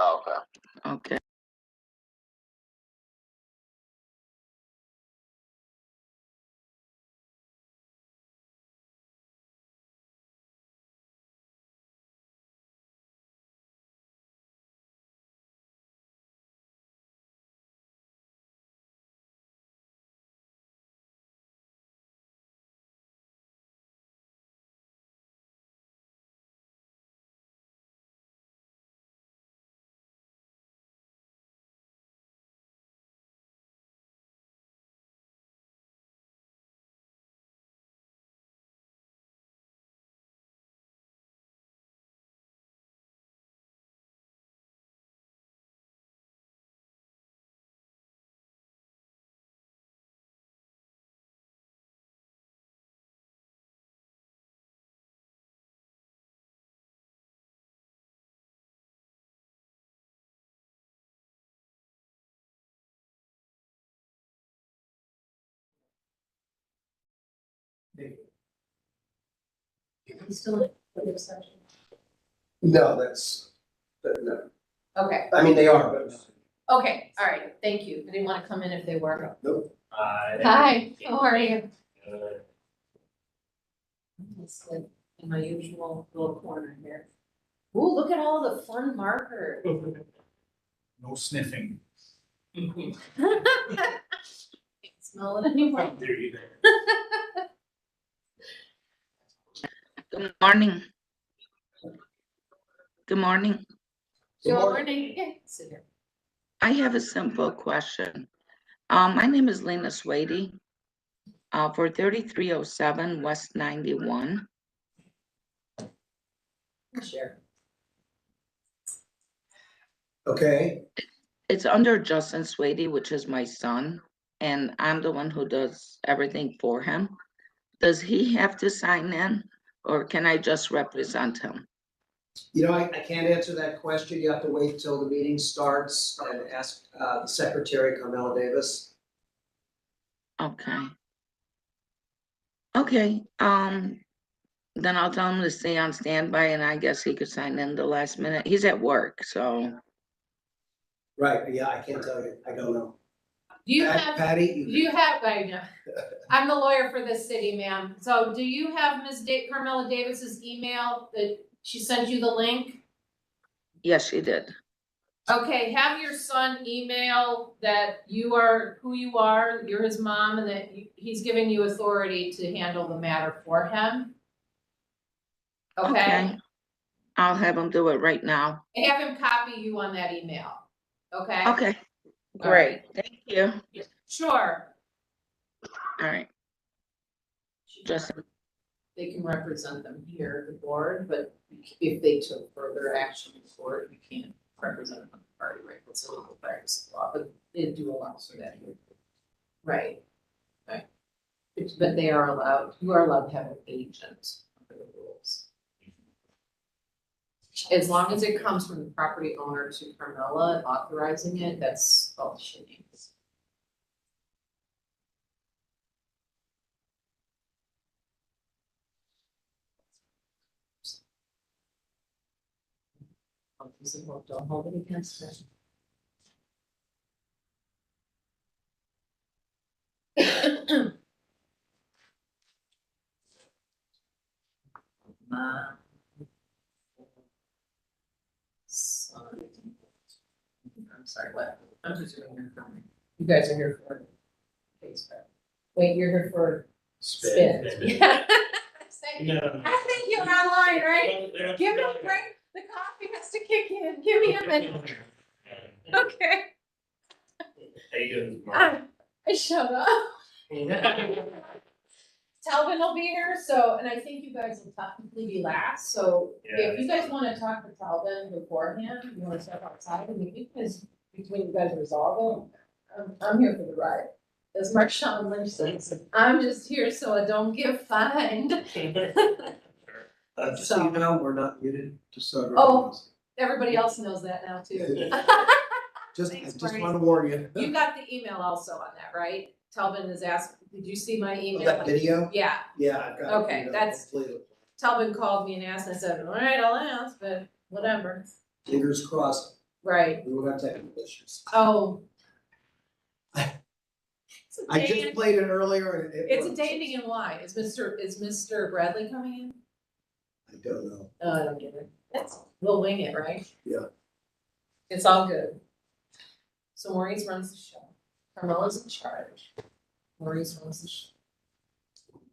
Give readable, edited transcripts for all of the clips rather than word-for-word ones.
Oh, okay. Okay. Still in the session? No, no. Okay, I mean, they are, but no. okay, all right, thank you. I didn't want to come in if they were. Nope. Hi, how are you? It's like in my usual little corner here. Ooh, look at all the fun markers. No sniffing. Can't smell it anymore. There you go. Good morning. Good morning. Good Good morning. morning. Yeah, sit here. I have a simple question. My name is Lena Swady, for 3307 West 91. Sure. Okay, It's under Justin Swady, which is my son, and I'm the one who does everything for him. Does he have to sign in, or can I just represent him? you know, I can't answer that question. You have to wait till the meeting starts and ask the secretary, Carmela Davis. Okay. Okay, then I'll tell him to stay on standby, and I guess he could sign in the last minute. He's at work, so. Right, yeah, I can't tell you. I don't know. Do you have, Patty? do you have, I know, I'm the lawyer for this city, ma'am. So do you have Ms. Carmela Davis's email that she sent you the link? Yes, she did. Okay, have your son email that you are who you are, you're his mom, and that he's giving you authority to handle the matter for him. Okay? I'll have him do it right now. Have him copy you on that email. Okay? Okay, All right. great. Thank you. Sure. All right. Just They can represent them here, the board, but if they took further action before it, you can't represent them on the party, right? That's a legal practice of law, but they do allow for that here. Right. Right. But they are allowed, you are allowed to have an agent under the rules. As long as it comes from the property owner to Carmela authorizing it, that's all she needs. Don't hold it against her. I'm sorry, what? I'm just doing your comment. You guys are here for case back. Wait, you're here for spin. Yeah. No. I think you're online, right? Give me a break. The coffee has to kick in. Give me a minute. Okay. How you doing, Mark? I shut up. Talvin will be here, so, and I think you guys will technically be last, so if you guys wanna talk to Talvin beforehand, you wanna step outside, and you guys, between you guys resolve it, I'm here for the ride. As Marshawn Lynch says, I'm just here so I don't get fined. Just so you know, we're not muted, just so everyone Oh. knows. Everybody else knows that now too. Just Thanks, just Marty. want to warn you. You got the email also on that, right? Talvin is asked, did you see my email? That video? Yeah, Yeah, I've got it. Okay, You know, that's- hopefully- Talvin called me and asked, and I said, all right, I'll ask, but whatever. Fingers crossed. right, We would have technical issues. oh. It's a I day just and- played it earlier and it It's a worked. day ending in Y. Is Mr. Bradley coming in? I don't know. Oh, I don't get it. We'll wing it, right? Yeah. It's all good. So Maurice runs the show. Carmela's in charge. Maurice runs the show.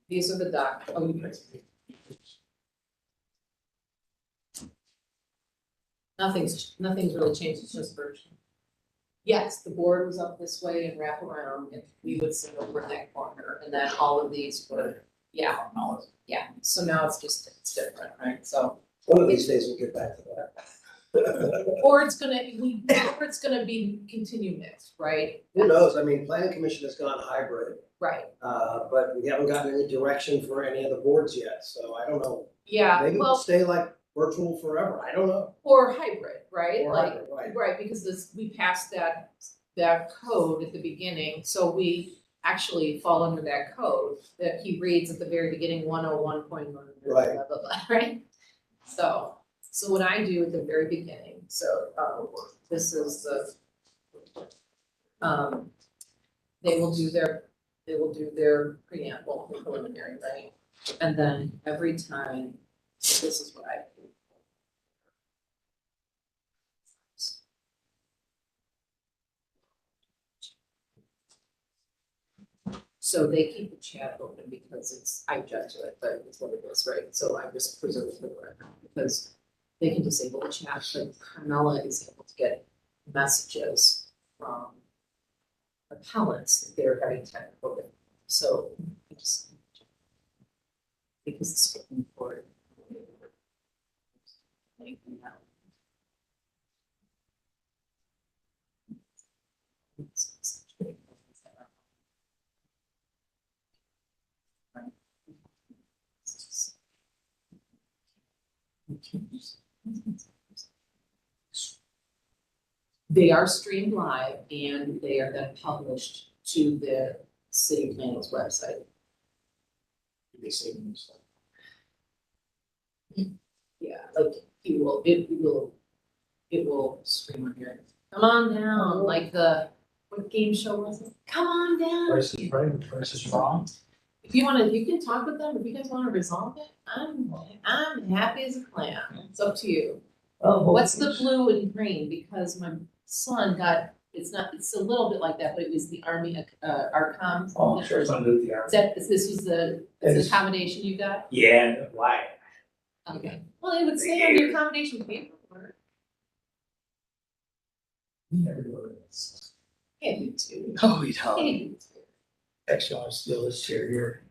These are the nothing's really changed, it's just version. Yes, the board was up this way and wrap around, and we would sit over in that corner, and then all of these were, yeah, so now it's different, right, so. One of these days we'll get back to that. Or it's gonna be continue mixed, right? Who knows? I mean, planning commission has gone hybrid, Right, but we haven't gotten any direction for any of the boards yet, so I don't know. yeah, Maybe we'll well, stay like virtual forever. I don't know. or hybrid, right, Or like, hybrid, right. right, because we passed that code at the beginning, so we actually fall under that code that he reads at the very beginning, 101.1, blah, Right. blah, blah, right? So what I do at the very beginning, so, this is the, they will do their preamble, the preliminary, right? And then every time, this is what I do. So they keep the chat open because I judge it, but it's what it is, right? So I just preserve it for the record because they can disable the chat, but Carmela is able to get messages from appellants that they're having technical difficulties. So I just, because it's spoken for. They are streamed live and they are then published to the city planning's website. Yeah, like it will stream on here. Come on down, like what game show was it? Come on down. Price is right, price is wrong. If you can talk with them, if you guys wanna resolve it, I'm happy as a clam. It's up to you. What's the blue and green? Because my son got, it's a little bit like that, but it was the Army, ARCOM. Oh, sure, it's under the Is that, this was the accommodation you got? Yeah, why? Okay, well, it would say on your accommodation paperwork. We never do it. Can't do two. Oh, you Can't don't. do two. Actually, I want to steal this chair here.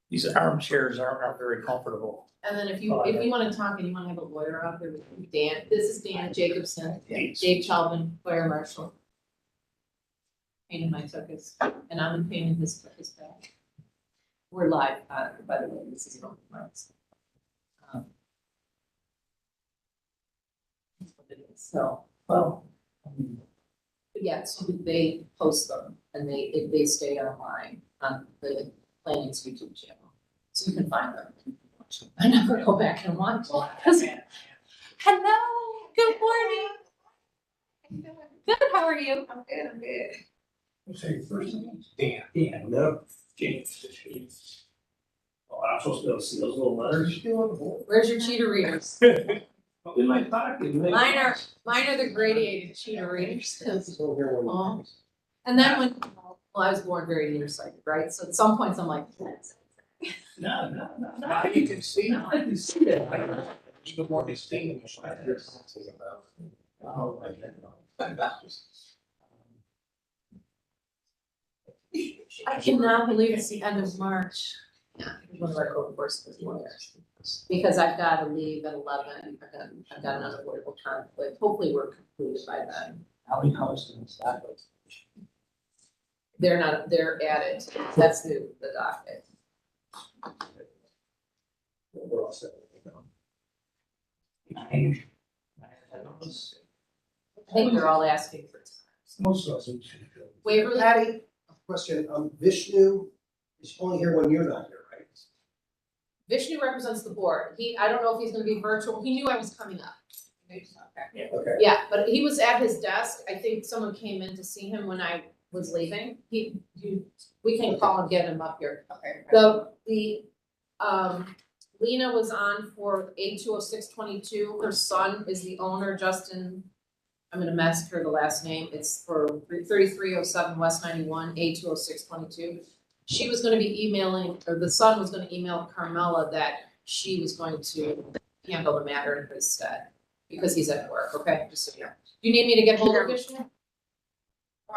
These armchairs aren't very comfortable. And then if you wanna talk and you wanna have a lawyer out there, Dan, this is Dan Jacobson, Dave Chalvin, fire marshal. Pain in my tuchus, and I'm in pain in his back. We're live, by the way, this is on Marks. So, Well. but yeah, so they post them and they stay online on the planning's YouTube channel, so you can find them. I never go back and watch it, 'cause- hello, good morning. Good, how are you? I'm good. What's your first name? Dan, no, James. Oh, I'm supposed to be able to see those little letters. Where's your cheater readers? In my pocket. Mine are the gradiated cheater readers, 'cause- Don't hear one. oh. And then well, I was born very nearsighted, right? So at some points I'm like, No. Now you can see, I can see that. Even more distinguished. Oh, my God. I cannot believe it's the end of March. Yeah, one of our code enforcement lawyers. Because I've got to leave at 11, I've got an unavoidable conflict, hopefully we're concluded by then. How many hours in this that? They're at it, that's the docket. We're all set. I think they're all asking for time. Most of us. Waverly, Patty, a question, Vishnu is only here when you're not here, right? Vishnu represents the board, I don't know if he's gonna be virtual, he knew I was coming up. Okay. Yeah, but he was at his desk. I think someone came in to see him when I was leaving. We can call and get him up here. Okay. Lena was on for A20622. Her son is the owner, Justin. I'm gonna massacre the last name. It's for 3307 West 91, A20622. She was gonna be emailing, or the son was gonna email Carmella that she was going to handle the matter in his stead, because he's at work, okay? Just so you know. Do you need me to get hold of Vishnu?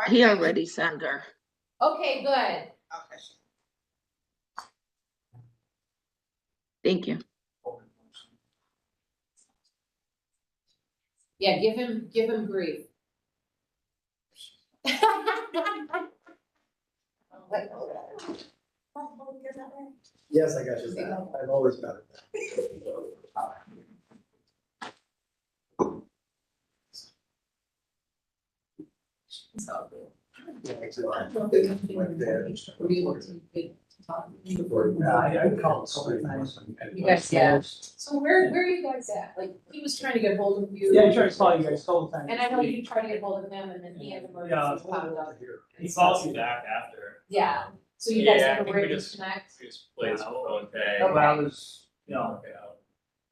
He already sent her. Okay, good. Okay. Thank you. Yeah, give him grief. Yes, I got you that. I've always got it. It's all good. Like that. Were you able to talk? Yeah, I called so many times. You guys, yeah. So where are you guys at? Like, he was trying to get hold of you. Yeah, I tried to call you guys the whole time. And I know you tried to get hold of him and then he had emergencies popped up. He calls you back after. Yeah, so you guys Yeah, I have a think we way to just- connect? He just plays phone tag. Okay. But I was, you know,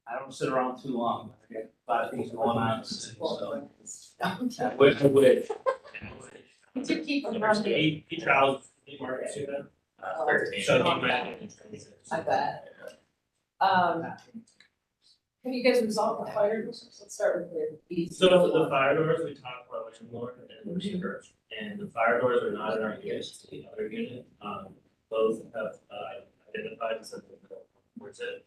I don't sit around too long. I got a lot of things going on in the city, so. I wish. Did you keep him running? He travels, he markets to them. Oh, So he okay. might. I bet. Have you guys resolved the fire? Let's start with the. So the fire doors, we talked about landlord and the church, and the fire doors are not in our unit, it's the other unit. Both have identified and said that towards it.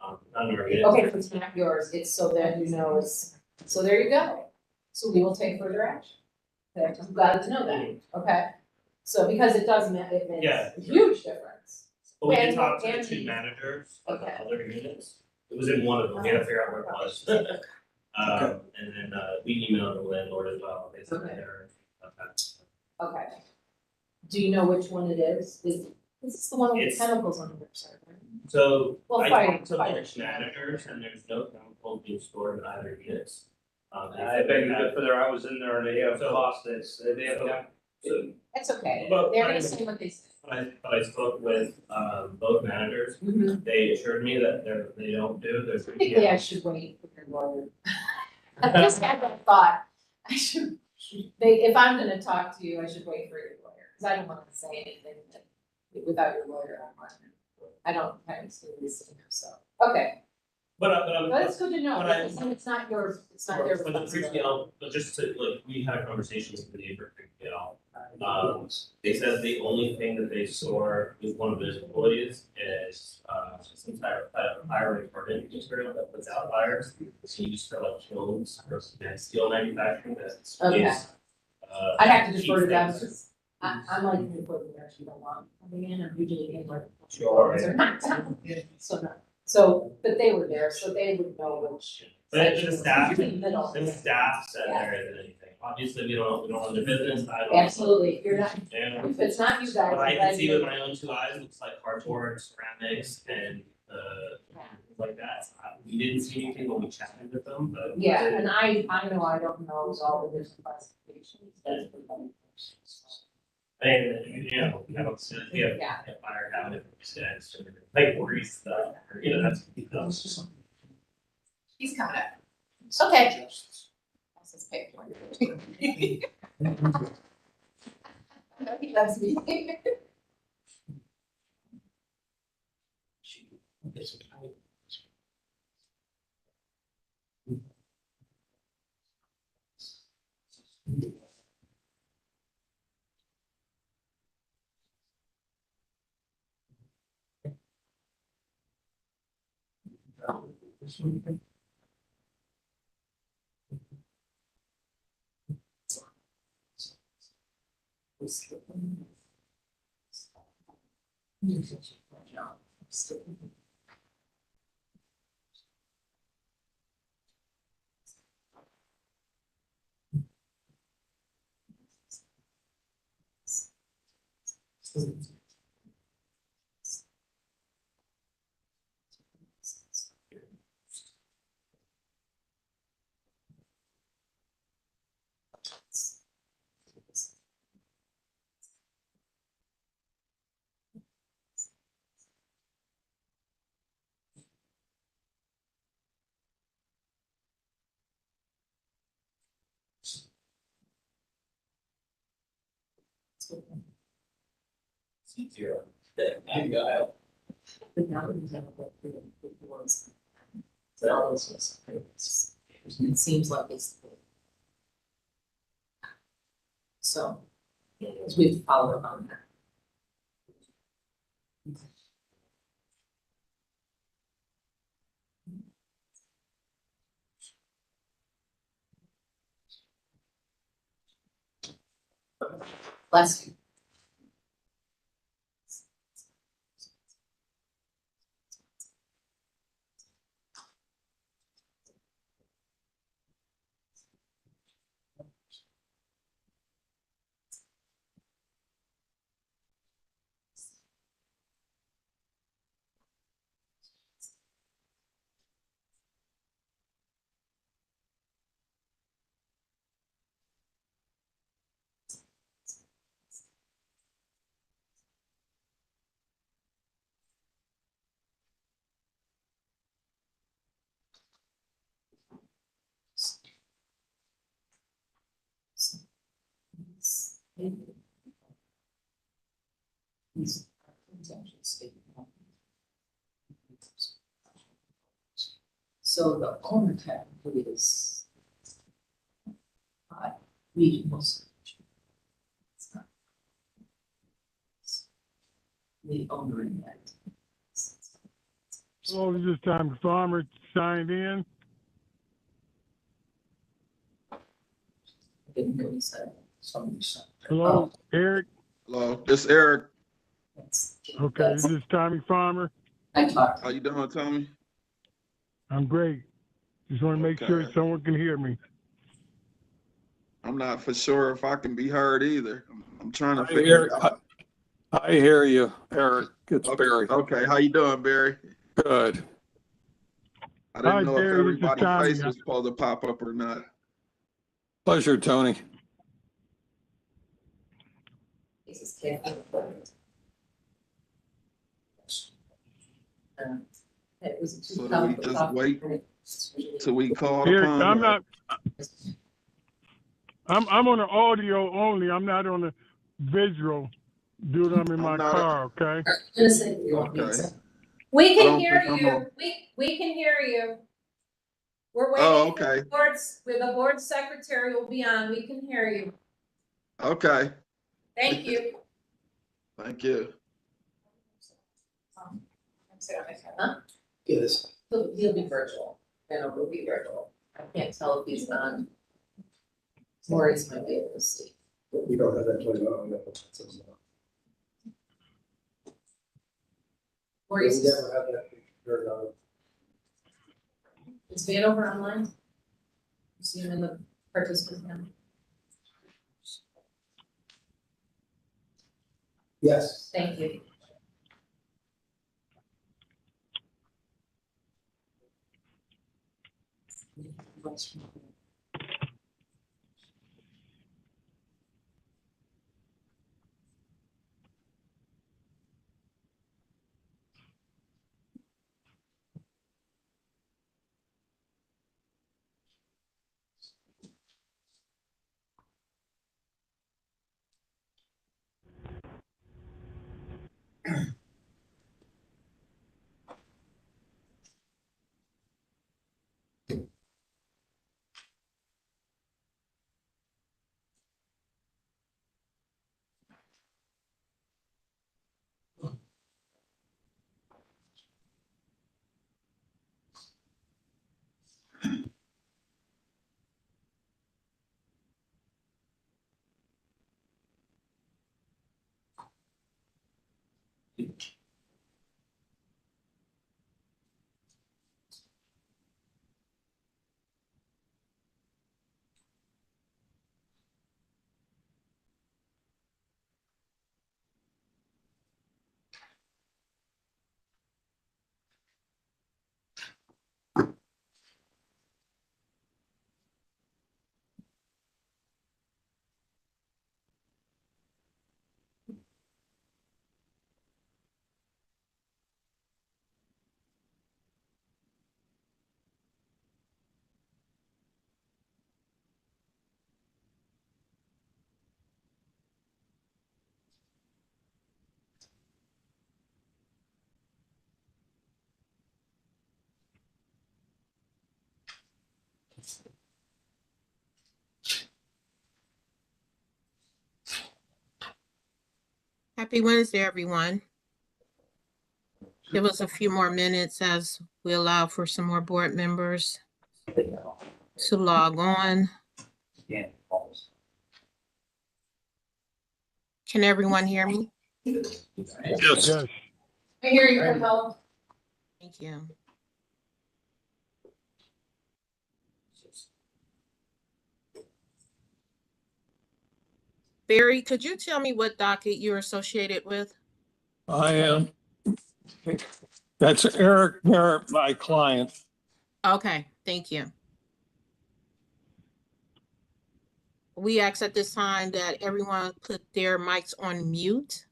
Not in our unit. Okay, if it's not yours, it's so that you know it's, so there you go. So we will take further action. Okay, I'm glad to know that, okay? So because it does it Yeah. makes a huge difference. But we did And- talk to the and two the- managers of the Okay. other units. It was in one of them, we had to figure out where it was. And then, we emailed the landlord as well, they said Okay. they're. Okay. Do you know which one it is? Is this the one with the It's- chemicals on the website, right? So Well, I fire- talked to fire. both managers and there's no chemicals being stored in either units. They I said beg they to have- differ there, I was in there and they have So- lost this, they have. So, That's okay, But- they're gonna say what they say. but I spoke with, both managers, they assured me that they don't do, there's. Technically, I should wait for your lawyer. I just had that thought, I should, if I'm gonna talk to you, I should wait for your lawyer, cause I don't wanna say anything that, without your lawyer, I don't have experience in him, so, okay. But But it's good to know, But I- because it's not yours, it's not their For the responsibility. 3PL, but just to, like, we had a conversation with the neighbor, 3PL. They said the only thing that they store with one of his employees is, some type of fire retardant material that puts out fires. It's used for like kilns or steel manufacturing that's. Okay. I'd have to defer to them, Keep things- 'cause I'm like, you put the actually don't want coming in, I'm usually in like. Sure. So no, so, but they were there, so they would know which. But section the was staff, usually middle. the staff said Yeah. there isn't anything. Obviously, we don't run the business, I don't. Absolutely, if you're not, And if it's not you guys. what I I'm can glad see you- with my own two eyes, looks like cardboard, ceramics, and, things like that. We didn't see anything when we chatted with them, but. Yeah, and I know I don't know all the different classifications, that's the fun. And, you know, I don't see, we have Yeah. a fire cabinet, stands, like grease stuff, you know, that's. He's coming up. Okay. That's his paper. He loves me. Zero. I got But now we have the boards. But all those was, it seems like it's. So, we've followed up on that. Bless you. So the owner technically is regional. It's not the owner in that. Hello, this is Tom Farmer signed in. Didn't really say. Somebody said. Hello, Eric. Hello, this Eric. Okay, this is Tommy Farmer. I talked. How you doing, Tommy? I'm great. Just want to make sure Okay. someone can hear me. I'm not for sure if I can be heard either. I'm trying to I figure hear, it out. I hear you, Eric. It's Barry. Okay, how you doing, Barry? Good. I didn't Hi, know Barry, if this is everybody's Tommy. face was supposed to pop up or not. Pleasure, Tony. This is Kathy. It was. So do we just wait till we call Eric, upon? I'm not. I'm on the audio only. I'm not on the visual. Dude, I'm in my I'm not- car. Okay. Okay. We I can don't hear think I'm you. on. We can hear you. We're Oh, waiting for okay. the board's, with the board secretary will be on. We can hear you. Okay, Thank you. thank you. Huh? Yes. He'll be virtual, and it will be virtual. I can't tell if he's on. Maurice might be able to see. We don't have that turned on. No. Maurice, We never have that turned on. is Vanover online? You see him in the participant panel? Yes. Thank you. Happy Wednesday, everyone. Give us a few more minutes as we allow for some more board members to log on. Yeah. Can everyone hear me? Yes. Yes. I hear you, Raquel. Thank you. Barry, could you tell me what docket you're associated with? I am. That's Eric Barrett, my client. Okay, thank you. We ask at this time that everyone put their mics on mute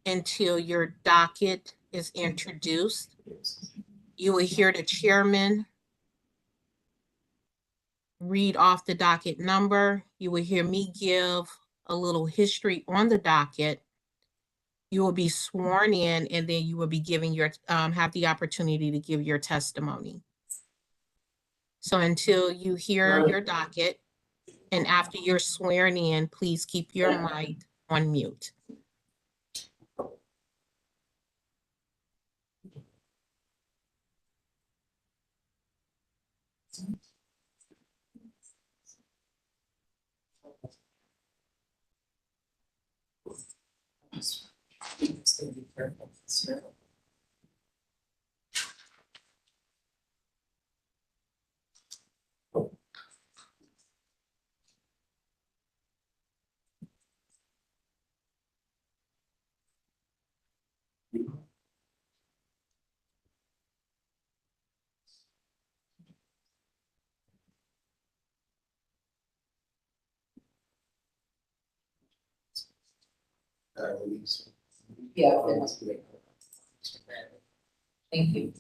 until your docket is introduced. You will hear the chairman read off the docket number. You will hear me give a little history on the docket. You will be sworn in, and then you will be giving your, have the opportunity to give your testimony. So until you hear your docket, and after you're swearing in, please keep your mic on mute. Just gonna be careful. Yeah, it must be. Thank you.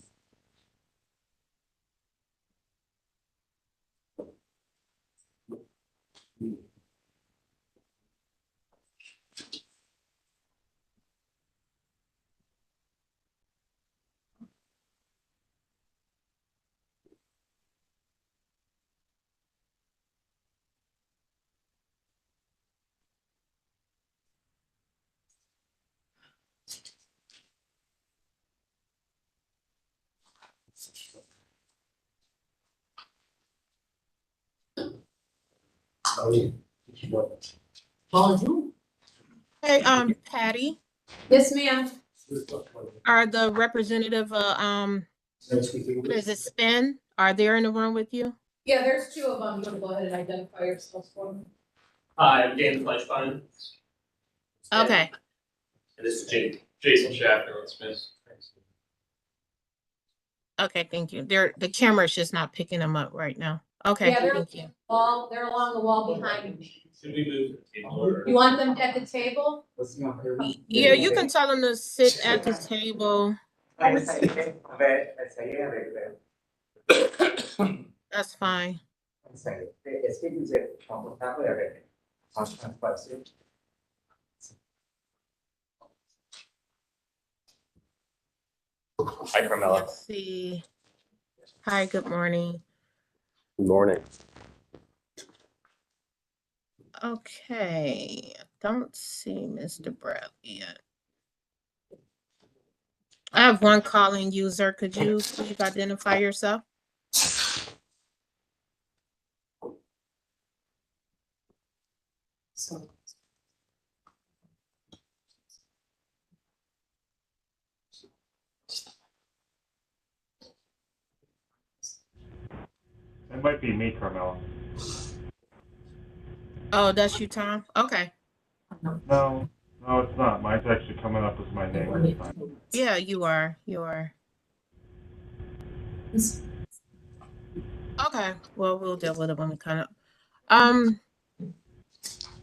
Bonjour. Hey, Patty, Yes, ma'am. are the representative, what is it, Spin? Are they in the room with you? Yeah, there's two of them. You wanna go ahead and identify yourselves for me? Hi, I'm Dan Fleischbein. Okay, And this is Jason Schaffner with Smith. okay, thank you. The camera's just not picking them up right now. Okay, Yeah, they're- thank you. They're along the wall behind me. Should we move to the table or? You want them at the table? Yeah, you can tell them to sit at the table. That's fine. Hi, Carmela. Let's see. Hi, good morning. Good morning. Okay, I don't see Mr. Bradley yet. I have one calling user. Could you please identify yourself? So. It might be me, Carmela. Oh, that's you, Tom? Okay. No, it's not. Mine's actually coming up as my name this time. Yeah, you are. Okay, well, we'll deal with it when we kind of,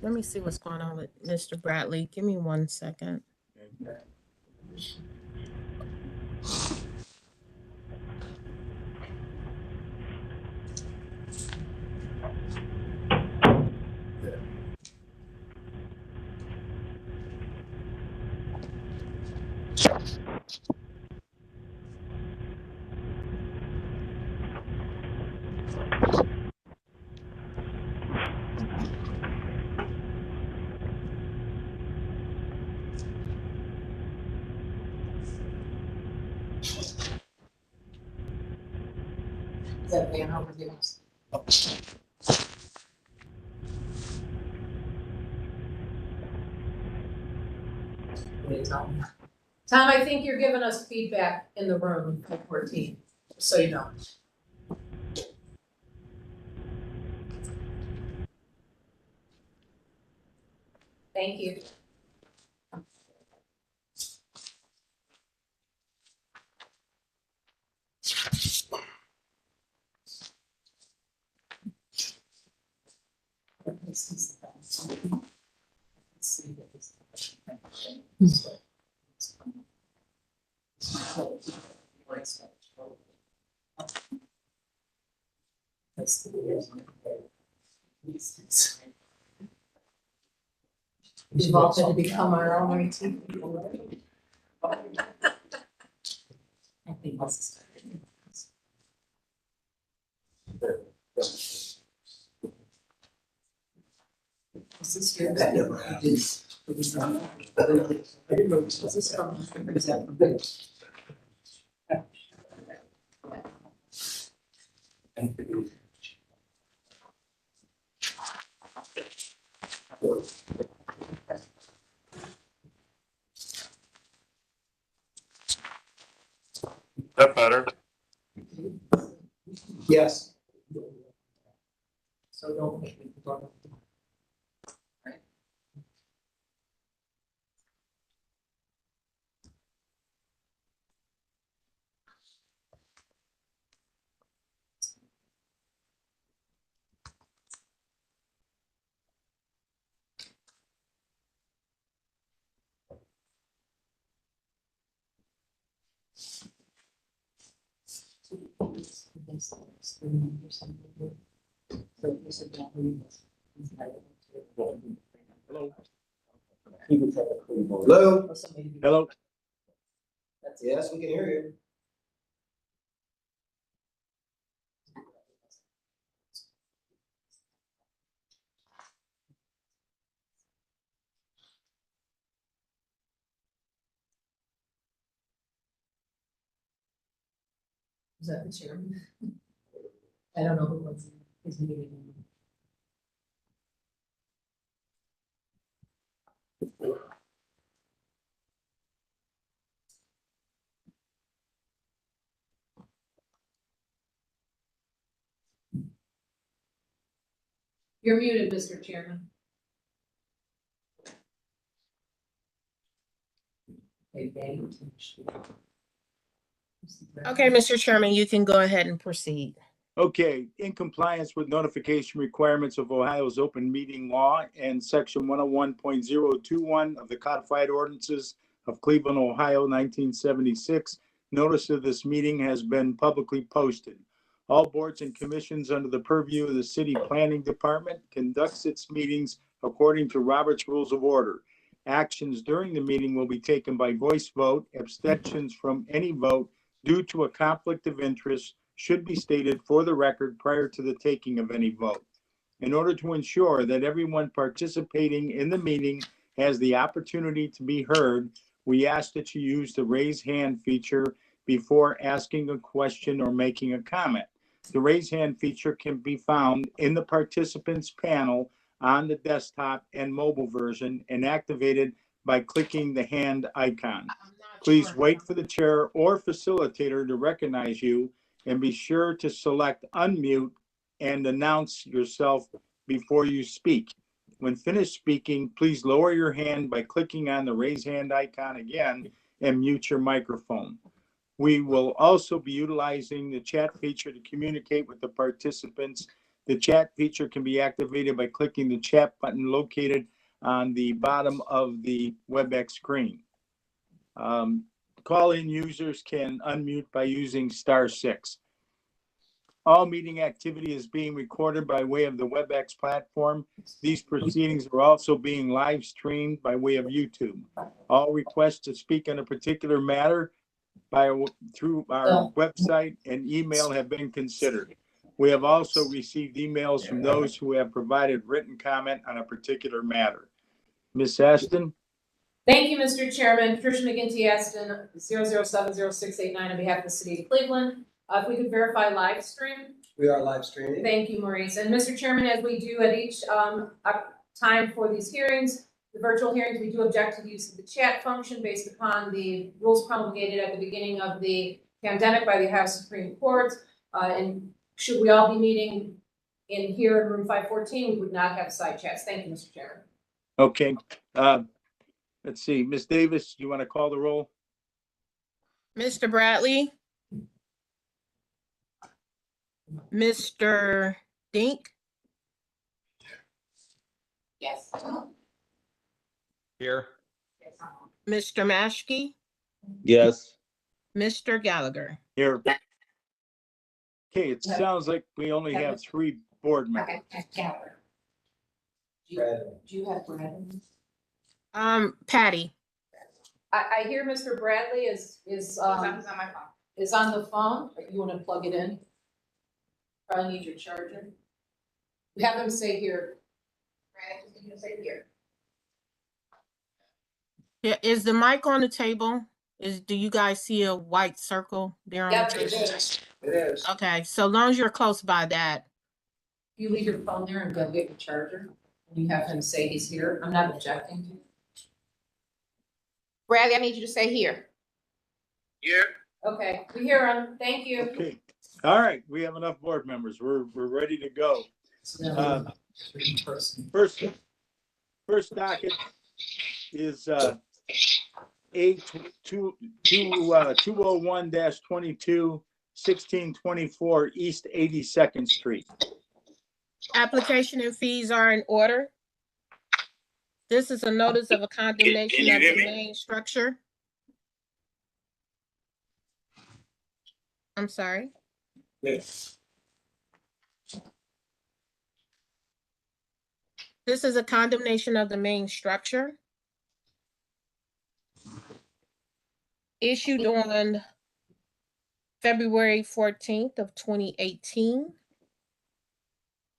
let me see what's going on with Mr. Bradley. Give me 1 second. that Dan over giving us. What do you tell him? Tom, I think you're giving us feedback in the room at 14, so you know. Thank you. We've all had to become our own IT people. I think this is. This is your. That never happens. This is from. That better? Yes. So don't make me talk. Hello? Hello? Yes, we can hear you. Is that the chairman? I don't know who was his meeting. You're muted, Mr. Chairman. Okay, Mr. Chairman, you can go ahead and proceed. Okay, in compliance with notification requirements of Ohio's open meeting law and section 101.021 of the codified ordinances of Cleveland, Ohio, 1976, notice of this meeting has been publicly posted. All boards and commissions under the purview of the city planning department conducts its meetings according to Robert's Rules of Order. Actions during the meeting will be taken by voice vote. Abstentions from any vote due to a conflict of interest should be stated for the record prior to the taking of any vote. In order to ensure that everyone participating in the meeting has the opportunity to be heard, we ask that you use the raise hand feature before asking a question or making a comment. The raise hand feature can be found in the participants panel on the desktop and mobile version and activated by clicking the hand icon. Please wait for the chair or facilitator to recognize you and be sure to select unmute and announce yourself before you speak. When finished speaking, please lower your hand by clicking on the raise hand icon again and mute your microphone. We will also be utilizing the chat feature to communicate with the participants. The chat feature can be activated by clicking the chat button located on the bottom of the WebEx screen. Call-in users can unmute by using *6. All meeting activity is being recorded by way of the WebEx platform. These proceedings are also being live streamed by way of YouTube. All requests to speak on a particular matter through our website and email have been considered. We have also received emails from those who have provided written comment on a particular matter. Ms. Ashton? Thank you, Mr. Chairman. Patricia McGinty Aston, 0070689 on behalf of the city of Cleveland. If we could verify live stream. We are live streaming. Thank you, Maurice. And Mr. Chairman, as we do at each time for these hearings, the virtual hearings, we do object to the use of the chat function based upon the rules promulgated at the beginning of the pandemic by the Ohio Supreme Court. And should we all be meeting in here in room 514, we would not have side chats. Thank you, Mr. Chairman. Okay, let's see, Ms. Davis, you want to call the roll? Mr. Bradley? Mr. Dink? Yes. Here. Mr. Maschke? Yes. Mr. Gallagher? Here. Okay, it sounds like we only have 3 board members. Do you have Brad? Patty? I hear Mr. Bradley is on the phone. You want to plug it in? Probably need your charger. We have him say here. Brad, you can say here. Yeah, is the mic on the table? Do you guys see a white circle there on the Yep, table? it is. It is. Okay, so long as you're close by that. You leave your phone there and go get your charger. You have him say he's here. I'm not objecting to it. Bradley, I need you to say here. Okay, we hear him. Thank you. Okay, all right, we have enough board members. We're ready to go. First docket is A 201-22, 1624 East 82nd Street. Application and fees are in order. This is a notice of a condemnation of the main structure. I'm sorry. Yes. This is a condemnation of the main structure. Issued on February 14th of 2018.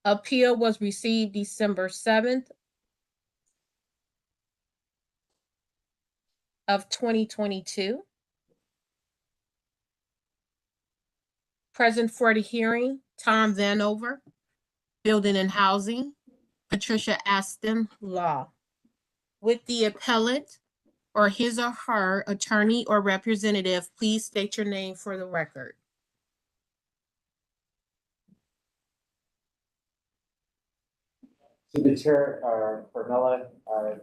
Appeal was received December 7th of 2022. Present for the hearing, Tom Vanover, Building and Housing, Patricia Aston, Law. With the appellant or his or her attorney or representative, please state your name for the record. To the chair, Carmella,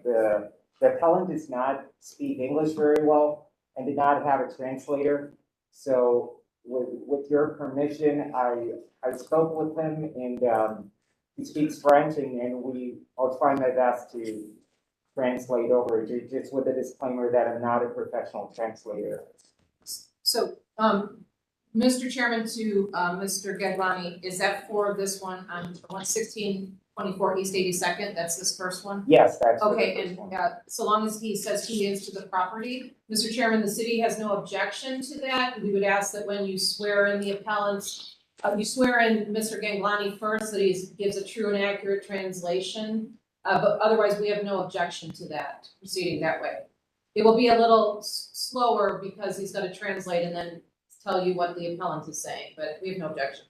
the appellant does not speak English very well and did not have a translator. So with your permission, I spoke with him and he speaks French and I'll try my best to translate over, just with a disclaimer that I'm not a professional translator. So, Mr. Chairman, to Mr. Gaglani, is that for this one on 1624 East 82nd? That's this first one? Yes, that's. Okay, and so long as he says he is to the property, Mr. Chairman, the city has no objection to that. We would ask that when you swear in the appellants, you swear in Mr. Gaglani first, that he gives a true and accurate translation. But otherwise, we have no objection to that, proceeding that way. It will be a little slower because he's got to translate and then tell you what the appellant is saying, but we have no objection.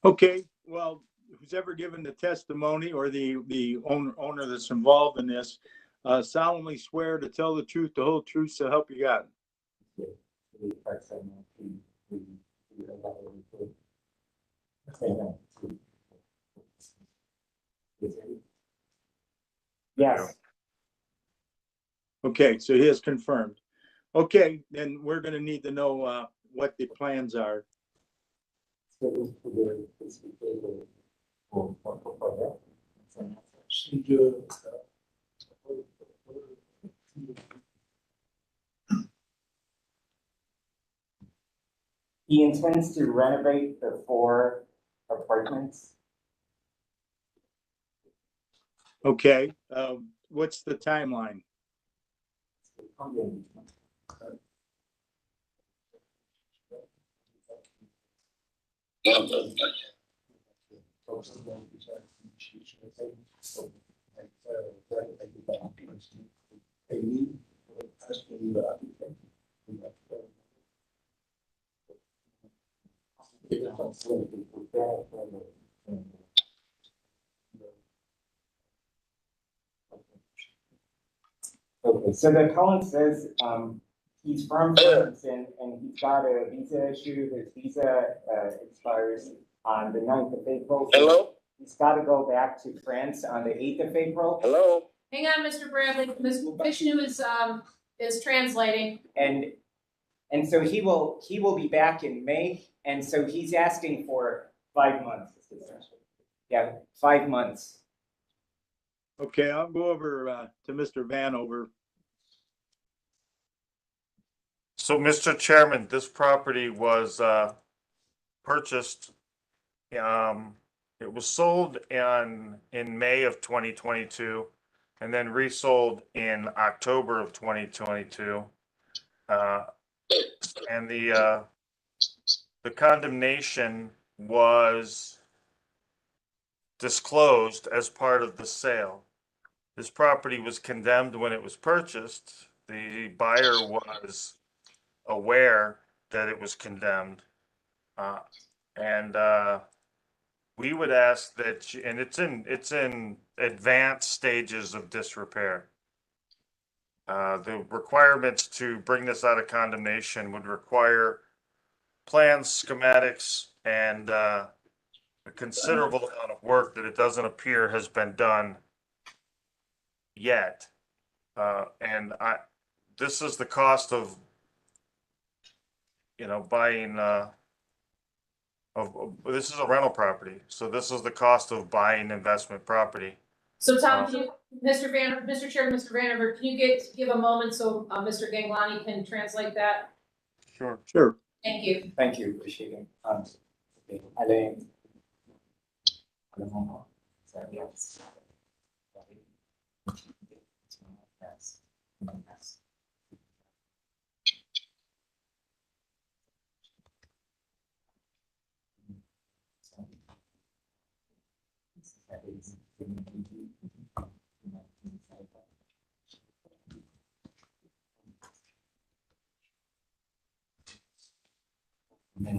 Okay, well, who's ever given the testimony or the owner that's involved in this solemnly swear to tell the truth, the whole truth, so help you God. Yes. Okay, so he has confirmed. Okay, then we're gonna need to know what the plans are. He intends to renovate the 4 apartments. Okay, what's the timeline? Okay, so the appellant says, he's from Ferguson and he's got a visa issue. His visa, expires on the 9th of April. Hello? He's got to go back to France on the 8th of April. Hello? Hang on, Mr. Bradley, Ms. Vishnu is translating. And so he will be back in May, and so he's asking for 5 months. Yeah, 5 months. Okay, I'll go over to Mr. Vanover. So, Mr. Chairman, this property was purchased. It was sold in May of 2022 and then resold in October of 2022. And the condemnation was disclosed as part of the sale. This property was condemned when it was purchased. The buyer was aware that it was condemned. And we would ask that, and it's in advanced stages of disrepair. The requirements to bring this out of condemnation would require plans, schematics, and a considerable amount of work that it doesn't appear has been done yet. And this is the cost of, buying, this is a rental property. So this is the cost of buying investment property. So Tom, can you, Mr. Chairman, Mr. Vanover, can you give a moment so Mr. Ganglani can translate that? Sure. Sure. Thank you. Thank you, appreciate it. Alain.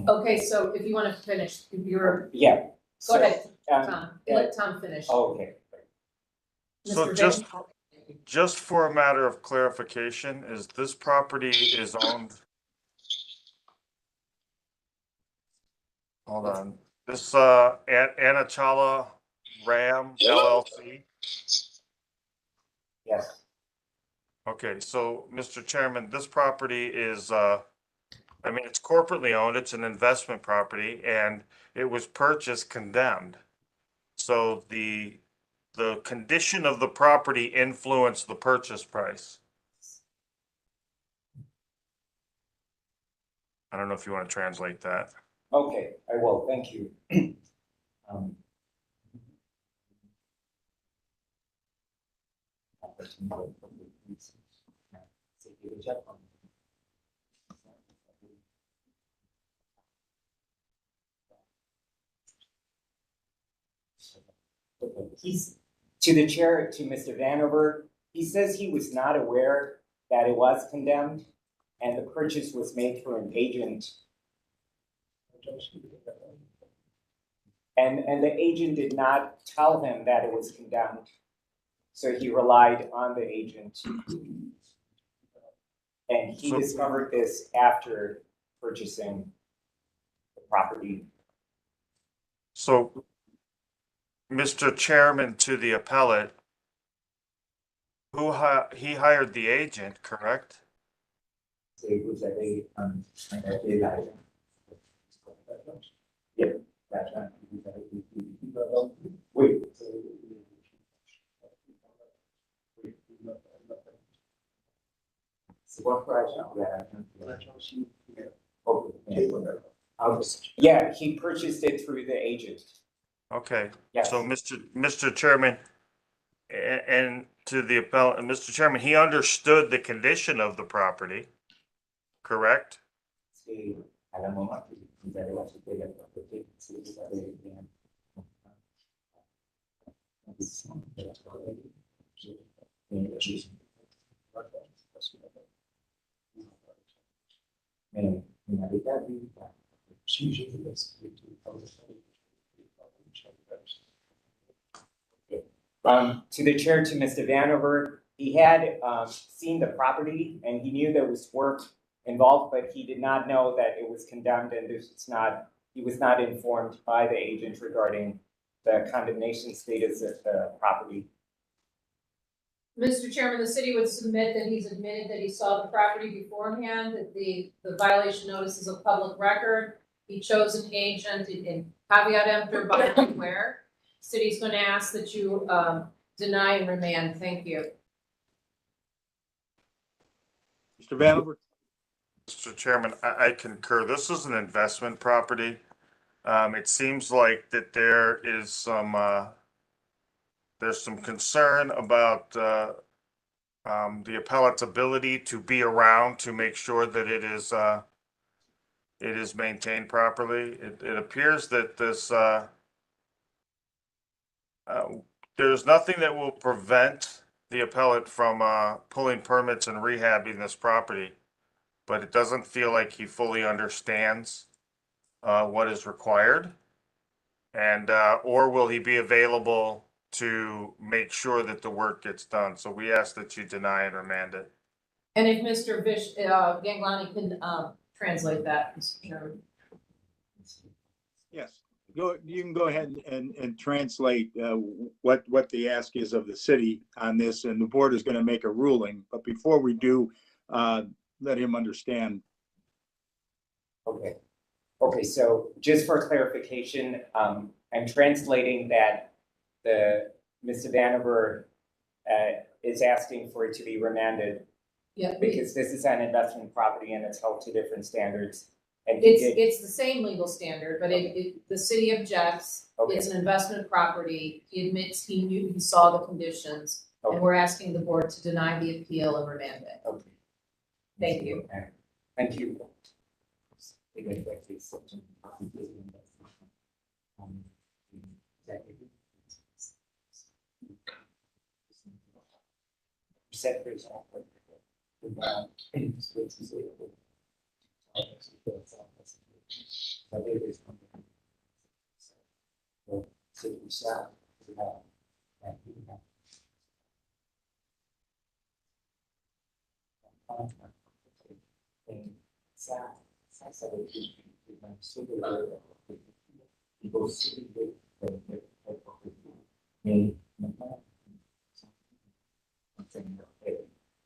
Okay, so if you want to finish, Yeah. go ahead, Um, Tom. Let Tom finish. Okay. So Mr. just for a matter of clarification, is this property is owned? Hold on, this Anachala Ram LLC? Yes. Okay, so Mr. Chairman, this property is, it's corporately owned, it's an investment property, and it was purchased condemned. So the condition of the property influenced the purchase price. I don't know if you want to translate that. Okay, I will, thank you. He's, to the chair, to Mr. Vanover, he says he was not aware that it was condemned and the purchase was made through an agent. And the agent did not tell him that it was condemned. So he relied on the agent. And he discovered this after purchasing the property. So, Mr. Chairman, to the appellate, he hired the agent, correct? Yeah, that's right. Wait. Yeah, he purchased it through the agent. Okay. Yes. So, Mr. Chairman, and to the appellant, Mr. Chairman, he understood the condition of the property, correct? She usually does. To the chair, to Mr. Vanover, he had, seen the property and he knew there was work involved, but he did not know that it was condemned and he was not informed by the agent regarding the condemnation status of the property. Mr. Chairman, the city would submit that he's admitted that he saw the property beforehand, that the violation notice is a public record. He chose an agent in caveat emptor by where. City's going to ask that you deny and remand. Thank you. Mr. Vanover? Mr. Chairman, I concur. This is an investment property. It seems like that there's some concern about the appellate's ability to be around to make sure that it is maintained properly. It appears that there's nothing that will prevent the appellate from pulling permits and rehabbing this property, but it doesn't feel like he fully understands what is required. And or will he be available to make sure that the work gets done? So we ask that you deny and remand it. And if Mr. Ganglani can translate that, Mr. Chairman. Yes. You can go ahead and translate what the ask is of the city on this, and the board is going to make a ruling. But before we do, let him understand. Okay. Okay, so just for clarification, I'm translating that Mr. Vanover is asking for it to be remanded. Yeah. Because this is an investment property and it's held to different standards. And It's the same legal standard, but the city objects. Okay. It's an investment property. He admits he knew, he saw the conditions, Okay. and we're asking the board to deny the appeal and remand it. Okay. Thank you. Thank you.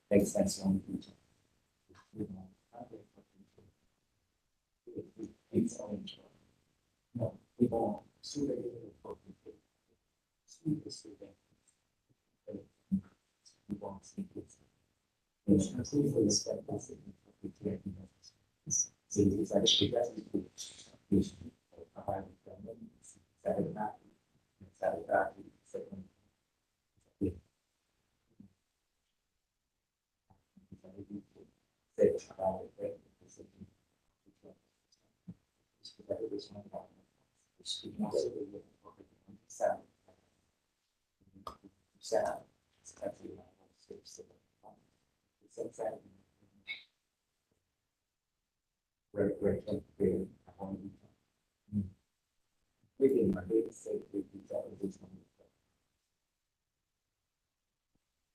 Makes sense.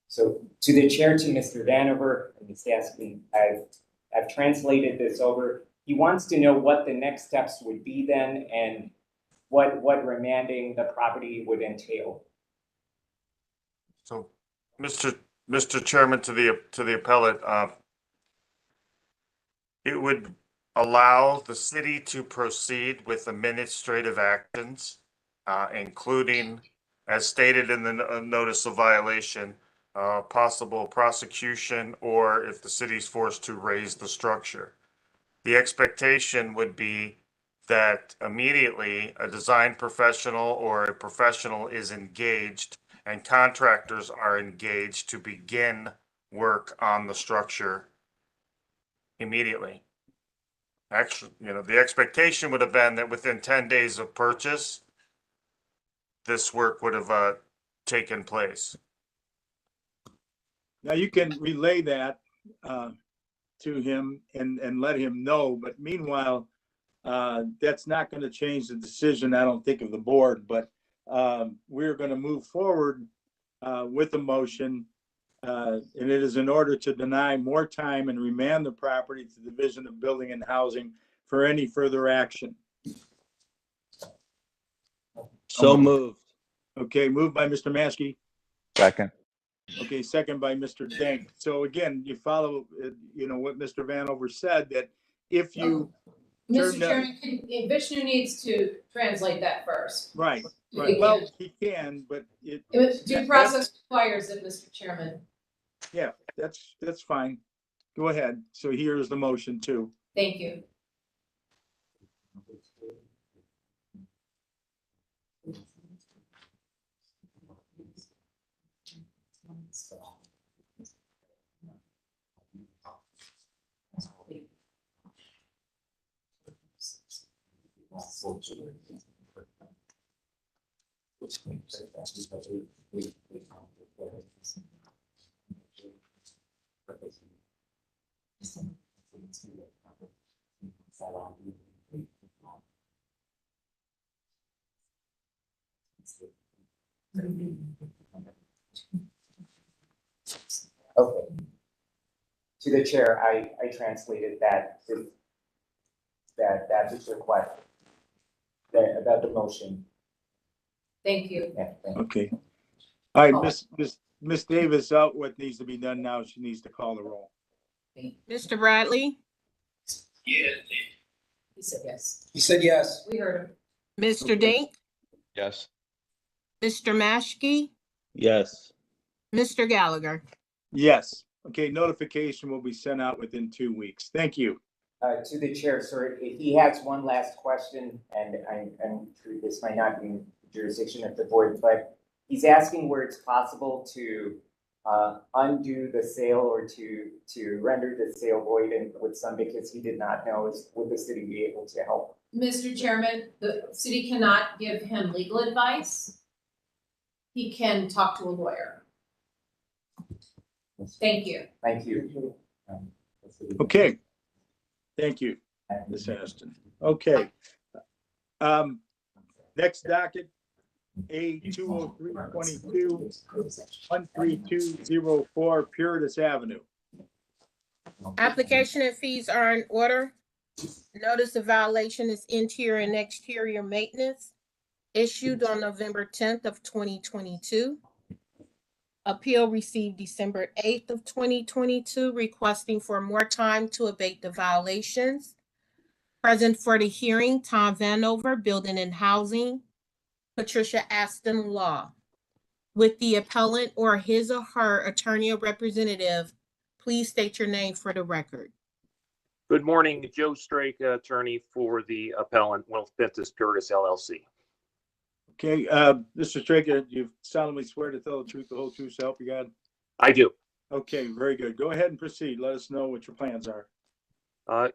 So to the chair, to Mr. Vanover, and he's asking, I've translated this over. He wants to know what the next steps would be then and what remanding the property would entail. So, Mr. Chairman, to the appellate, it would allow the city to proceed with administrative actions, including, as stated in the notice of violation, possible prosecution, or if the city's forced to raise the structure. The expectation would be that immediately a design professional or a professional is engaged and contractors are engaged to begin work on the structure immediately. Actually, the expectation would have been that within 10 days of purchase, this work would have taken place. Now you can relay that to him and let him know. But meanwhile, That's not going to change the decision, I don't think, of the board, but we're going to move forward with the motion. And it is in order to deny more time and remand the property to the Division of Building and Housing for any further action. So moved. Okay, moved by Mr. Maskey. Second. Okay, second by Mr. Denk. So again, you follow, what Mr. Vanover said, that if you Mr. turn down. Chairman, Vishnu needs to translate that first. Right, He right. Well, can't. he can, but it. Due process requires it, Mr. Chairman. Yeah, that's fine. Go ahead. So here's the motion too. Thank you. Okay. To the chair, I translated that is request, about the motion. Thank you. Yeah, thank you. Okay. All right, Miss Davis, what needs to be done now? She needs to call the roll. Mr. Bradley, He said yes. He said yes. We heard him. Mr. Dink, Yes. Mr. Maskey, Yes. Mr. Gallagher. Yes. Okay, notification will be sent out within 2 weeks. Thank you. To the chair, sir, if he has one last question, and I'm sure this might not be in jurisdiction of the board, but he's asking where it's possible to undo the sale or to render the sale void and with some, because he did not know, would the city be able to help? Mr. Chairman, the city cannot give him legal advice. He can talk to a lawyer. Thank you. Thank you. Okay. Thank you, Ms. Aston. Okay. Next docket, A 20322 13204 Puritas Avenue. Application and fees are in order. Notice of violation is interior and exterior maintenance, issued on November 10th of 2022. Appeal received December 8th of 2022, requesting for more time to abate the violations. Present for the hearing, Tom Vanover, Building and Housing, Patricia Aston Law. With the appellant or his or her attorney or representative, please state your name for the record. Good morning, Joe Strake, attorney for the appellant, Will Pintus Puritas LLC. Okay, Mr. Straker, you solemnly swear to tell the truth, the whole truth, so help you God? I do. Okay, very good. Go ahead and proceed. Let us know what your plans are. I'm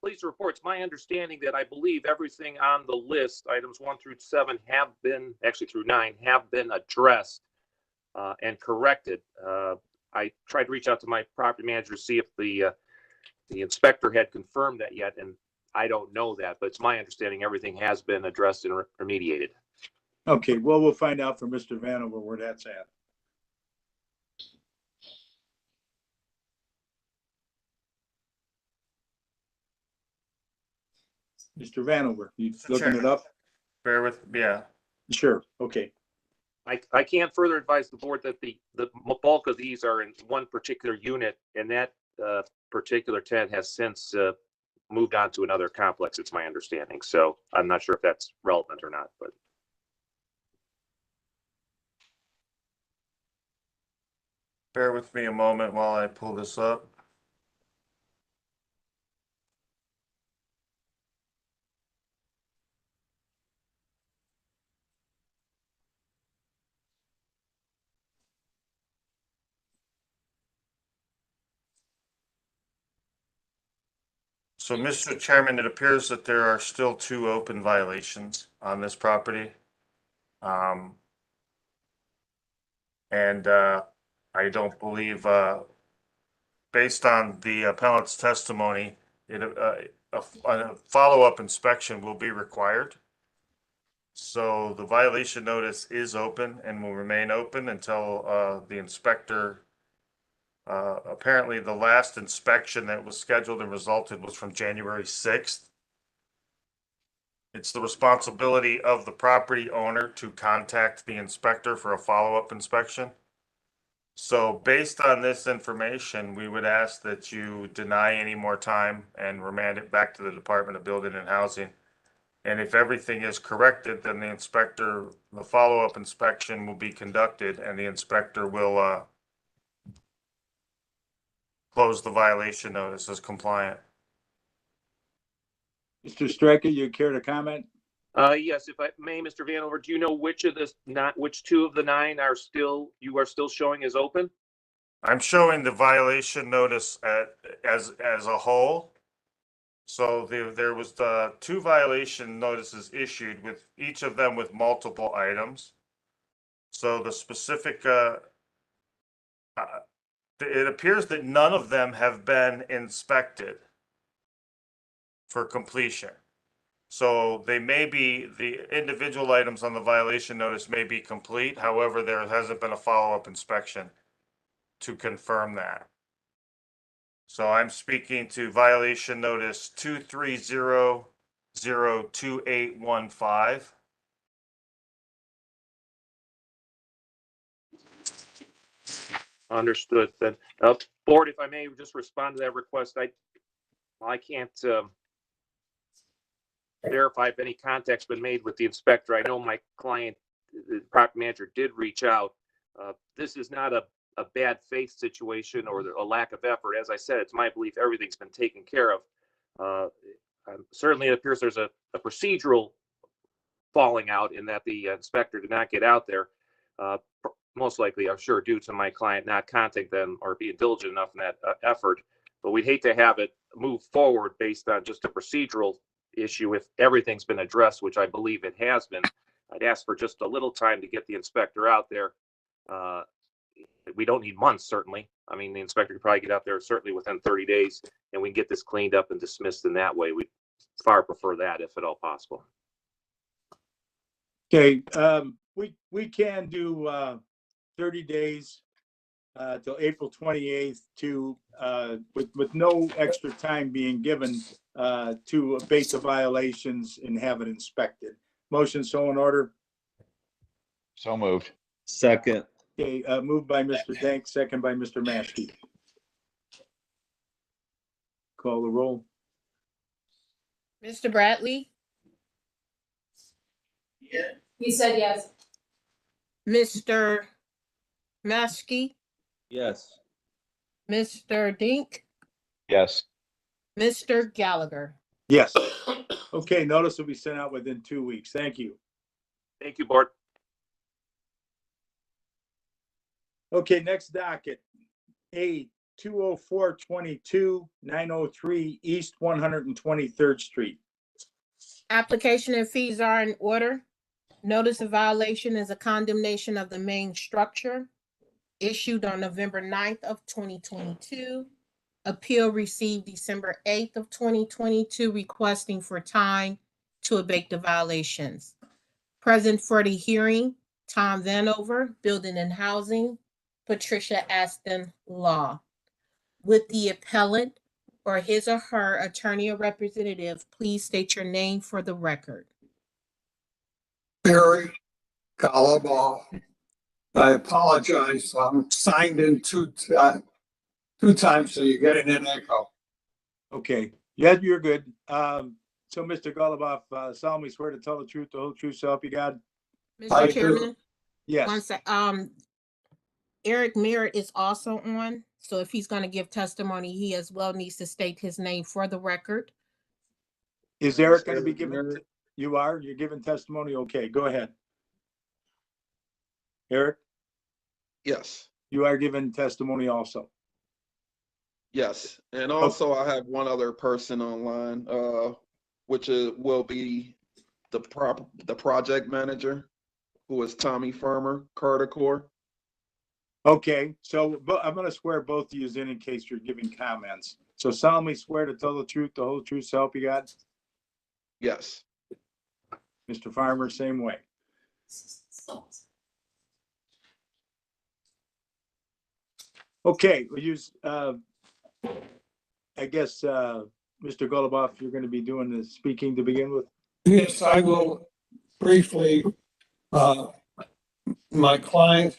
pleased to report, it's my understanding that I believe everything on the list, items 1 through 7 have been, actually through 9, have been addressed and corrected. I tried to reach out to my property manager to see if the inspector had confirmed that yet, and I don't know that, but it's my understanding everything has been addressed and remediated. Okay, well, we'll find out from Mr. Vanover where that's at. Mr. Vanover, you looking it up? Bear with, yeah. Sure, okay. I can't further advise the board that the bulk of these are in one particular unit, and that particular tenant has since moved on to another complex, it's my understanding. So I'm not sure if that's relevant or not, but. Bear with me a moment while I pull this up. So, Mr. Chairman, it appears that there are still 2 open violations on this property. I don't believe, based on the appellant's testimony, a follow-up inspection will be required. So the violation notice is open and will remain open until the inspector, apparently the last inspection that was scheduled and resulted was from January 6th. It's the responsibility of the property owner to contact the inspector for a follow-up inspection. So based on this information, we would ask that you deny any more time and remand it back to the Department of Building and Housing. And if everything is corrected, then the follow-up inspection will be conducted and the inspector will close the violation notice as compliant. Mr. Stricker, you care to comment? Yes, if I may, Mr. Vanover, do you know which two of the 9 you are still showing as open? I'm showing the violation notice as a whole. So there was the 2 violation notices issued, with each of them with multiple items. So the specific, it appears that none of them have been inspected for completion. So they may be, the individual items on the violation notice may be complete. However, there hasn't been a follow-up inspection to confirm that. So I'm speaking to violation notice 230-02815. Understood. Then, board, if I may just respond to that request, I can't verify if any contact's been made with the inspector. I know my client, the property manager, did reach out. This is not a bad faith situation or a lack of effort. As I said, it's my belief everything's been taken care of. Certainly, it appears there's a procedural falling out in that the inspector did not get out there. Most likely, I'm sure, due to my client not contacting them or being diligent enough in that effort. But we'd hate to have it move forward based on just a procedural issue if everything's been addressed, which I believe it has been. I'd ask for just a little time to get the inspector out there. We don't need months, certainly. I mean, the inspector could probably get out there certainly within 30 days, and we can get this cleaned up and dismissed in that way. We'd far prefer that if at all possible. Okay, we can do 30 days till April 28th to with no extra time being given to abate the violations and have it inspected. Motion so in order. So moved. Second. Okay, moved by Mr. Dank, second by Mr. Maskey. Call the roll. Mr. Bradley, He said yes. Mr. Maskey, Yes. Mr. Dink, Yes. Mr. Gallagher. Yes. Okay, notice will be sent out within 2 weeks. Thank you. Thank you, board. Okay, next docket. A 20422 903 East 123rd Street. Application and fees are in order. Notice of violation is a condemnation of the main structure issued on November 9th of 2022. Appeal received December 8th of 2022, requesting for time to abate the violations. Present for the hearing, Tom Vanover, Building and Housing, Patricia Aston, Law. With the appellant or his or her attorney or representative, please state your name for the record. Barry Galabaugh. I apologize. I'm signed in two times, so you're getting an echo. Okay, yeah, you're good. So Mr. Goluboff, solemnly swear to tell the truth, the whole truth, so help you God. Mr. Chairman, Yes. one sec, Eric Merritt is also on, so if he's gonna give testimony, he as well needs to state his name for the record. Is Eric going to be giving? You are? You're giving testimony? Okay, go ahead. Eric, Yes, you are giving testimony also. yes. And also I have one other person online, which will be the project manager, who is Tommy Firmer, Carter Core. Okay, so but I'm going to swear both of you in case you're giving comments. So solemnly swear to tell the truth, the whole truth, so help you God? Yes. Mr. Farmer, same way. Okay, we'll use, I guess, Mr. Goloboff, you're gonna be doing the speaking to begin with? Yes, I will briefly, my client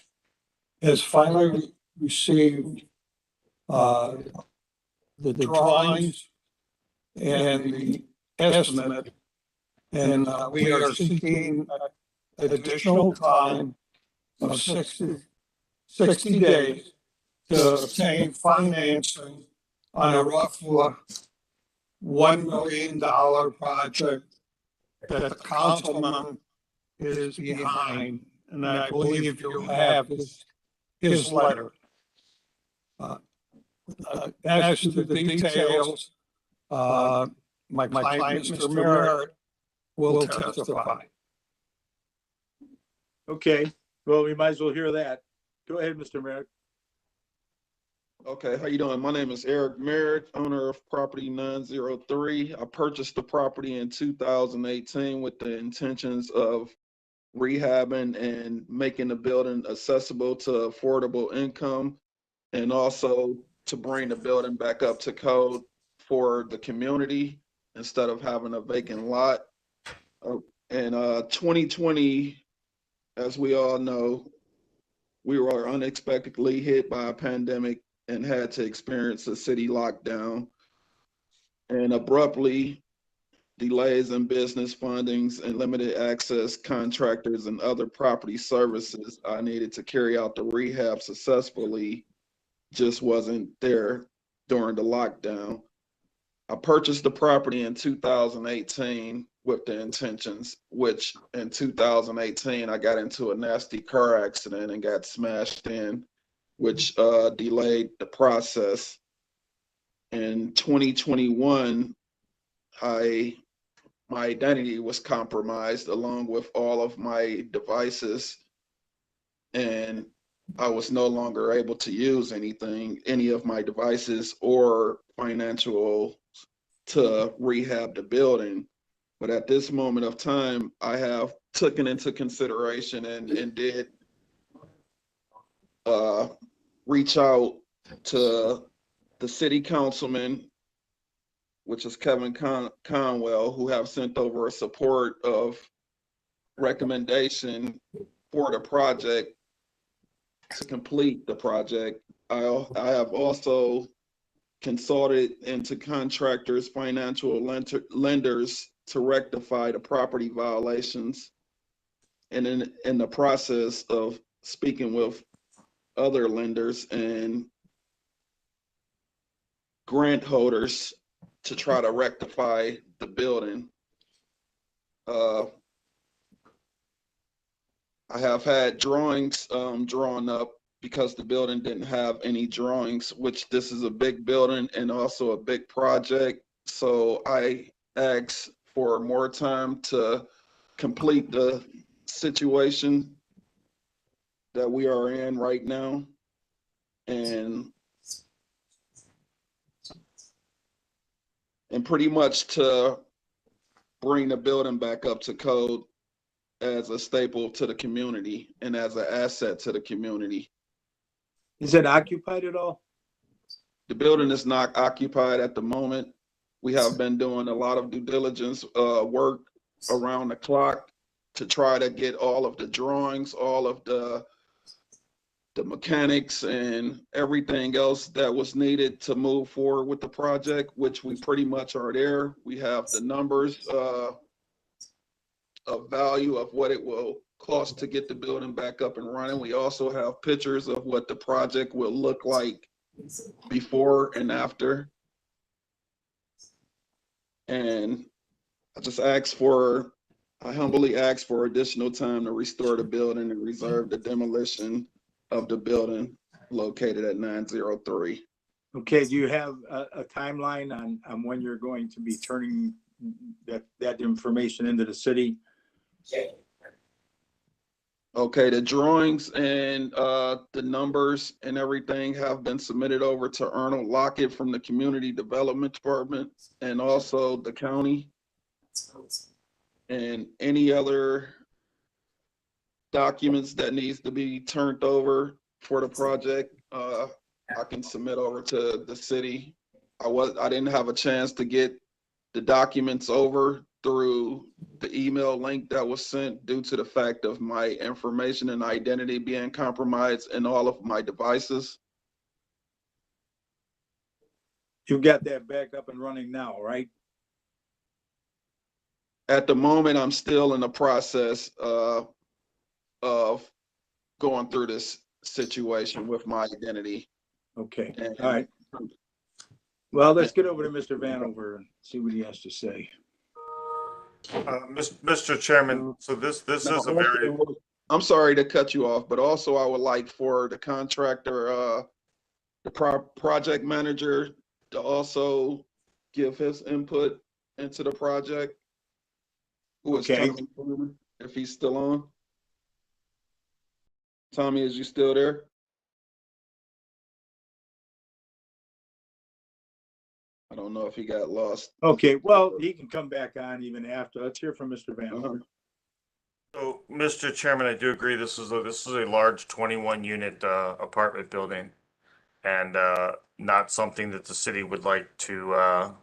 has finally received the drawings and the estimate. And we are seeking additional time of 60 days to obtain financing on a rough $1 million project that the councilman is behind. And I believe you have his letter. As to the details, my client, Mr. Merritt, will testify. Okay, well, we might as well hear that. Go ahead, Mr. Merritt. Okay, how you doing? My name is Eric Merritt, owner of property 903. I purchased the property in 2018 with the intentions of rehabbing and making the building accessible to affordable income, and also to bring the building back up to code for the community instead of having a vacant lot. In 2020, as we all know, we were unexpectedly hit by a pandemic and had to experience a city lockdown. And abruptly, delays in business fundings and limited access contractors and other property services I needed to carry out the rehab successfully just wasn't there during the lockdown. I purchased the property in 2018 with the intentions, which in 2018, I got into a nasty car accident and got smashed in, which delayed the process. In 2021, my identity was compromised along with all of my devices, and I was no longer able to use any of my devices or financial to rehab the building. But at this moment of time, I have taken into consideration and did reach out to the city councilman, which is Kevin Conwell, who have sent over a support of recommendation for the project to complete the project. I have also consulted into contractors, financial lenders to rectify the property violations, and in the process of speaking with other lenders and grant holders to try to rectify the building. I have had drawings drawn up because the building didn't have any drawings, which this is a big building and also a big project. So I asked for more time to complete the situation that we are in right now. And pretty much to bring the building back up to code as a staple to the community and as an asset to the community. Is it occupied at all? The building is not occupied at the moment. We have been doing a lot of due diligence work around the clock to try to get all of the drawings, all of the mechanics and everything else that was needed to move forward with the project, which we pretty much are there. We have the numbers of value of what it will cost to get the building back up and running. We also have pictures of what the project will look like before and after. And I humbly ask for additional time to restore the building and reserve the demolition of the building located at 903. Okay, do you have a timeline on when you're going to be turning that information into the city? Okay, the drawings and the numbers and everything have been submitted over to Arnold Lockett from the Community Development Department and also the county. And any other documents that needs to be turned over for the project, I can submit over to the city. I didn't have a chance to get the documents over through the email link that was sent due to the fact of my information and identity being compromised in all of my devices. You've got that back up and running now, right? At the moment, I'm still in the process of going through this situation with my identity. Okay, And all right. Well, let's get over to Mr. Vanover and see what he has to say. Mr. Chairman, so this is a very, I'm sorry to cut you off, but also I would like for the contractor, the project manager to also give his input into the project. Who is Okay. Tommy Furman, if he's still on? Tommy, is you still there? I don't know if he got lost. Okay, well, he can come back on even after. Let's hear from Mr. Vanover. so, Mr. Chairman, I do agree, this is a large 21 unit apartment building. And not something that the city would like to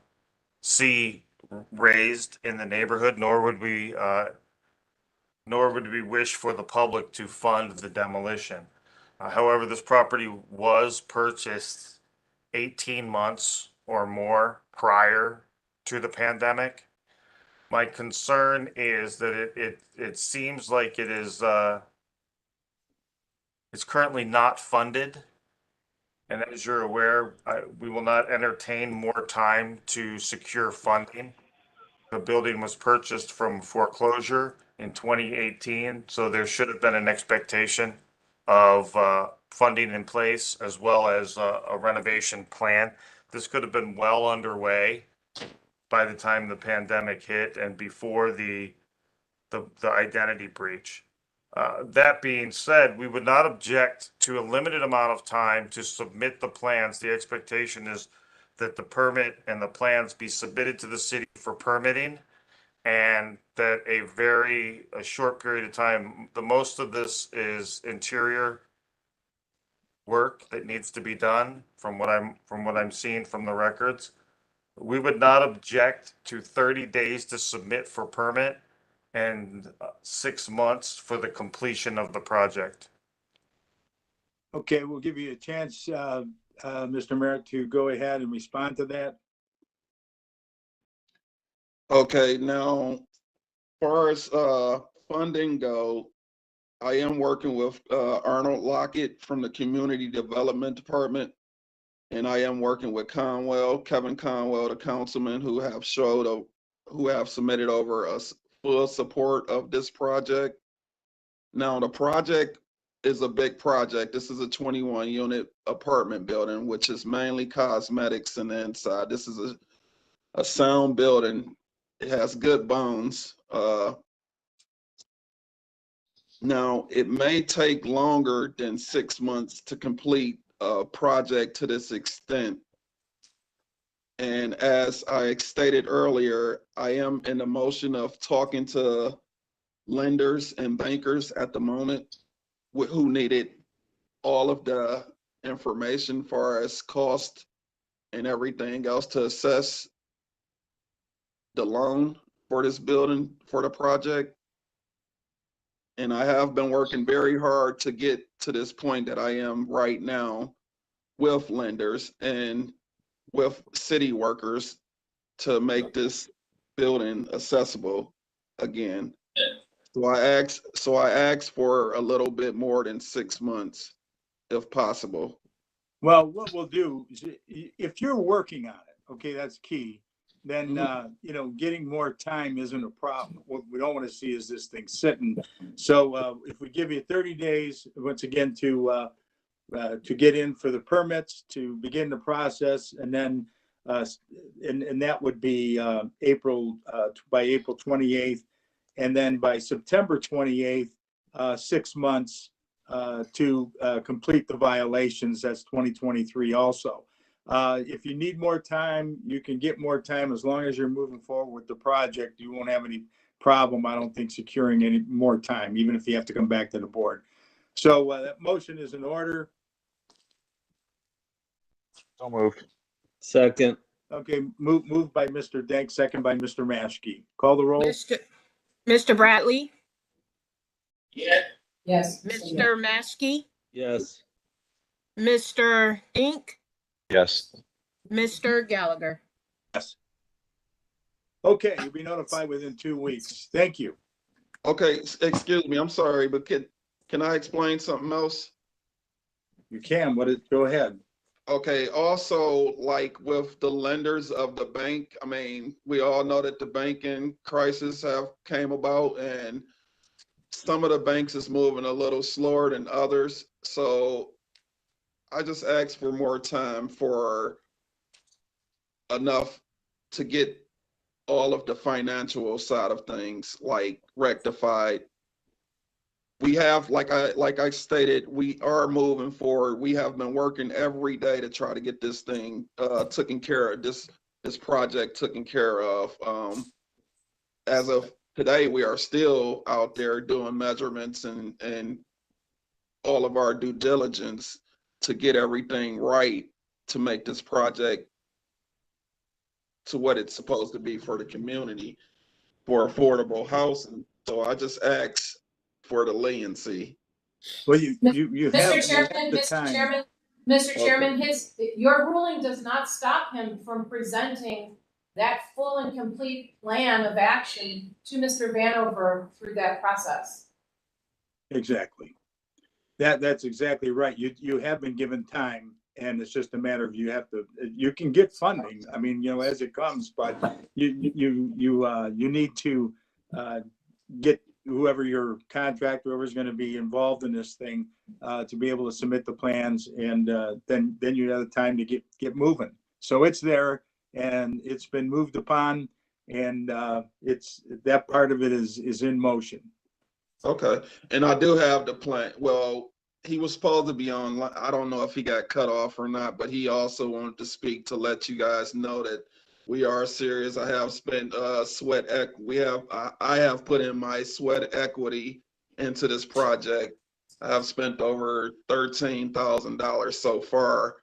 see raised in the neighborhood, nor would we wish for the public to fund the demolition. However, this property was purchased 18 months or more prior to the pandemic. My concern is that it seems like it is it's currently not funded. And as you're aware, we will not entertain more time to secure funding. The building was purchased from foreclosure in 2018, so there should have been an expectation of funding in place as well as a renovation plan. This could have been well underway by the time the pandemic hit and before the identity breach. That being said, we would not object to a limited amount of time to submit the plans. The expectation is that the permit and the plans be submitted to the city for permitting, and that a short period of time, the most of this is interior work that needs to be done from what I'm seeing from the records. We would not object to 30 days to submit for permit and 6 months for the completion of the project. Okay, we'll give you a chance, Mr. Merritt, to go ahead and respond to that. Okay, now, as far as funding go, I am working with Arnold Lockett from the Community Development Department, and I am working with Kevin Conwell, the councilman, who have submitted over us full support of this project. Now, the project is a big project. This is a 21 unit apartment building, which is mainly cosmetics in the inside. This is a sound building. It has good bones. Now, it may take longer than 6 months to complete a project to this extent. And as I stated earlier, I am in the motion of talking to lenders and bankers at the moment who needed all of the information as far as cost and everything else to assess the loan for this building, for the project. And I have been working very hard to get to this point that I am right now with lenders and with city workers to make this building accessible again. So I asked for a little bit more than 6 months, if possible. Well, what we'll do is if you're working on it, okay, that's key, then, getting more time isn't a problem. What we don't want to see is this thing sitting. So if we give you 30 days, once again, to get in for the permits, to begin the process, and then, and that would be by April 28th. And then by September 28th, 6 months to complete the violations. That's 2023 also. If you need more time, you can get more time as long as you're moving forward with the project. You won't have any problem, I don't think, securing any more time, even if you have to come back to the board. So that motion is in order. So moved. Second. Okay, moved by Mr. Denk, second by Mr. Maschke. Call the roll. Mr. Bradley, Yes. Mr. Maschke, Yes. Mr. Dink, Yes. Mr. Gallagher. Yes. Okay, you'll be notified within 2 weeks. Thank you. Okay, excuse me, I'm sorry, but can I explain something else? You can, go ahead. Okay, also, like with the lenders of the bank, I mean, we all know that the banking crisis have came about, and some of the banks is moving a little slower than others. So I just asked for more time, for enough to get all of the financial side of things like rectified. We have, like I stated, we are moving forward. We have been working every day to try to get this thing taken care of, this project taken care of. As of today, we are still out there doing measurements and all of our due diligence to get everything right to make this project to what it's supposed to be for the community, for affordable housing. So I just asked for the leniency. Well, you have Mr. Chairman, the Mr. time. Chairman, Mr. Chairman, your ruling does not stop him from presenting that full and complete plan of action to Mr. Vanover through that process. Exactly. That's exactly right. You have been given time, and it's just a matter of you can get funding. I mean, as it comes, but you need to get whoever your contractor, whoever's going to be involved in this thing, to be able to submit the plans, and then you have the time to get moving. So it's there, and it's been moved upon, and it's that part of it is in motion. Okay, and I do have the plan. Well, he was supposed to be online. I don't know if he got cut off or not, but he also wanted to speak to let you guys know that we are serious. I have spent sweat I have put in my sweat equity into this project. I have spent over $13,000 so far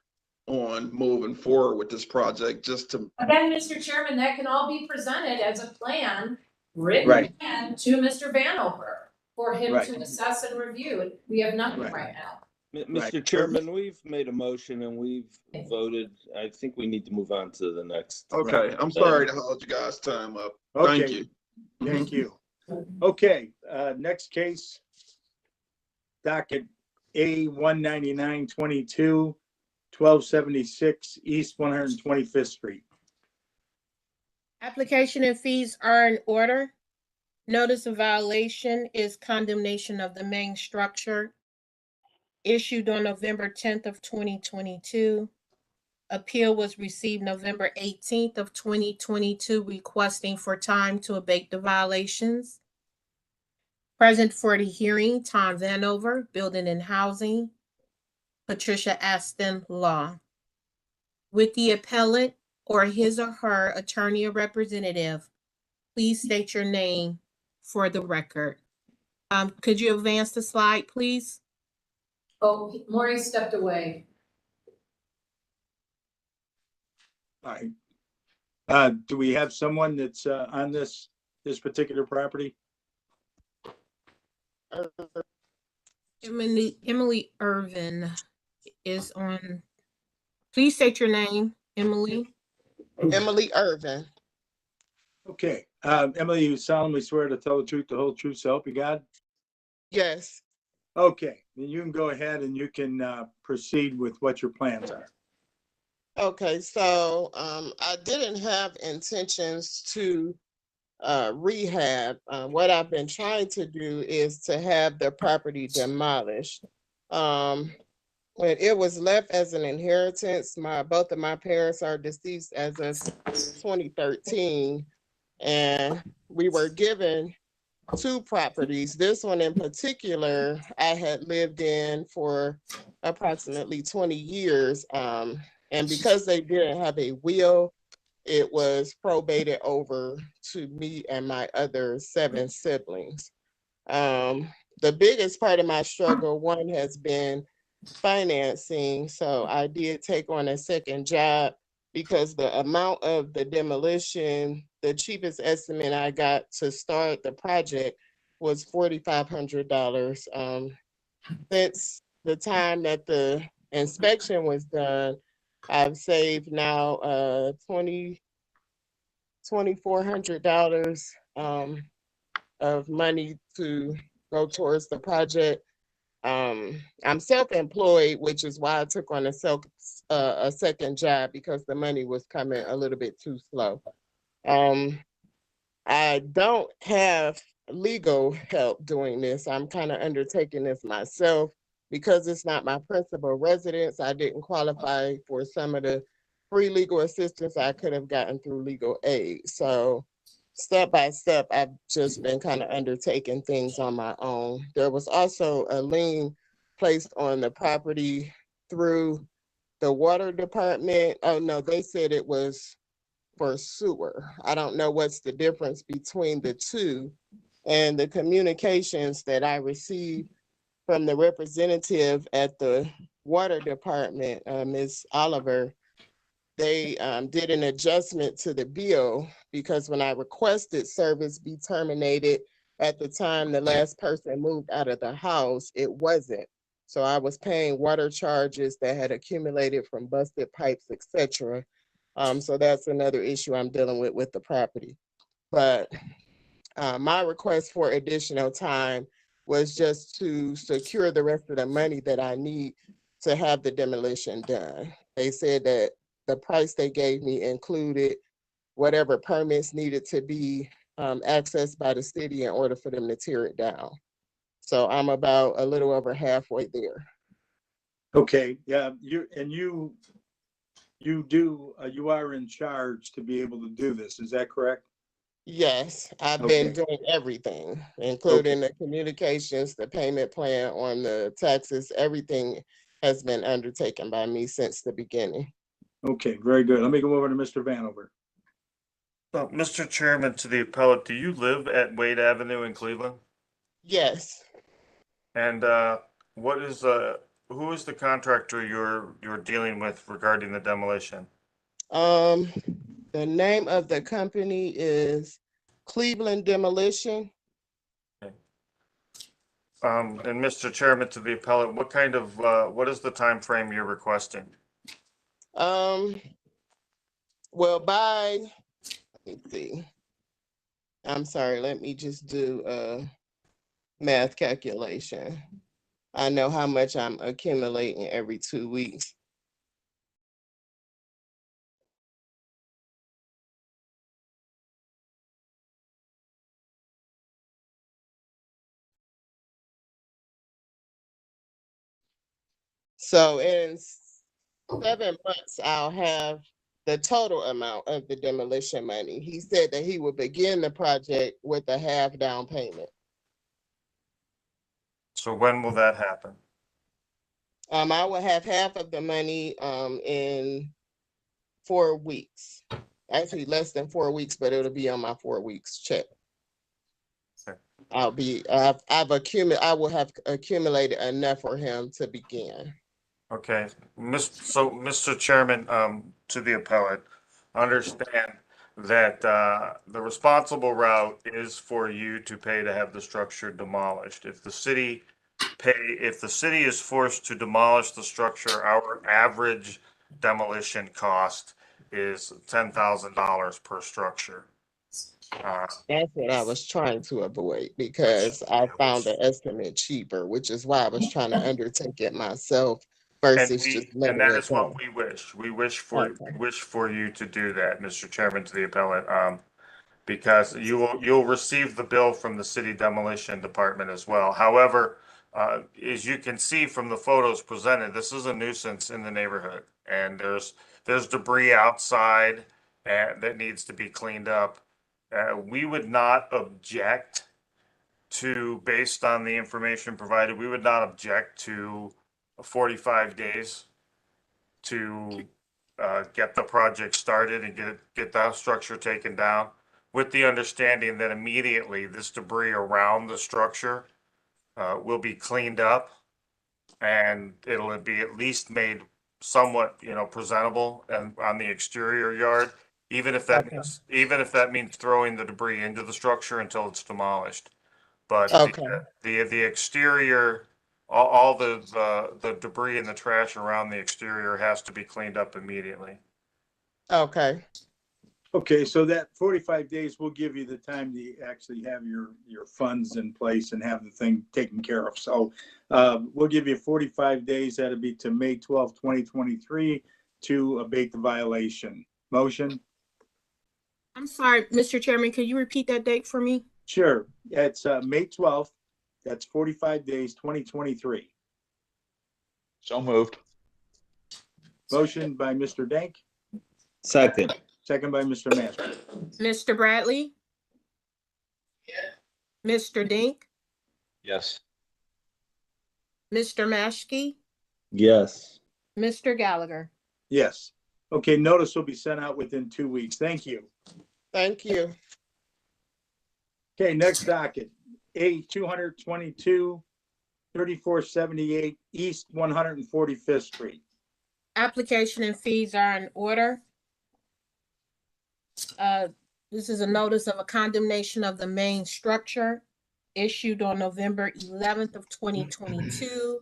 on moving forward with this project, just to. Again, Mr. Chairman, that can all be presented as a plan, written Right. plan to Mr. Vanover for him Right. to assess and review. We have nothing right now. Mr. Chairman, we've made a motion and we've voted. I think we need to move on to the next. Okay, I'm sorry to hold you guys' time up. Thank you. Thank you. Okay, next case, docket A 19922, 1276 East 125th Street. Application and fees are in order. Notice of violation is condemnation of the main structure issued on November 10th of 2022. Appeal was received November 18th of 2022, requesting for time to abate the violations. Present for the hearing, Tom Vanover, Building and Housing, Patricia Aston, Law. With the appellant or his or her attorney or representative, please state your name for the record. Could you advance the slide, please? Oh, Maury stepped away. All right. Do we have someone that's on this particular property? Emily Irvin is on. Please state your name, Emily. Emily Irvin. Okay. Emily, you solemnly swear to tell the truth, the whole truth, so help you God? Yes. Okay, then you can go ahead and you can proceed with what your plans are. Okay, so I didn't have intentions to rehab. What I've been trying to do is to have the property demolished. When it was left as an inheritance, both of my parents are deceased as of 2013, and we were given two properties. This one in particular, I had lived in for approximately 20 years. And because they didn't have a will, it was probated over to me and my other 7 siblings. The biggest part of my struggle, one, has been financing. So I did take on a second job because the amount of the demolition, the cheapest estimate I got to start the project was $4,500. Since the time that the inspection was done, I've saved now $2,400 of money to go towards the project. I'm self-employed, which is why I took on a second job, because the money was coming a little bit too slow. I don't have legal help doing this. I'm kind of undertaking this myself because it's not my principal residence. I didn't qualify for some of the free legal assistance I could have gotten through legal aid. So step by step, I've just been kind of undertaking things on my own. There was also a lien placed on the property through the water department. Oh no, they said it was for sewer. I don't know what's the difference between the two. And the communications that I received from the representative at the water department, Ms. Oliver, they did an adjustment to the bill because when I requested service be terminated at the time the last person moved out of the house, it wasn't. So I was paying water charges that had accumulated from busted pipes, etc. So that's another issue I'm dealing with the property. But my request for additional time was just to secure the rest of the money that I need to have the demolition done. They said that the price they gave me included whatever permits needed to be accessed by the city in order for them to tear it down. So I'm about a little over halfway there. Okay, yeah, you are in charge to be able to do this, is that correct? Yes, I've been doing everything, including the communications, the payment plan on the taxes, everything has been undertaken by me since the beginning. Okay, very good. Let me go over to Mr. Vanover. So, Mr. Chairman, to the appellate, do you live at Wade Avenue in Cleveland? Yes. And what is who is the contractor you're dealing with regarding the demolition? The name of the company is Cleveland Demolition. Okay. And Mr. Chairman, to the appellate, what kind of what is the time frame you're requesting? Well, let me see. I'm sorry, let me just do a math calculation. I know how much I'm accumulating every 2 weeks. So in 7 months, I'll have the total amount of the demolition money. He said that he would begin the project with a half down payment. So when will that happen? I will have half of the money in 4 weeks. Actually, less than 4 weeks, but it'll be on my 4 weeks check. Okay. I will have accumulated enough for him to begin. Okay, so Mr. Chairman, to the appellate, understand that the responsible route is for you to pay to have the structure demolished. If the city is forced to demolish the structure, our average demolition cost is $10,000 per structure. That's what I was trying to avoid because I found the estimate cheaper, which is why I was trying to undertake it myself versus just letting And that it is what go. we wish. We wish for you to do that, Mr. Chairman, to the appellate, because you'll receive the bill from the city demolition department as well. However, as you can see from the photos presented, this is a nuisance in the neighborhood, and there's debris outside that needs to be cleaned up. We would not object to, based on the information provided, we would not object to 45 days to get the project started and get that structure taken down, with the understanding that immediately this debris around the structure will be cleaned up, and it'll be at least made somewhat, presentable and on the exterior yard, even if that means throwing the debris into the structure until it's demolished. But the exterior, all the debris and the trash around the exterior has to be cleaned up immediately. Okay. Okay, so that 45 days will give you the time to actually have your funds in place and have the thing taken care of. So we'll give you 45 days. That'll be to May 12, 2023 to abate the violation. Motion? I'm sorry, Mr. Chairman, could you repeat that date for me? Sure. It's May 12th. That's 45 days, 2023. So moved. Motion by Mr. Dank, Second. second by Mr. Master. Mr. Bradley? Mr. Dink? Yes. Mr. Maschke? Yes. Mr. Gallagher? Yes. Okay, notice will be sent out within 2 weeks. Thank you. Thank you. Okay, next docket, A 222, 3478 East 145th Street. Application and fees are in order. This is a notice of a condemnation of the main structure issued on November 11th of 2022.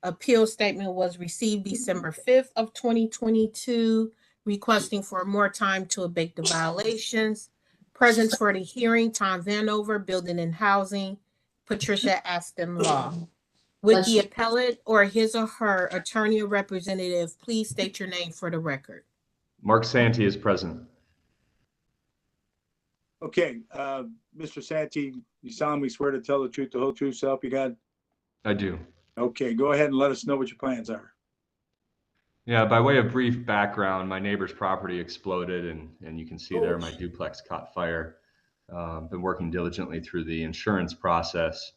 Appeal statement was received December 5th of 2022, requesting for more time to abate the violations. Present for the hearing, Tom Vanover, Building and Housing, Patricia Aston Law. With the appellate or his or her attorney or representative, please state your name for the record. Mark Santee is present. Okay, Mr. Santee, you solemnly swear to tell the truth, the whole truth, so help you God? I do. Okay, go ahead and let us know what your plans are. Yeah, by way of brief background, my neighbor's property exploded and you can see there my duplex caught fire. Been working diligently through the insurance process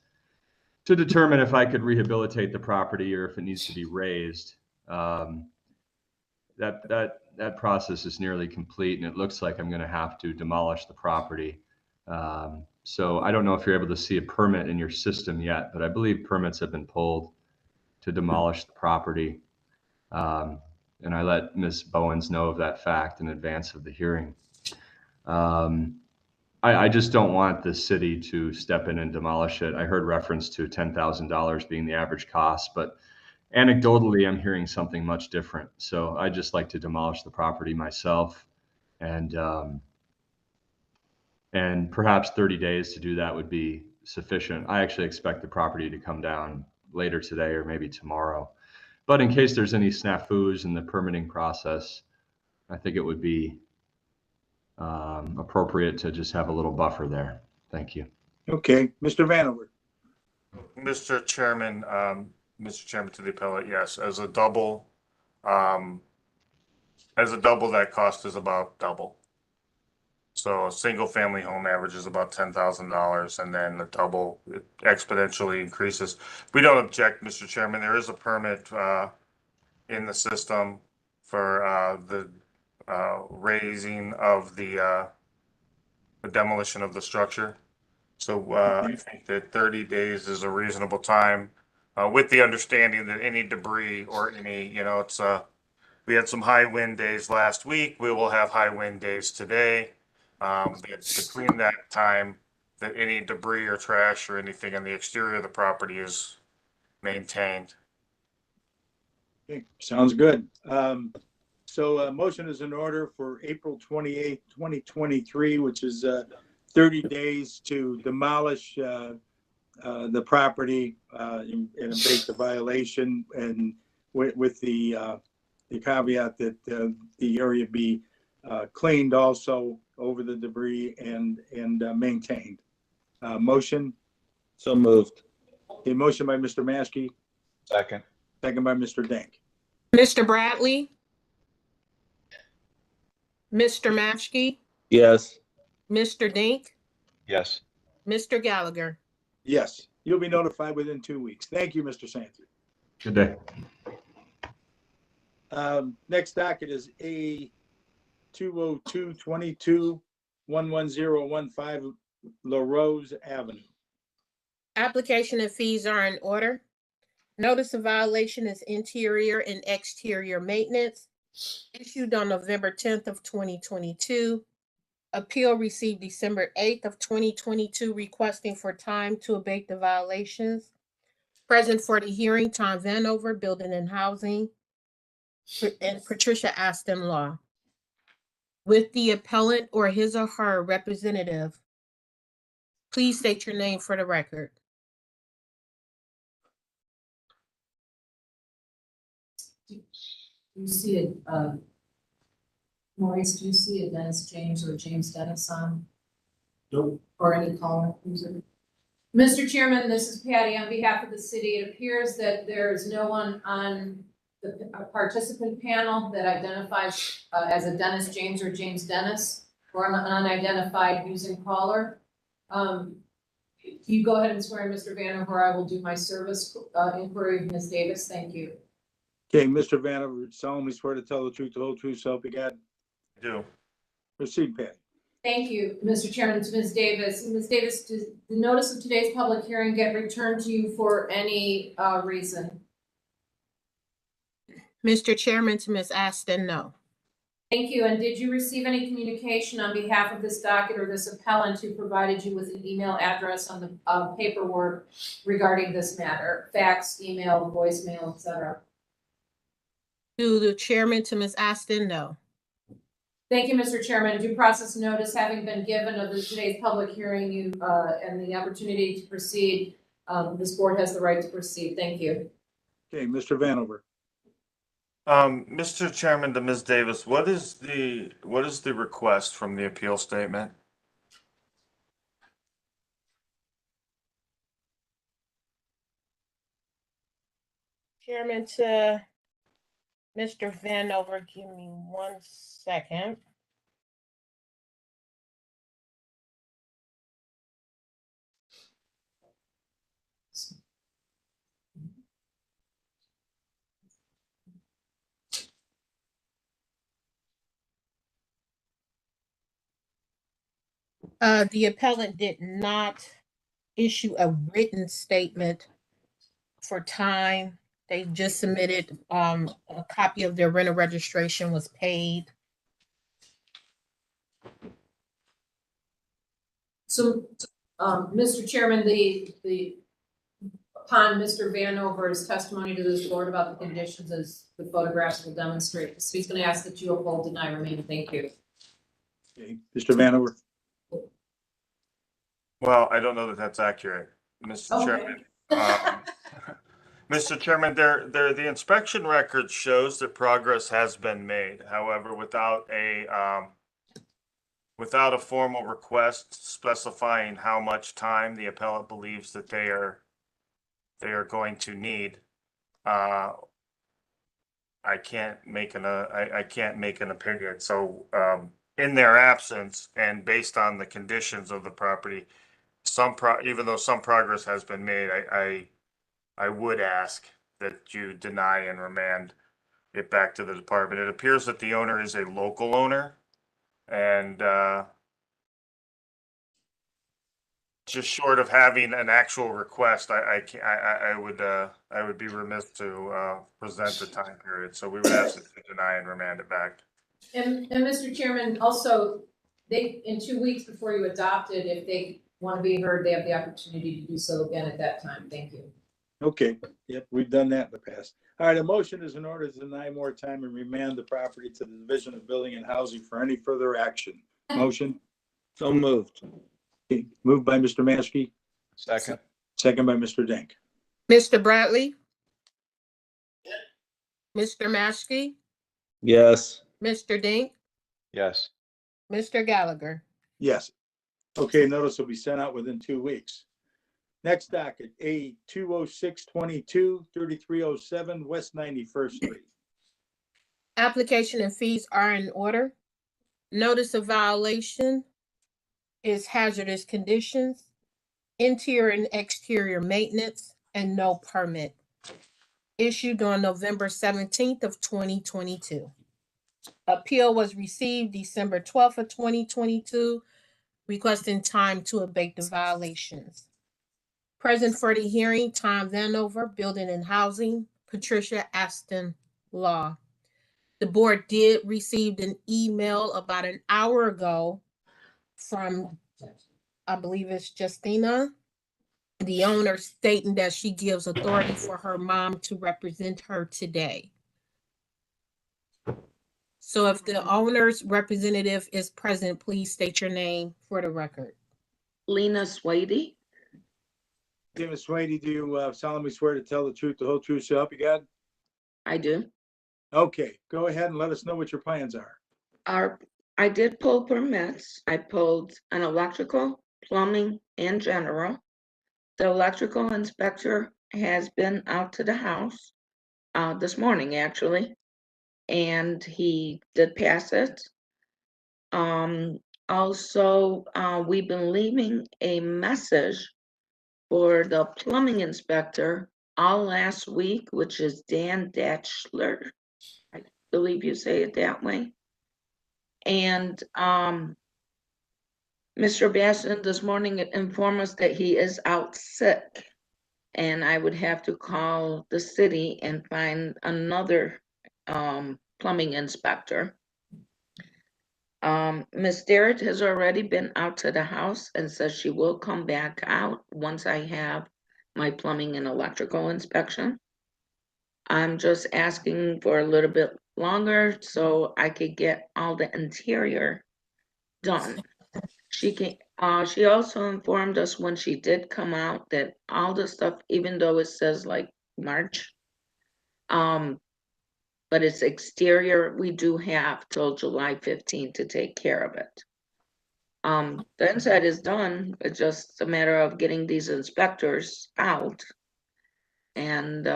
to determine if I could rehabilitate the property or if it needs to be raised. That process is nearly complete, and it looks like I'm going to have to demolish the property. So I don't know if you're able to see a permit in your system yet, but I believe permits have been pulled to demolish the property. And I let Ms. Bowens know of that fact in advance of the hearing. I just don't want the city to step in and demolish it. I heard reference to $10,000 being the average cost, but anecdotally, I'm hearing something much different. So I just like to demolish the property myself, and perhaps 30 days to do that would be sufficient. I actually expect the property to come down later today or maybe tomorrow. But in case there's any snafus in the permitting process, I think it would be appropriate to just have a little buffer there. Thank you. Okay, Mr. Vanover. Mr. Chairman, to the appellate, yes, as a double, that cost is about double. So a single family home average is about $10,000, and then the double it exponentially increases. We don't object, Mr. Chairman. There is a permit in the system for the raising of the demolition of the structure. So I think that 30 days is a reasonable time, with the understanding that any debris or any, it's we had some high wind days last week. We will have high wind days today. Between that time, that any debris or trash or anything on the exterior of the property is maintained. Okay, sounds good. So motion is in order for April 28th, 2023, which is 30 days to demolish the property and abate the violation, and with the caveat that the area be cleaned also over the debris and maintained. Motion? So moved. A motion by Mr. Maschke. Second. Second by Mr. Dank. Mr. Bradley? Mr. Maschke? Yes. Mr. Dink? Yes. Mr. Gallagher? Yes, you'll be notified within 2 weeks. Thank you, Mr. Santry. Good day. Next docket is A 202-22-11015 La Rose Avenue. Application and fees are in order. Notice of violation is interior and exterior maintenance, issued on November 10th of 2022. Appeal received December 8th of 2022, requesting for time to abate the violations. Present for the hearing, Tom Vanover, Building and Housing, and Patricia Aston Law. With the appellant or his or her representative, please state your name for the record. You see it, Maurice, do you see a Dennis James or James Dennis on? Nope. Or any caller user? Mr. Chairman, this is Patty on behalf of the city. It appears that there is no one on the participant panel that identifies as a Dennis James or James Dennis or an unidentified using caller. You go ahead and swear in Mr. Vanover. I will do my service inquiry of Ms. Davis. Thank you. Okay, Mr. Vanover, solemnly swear to tell the truth, the whole truth, so help you God. I do. Proceed, Patty. Thank you, Mr. Chairman. To Ms. Davis. Ms. Davis, does the notice of today's public hearing get returned to you for any reason? Mr. Chairman, to Ms. Aston, no. Thank you. And did you receive any communication on behalf of this docket or this appellant who provided you with an email address on the paperwork regarding this matter? Fax, email, voicemail, etc. To the chairman, to Ms. Aston, no. Thank you, Mr. Chairman. Due process notice having been given of today's public hearing, you and the opportunity to proceed, this board has the right to proceed. Thank you. Okay, Mr. Vanover. Mr. Chairman, to Ms. Davis, what is the request from the appeal statement? Chairman, to Mr. Vanover, give me 1 second. The appellant did not issue a written statement for time. They just submitted a copy of their rental registration was paid. So, Mr. Chairman, upon Mr. Vanover's testimony to this board about the conditions as the photographs will demonstrate, so he's going to ask that you uphold, deny, remain. Thank you. Okay, Mr. Vanover. Well, I don't know that that's accurate, Mr. Chairman. Mr. Chairman, the inspection record shows that progress has been made. However, without a formal request specifying how much time the appellant believes that they are going to need, I can't make an opinion. So, in their absence and based on the conditions of the property, even though some progress has been made, I would ask that you deny and remand it back to the department. It appears that the owner is a local owner, and just short of having an actual request, I would be remiss to present the time period. So we would ask that you deny and remand it back. And Mr. Chairman, also, in 2 weeks before you adopt it, if they want to be heard, they have the opportunity to do so again at that time. Thank you. Okay, yep, we've done that in the past. All right, a motion is in order to deny more time and remand the property to the Division of Building and Housing for any further action. Motion? So moved. Okay, moved by Mr. Maskey, Second. second by Mr. Denk. Mr. Bradley? Mr. Maskey? Yes. Mr. Dink? Yes. Mr. Gallagher? Yes. Okay, notice will be sent out within 2 weeks. Next docket, A 206-22-3307 West 91st Street. Application and fees are in order. Notice of violation is hazardous conditions. interior and exterior maintenance, and no permit. Issued on November 17th of 2022. Appeal was received December 12th of 2022, requesting time to abate the violations. Present for the hearing, Tom Vanover, Building and Housing, Patricia Aston Law. The board did receive an email about an hour ago from, I believe it's Justina, the owner, stating that she gives authority for her mom to represent her today. So if the owner's representative is present, please state your name for the record. Lena Swady. Ms. Swady, do you solemnly swear to tell the truth, the whole truth, so help you God? I do. Okay, go ahead and let us know what your plans are. I did pull permits. I pulled an electrical, plumbing, and general. The electrical inspector has been out to the house this morning, actually, and he did pass it. Also, we've been leaving a message for the plumbing inspector all last week, which is Dan Datchler. I believe you say it that way. And Mr. Basson this morning informed us that he is out sick, and I would have to call the city and find another plumbing inspector. Ms. Derritt has already been out to the house and says she will come back out once I have my plumbing and electrical inspection. I'm just asking for a little bit longer so I could get all the interior done. She also informed us when she did come out that all the stuff, even though it says like March, but it's exterior, we do have till July 15th to take care of it. The inside is done. It's just a matter of getting these inspectors out, and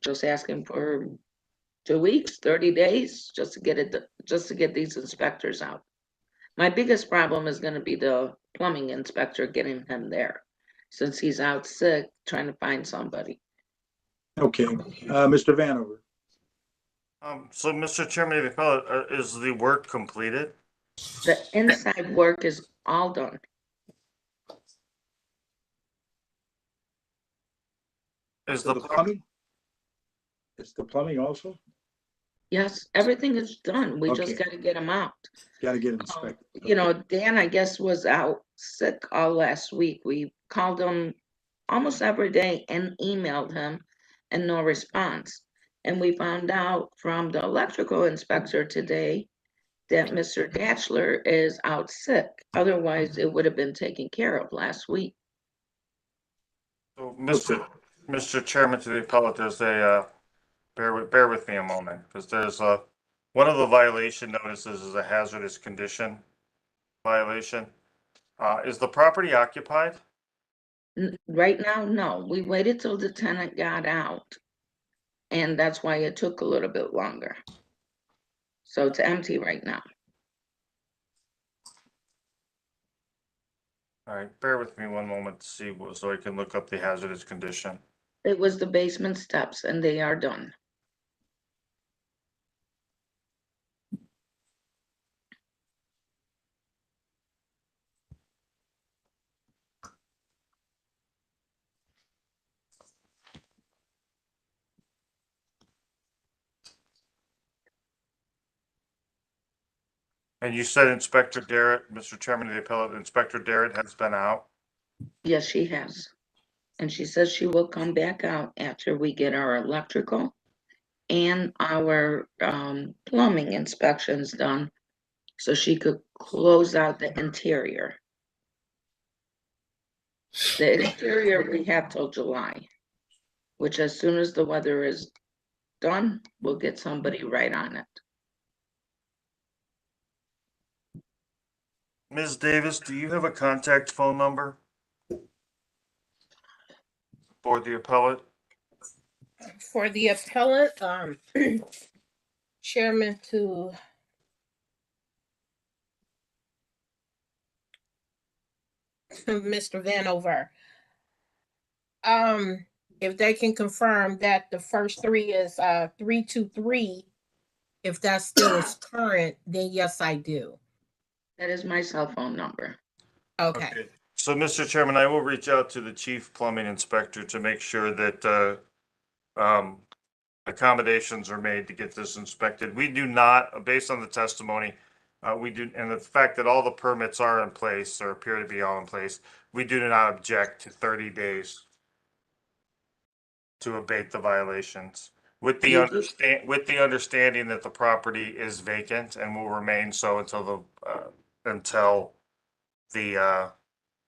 just asking for 2 weeks, 30 days, just to get these inspectors out. My biggest problem is going to be the plumbing inspector, getting him there, since he's out sick, trying to find somebody. Okay, Mr. Vanover. So, Mr. Chairman, is the work completed? The inside work is all done. Is the plumbing? Is the plumbing also? Yes, everything is done. We just Okay. got to get them out. Got to get it inspected. You know, Dan, I guess, was out sick all last week. We called him almost every day and emailed him, and no response. And we found out from the electrical inspector today that Mr. Datchler is out sick. Otherwise, it would have been taken care of last week. So, Mr. Chairman, to the appellate, there's a, bear with me a moment, because there's one of the violation notices is a hazardous condition violation. Is the property occupied? Right now, no. We waited till the tenant got out, and that's why it took a little bit longer. So it's empty right now. All right, bear with me one moment to see, so I can look up the hazardous condition. It was the basement steps, and they are done. And you said Inspector Derritt, Mr. Chairman of the appellate, Inspector Derritt has been out? Yes, she has. And she says she will come back out after we get our electrical and our plumbing inspections done, so she could close out the interior. The exterior we have till July, which as soon as the weather is done, we'll get somebody right on it. Ms. Davis, do you have a contact phone number for the appellate? For the appellant, Chairman to Mr. Vanover, if they can confirm that the first three is 323, if that still is current, then yes, I do. That is my cell phone number. Okay. So, Mr. Chairman, I will reach out to the chief plumbing inspector to make sure that accommodations are made to get this inspected. We do not, based on the testimony, we do, and the fact that all the permits are in place or appear to be all in place, we do not object to 30 days to abate the violations with the understanding that the property is vacant and will remain so until the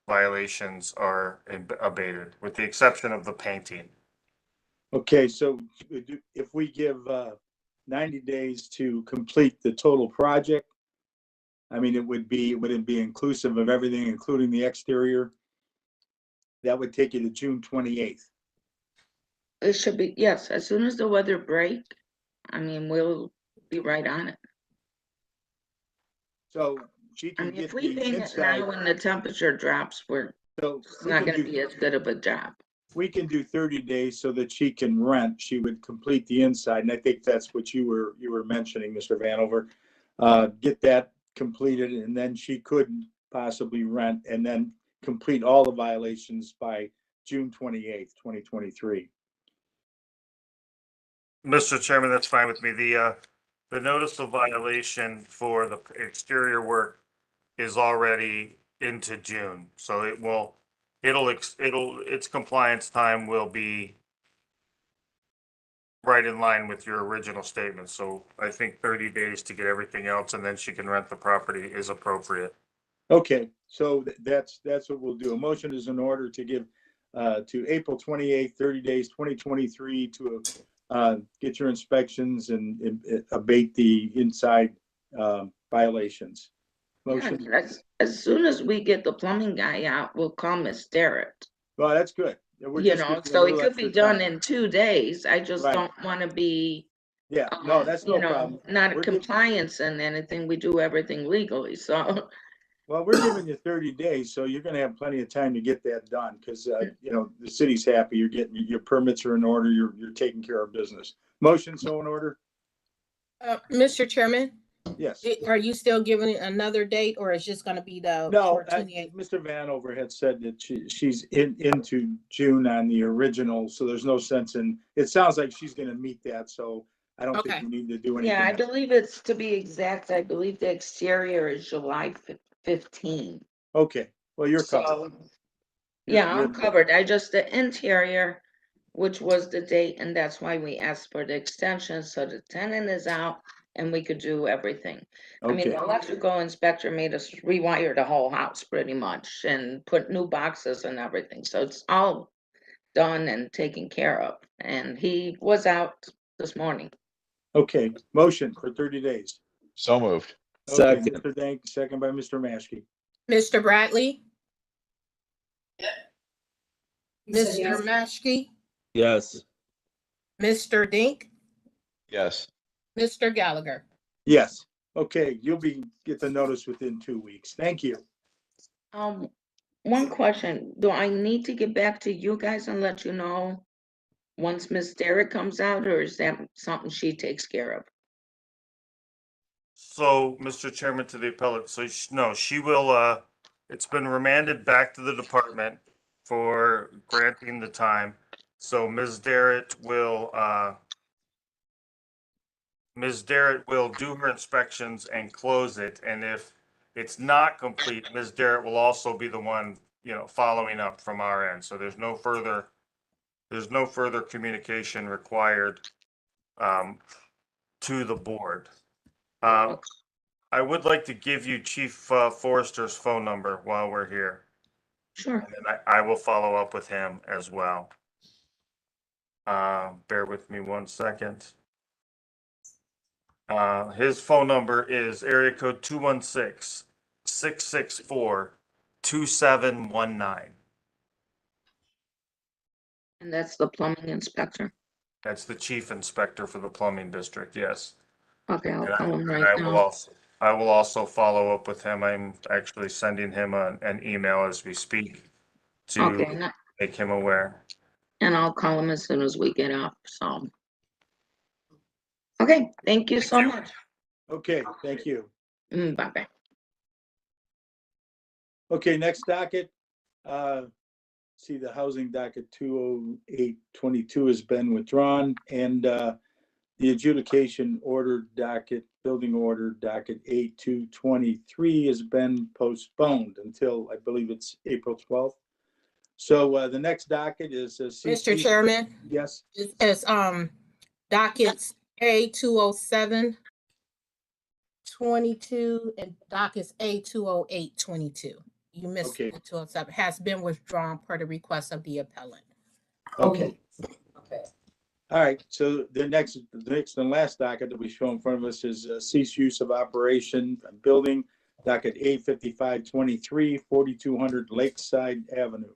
violations are abated, with the exception of the painting. Okay, so if we give 90 days to complete the total project, I mean, would it be inclusive of everything, including the exterior? That would take you to June 28th. It should be, yes, as soon as the weather break, I mean, we'll be right on it. So she I can mean, get if we the paint it inside. now when the temperature drops, it's not gonna be as good of a job. We can do 30 days so that she can rent. She would complete the inside, and I think that's what you were mentioning, Mr. Vanover. Get that completed, and then she could possibly rent and then complete all the violations by June 28th, 2023. Mr. Chairman, that's fine with me. The notice of violation for the exterior work is already into June, so its compliance time will be right in line with your original statement. So I think 30 days to get everything else, and then she can rent the property is appropriate. Okay, so that's what we'll do. A motion is in order to give to April 28th, 30 days, 2023 to get your inspections and abate the inside violations. Motion. Yeah, as soon as we get the plumbing guy out, we'll call Miss Derritt. Well, that's good. We're You just know, giving so a it little could be extra done time. in 2 days. I just Right. don't want to be, Yeah, no, that's no you know, problem. not a We're giving- compliance and anything. We do everything legally, so. Well, we're giving you 30 days, so you're gonna have plenty of time to get that done, because, you know, the city's happy, you're getting, your permits are in order, you're taking care of business. Motion so in order? Mr. Chairman, Yes. are you still giving another date, or is just gonna be the No, 28th? Mr. Vanover had said that she's into June on the original, so there's no sense in, it sounds like she's gonna meet that, so I don't think Okay. we need to do anything. Yeah, I else. believe it's, to be exact, I believe the exterior is July 15. Okay, well, you're covered. So, yeah, I'm You're- covered. I just, the interior, which was the date, and that's why we asked for the extension, so the tenant is out and we could do everything. I mean, Okay. the electrical inspector made us rewire the whole house pretty much and put new boxes and everything, so it's all done and taken care of. And he was out this morning. Okay, motion for 30 days. So moved. Okay, Second. Mr. Dank, second by Mr. Maskey. Mr. Bradley? He said Mr. yes. Maskey? Yes. Mr. Dink? Yes. Mr. Gallagher? Yes, okay, you'll get the notice within 2 weeks. Thank you. One question, do I need to get back to you guys and let you know once Miss Derrick comes out, or is that something she takes care of? So, Mr. Chairman, to the appellate, so no, she will, it's been remanded back to the department for granting the time. So Ms. Derritt will do her inspections and close it. And if it's not complete, Ms. Derritt will also be the one, following up from our end. So there's no further communication required to the board. I would like to give you Chief Forrester's phone number while we're here. Sure. And then I will follow up with him as well. Bear with me 1 second. His phone number is area code 216-664-2719. And that's the plumbing inspector? That's the chief inspector for the plumbing district, yes. Okay, I'll And I- call him and right I will now. I will also follow up with him. I'm actually sending him an email as we speak Okay, to no- make him aware. And I'll call him as soon as we get off, so. Okay, thank you so much. Okay, thank you. Bye-bye. Okay, next docket. See, the housing docket 20822 has been withdrawn, and the adjudication order docket, building order docket 8223 has been postponed until, I believe it's April 12th. So the next docket is Mr. Chairman, Yes, it's dockets A 207-22 and dockets A 208-22. You missed Okay. the 207, has been withdrawn per the request of the appellant. okay. Okay. All right, so the next and last docket that we show in front of us is cease use of operation building, docket 85523, 4200 Lakeside Avenue.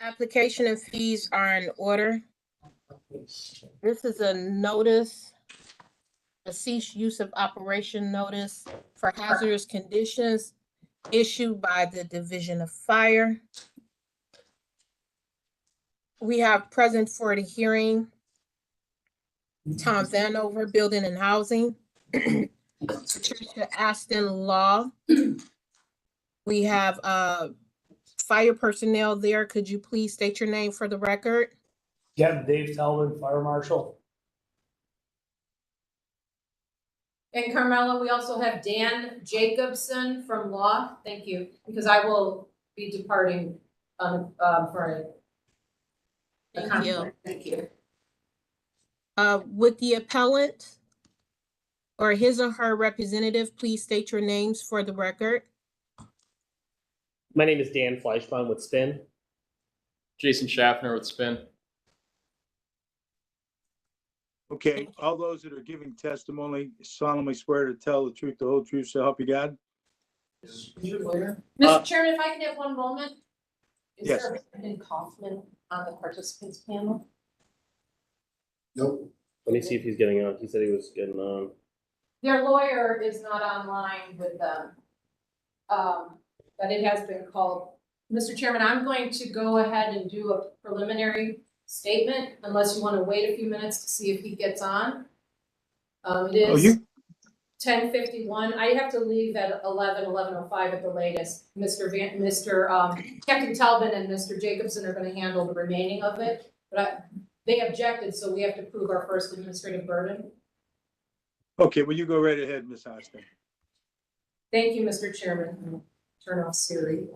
Application and fees are in order. This is a notice, a cease use of operation notice for hazardous conditions issued by the Division of Fire. We have present for the hearing Tom Vanover, Building and Housing, Patricia Aston, Law. We have fire personnel there. Could you please state your name for the record? Yeah, Dave Talbot, Fire Marshal. And Carmela, we also have Dan Jacobson from Law. Thank you, because I will be departing for a Thank conflict. you. Thank you. Would the appellant or his or her representative please state your names for the record? My name is Dan Fleischmann with Spin. Jason Schaffner with Spin. Okay, all those that are giving testimony solemnly swear to tell the truth, the whole truth, so help you God? Mr. Chairman, if I can have one moment. Is Yes. there Brandon Kaufman on the participants panel? Nope. Let me see if he's getting on. He said he was getting on. Their lawyer is not online with them. But it has been called. Mr. Chairman, I'm going to go ahead and do a preliminary statement unless you want to wait a few minutes to see if he gets on. It is 10:51. I have to leave at 11:05 at the latest. Captain Talbot and Mr. Jacobson are going to handle the remaining of it, but they objected, so we have to prove our first administrative burden. Okay, well, you go right ahead, Ms. Austin. Thank you, Mr. Chairman. Turn off Siri.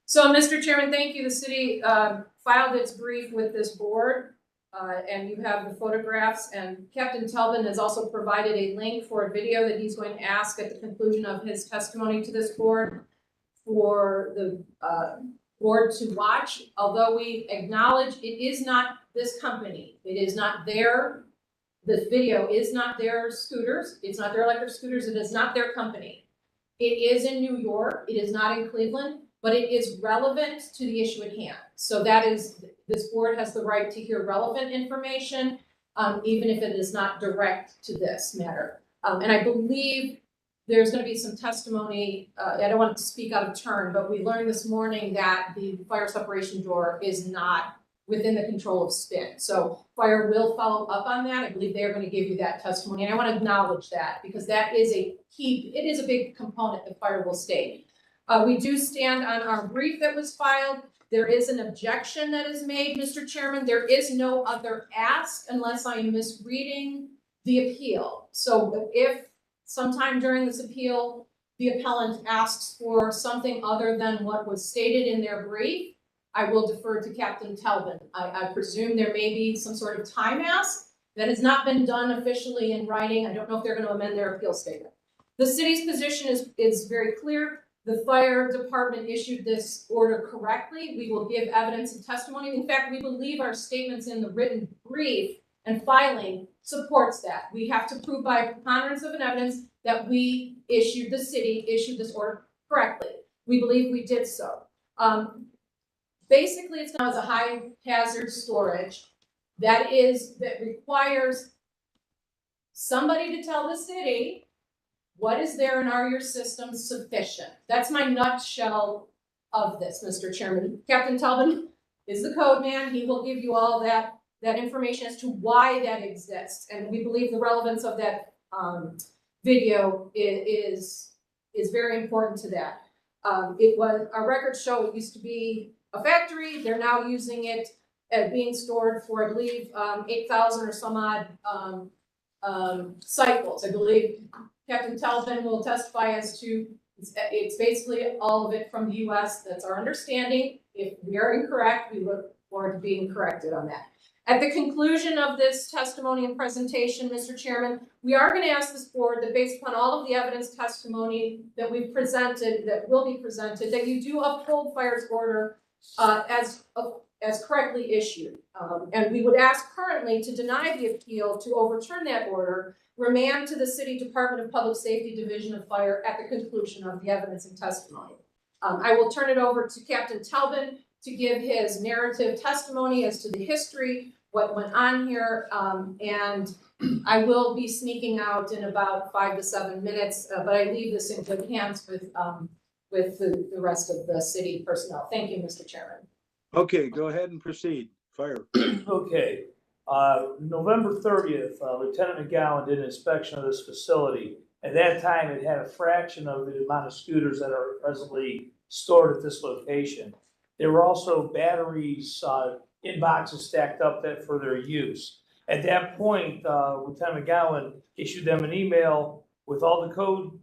So, Mr. Chairman, thank you. The city filed its brief with this board, and you have the photographs. And Captain Talbot has also provided a link for a video that he's going to ask at the conclusion of his testimony to this board for the board to watch. Although we acknowledge it is not this company, it is not their. This video is not their scooters. It's not their electric scooters. It is not their company. It is in New York. It is not in Cleveland, but it is relevant to the issue at hand. So that is, this board has the right to hear relevant information, even if it is not direct to this matter. And I believe there's going to be some testimony. I don't want to speak out of turn, but we learned this morning that the fire separation door is not within the control of Spin. So fire will follow up on that. I believe they are going to give you that testimony. And I want to acknowledge that because that is a key, it is a big component that fire will state. We do stand on our brief that was filed. There is an objection that is made, Mr. Chairman. There is no other ask unless I am misreading the appeal. So if sometime during this appeal, the appellant asks for something other than what was stated in their brief, I will defer to Captain Talbot. I presume there may be some sort of time ask that has not been done officially in writing. I don't know if they're going to amend their appeal statement. The city's position is very clear. The fire department issued this order correctly. We will give evidence and testimony. In fact, we believe our statements in the written brief and filing supports that. We have to prove by preponderance of an evidence that the city issued this order correctly. We believe we did so. Basically, it's now as a high hazard storage that requires somebody to tell the city what is there and are your systems sufficient. That's my nutshell of this, Mr. Chairman. Captain Talbot, is the code man. He will give you all that information as to why that exists. And we believe the relevance of that video is very important to that. It was, our records show it used to be a factory. They're now using it as being stored for, I believe, 8,000 or some odd cycles. I believe Captain Talbot will testify as to, it's basically all of it from the US. That's our understanding. If we are incorrect, we look forward to being corrected on that. At the conclusion of this testimony and presentation, Mr. Chairman, we are going to ask this board that based upon all of the evidence testimony that we've presented, that will be presented, that you do uphold fire's order as correctly issued. And we would ask currently to deny the appeal, to overturn that order, remand to the City Department of Public Safety Division of Fire at the conclusion of the evidence and testimony. I will turn it over to Captain Talbot to give his narrative testimony as to the history, what went on here, and I will be sneaking out in about 5 to 7 minutes, but I leave this in good hands with the rest of the city personnel. Thank you, Mr. Chairman. Okay, go ahead and proceed. Fire. Okay. November 30th, Lieutenant McGowan did an inspection of this facility. At that time, it had a fraction of the amount of scooters that are presently stored at this location. There were also batteries in boxes stacked up that for their use. At that point, Lieutenant McGowan issued them an email with all the code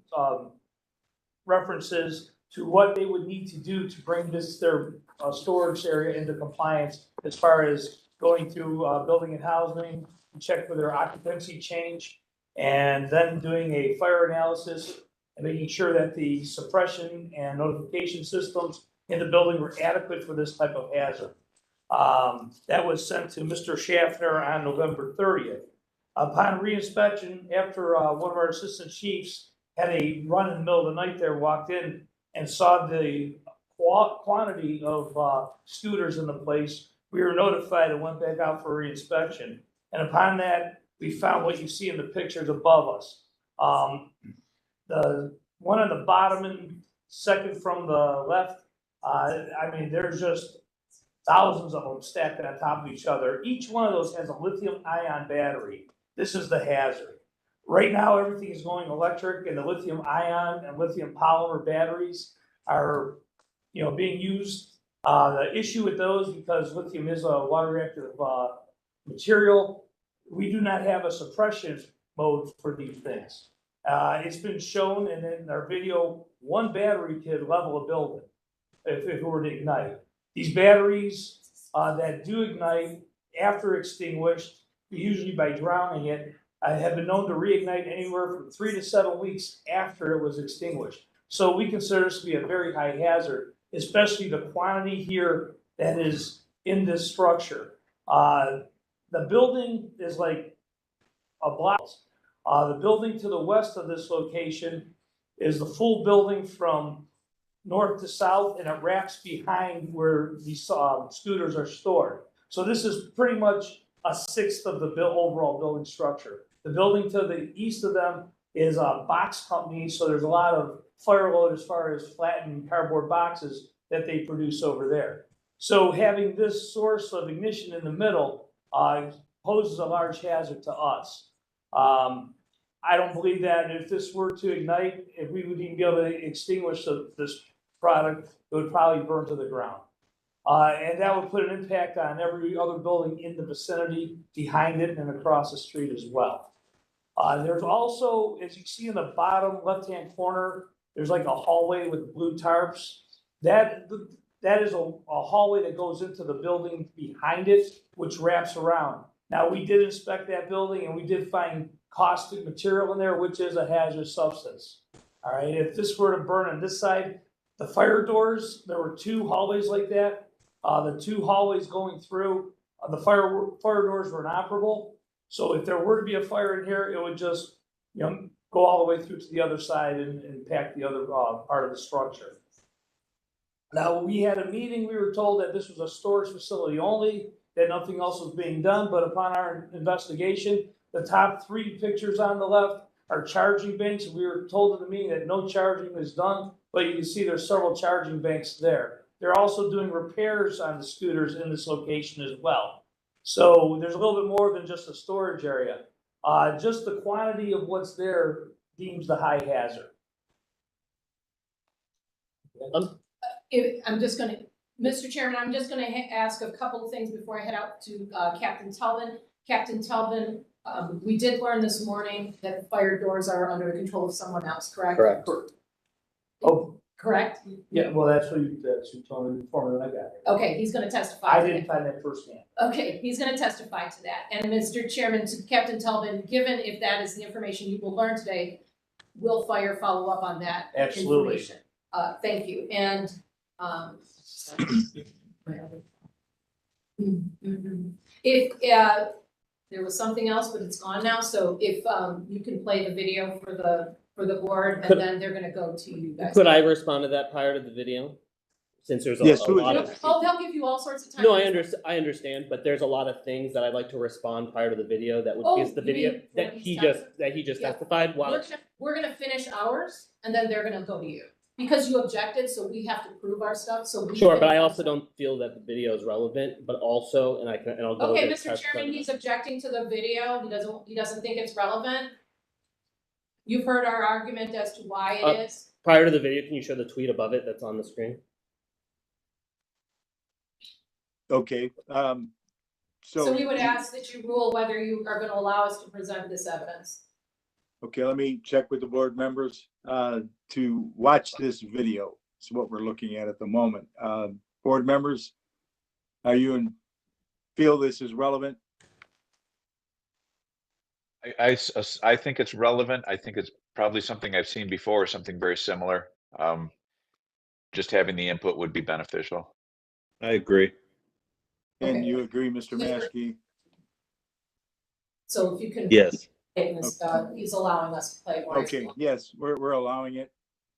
references to what they would need to do to bring their storage area into compliance as far as going through building and housing, check for their occupancy change, and then doing a fire analysis and making sure that the suppression and notification systems in the building were adequate for this type of hazard. That was sent to Mr. Schaffner on November 30th. Upon reinspection, after one of our assistant chiefs had a run in the middle of the night there, walked in and saw the quantity of scooters in the place, we were notified and went back out for reinspection. And upon that, we found what you see in the pictures above us. The one on the bottom and second from the left, I mean, there's just thousands of them stacked on top of each other. Each one of those has a lithium-ion battery. This is the hazard. Right now, everything is going electric, and the lithium-ion and lithium polymer batteries are, being used. The issue with those, because lithium is a water-reactive material, we do not have a suppression mode for these things. It's been shown, and in our video, one battery could level a building if it were to ignite. These batteries that do ignite after extinguished, usually by drowning it, have been known to reignite anywhere from 3 to 7 weeks after it was extinguished. So we consider this to be a very high hazard, especially the quantity here that is in this structure. The building is like a block. The building to the west of this location is the full building from north to south, and it wraps behind where these scooters are stored. So this is pretty much a sixth of the overall building structure. The building to the east of them is a box company, so there's a lot of fire load as far as flattened cardboard boxes that they produce over there. So having this source of ignition in the middle poses a large hazard to us. I don't believe that if this were to ignite, if we would even be able to extinguish this product, it would probably burn to the ground. And that would put an impact on every other building in the vicinity, behind it, and across the street as well. There's also, as you see in the bottom left-hand corner, there's like a hallway with blue tarps. That is a hallway that goes into the building behind it, which wraps around. Now, we did inspect that building, and we did find caustic material in there, which is a hazardous substance. All right, if this were to burn on this side, the fire doors, there were 2 hallways like that. The 2 hallways going through, the fire doors were inoperable. So if there were to be a fire in here, it would just, go all the way through to the other side and impact the other part of the structure. Now, we had a meeting, we were told that this was a storage facility only, that nothing else was being done, but upon our investigation, the top 3 pictures on the left are charging banks. We were told in the meeting that no charging was done, but you can see there's several charging banks there. they're also doing repairs on the scooters in this location as well. So there's a little bit more than just a storage area. Just the quantity of what's there deems the high hazard. Mr. Chairman, I'm just gonna ask a couple of things before I head out to Captain Telvin. Captain Telvin, we did learn this morning that the fire doors are under the control of someone else, correct? Correct. Oh, Correct? yeah, well, that's what you told me before when I got here. Okay, he's gonna testify. I to didn't that. find that firsthand. Okay, he's gonna testify to that. And Mr. Chairman, to Captain Telvin, given if that is the information you will learn today, will fire follow up on that Absolutely. information? Thank you. And, if, there was something else, but it's gone now, so if, you can play the video for the board, and then they're gonna go to you guys. Could I respond to that prior to the video? Since there's a Yes, a lot of. Oh, they'll give you all sorts of time. No, I understand, but there's a lot of things that I'd like to respond prior to the video that would, Oh, because the you video mean that what he he's just Yeah. testified, while. We're gonna finish ours, and then they're gonna go to you, because you objected, so we have to prove our stuff, so we. Sure, but finish I our also stuff. don't feel that the video is relevant, but also, and I'll go. Okay, to Mr. test Chairman, on- he's objecting to the video, he doesn't think it's relevant. You've heard our argument as to why it is. Prior to the video, can you show the tweet above it that's on the screen? Okay, So we would ask that you rule whether you are gonna allow us to present this evidence. okay, let me check with the board members, to watch this video. It's what we're looking at the moment. Board members, are you feel this is relevant? I think it's relevant. I think it's probably something I've seen before, something very similar. Just having the input would be beneficial. I agree. And you agree, Mr. Maskey? So if you can. Yes. He's allowing us to play more. Okay, yes, we're allowing it.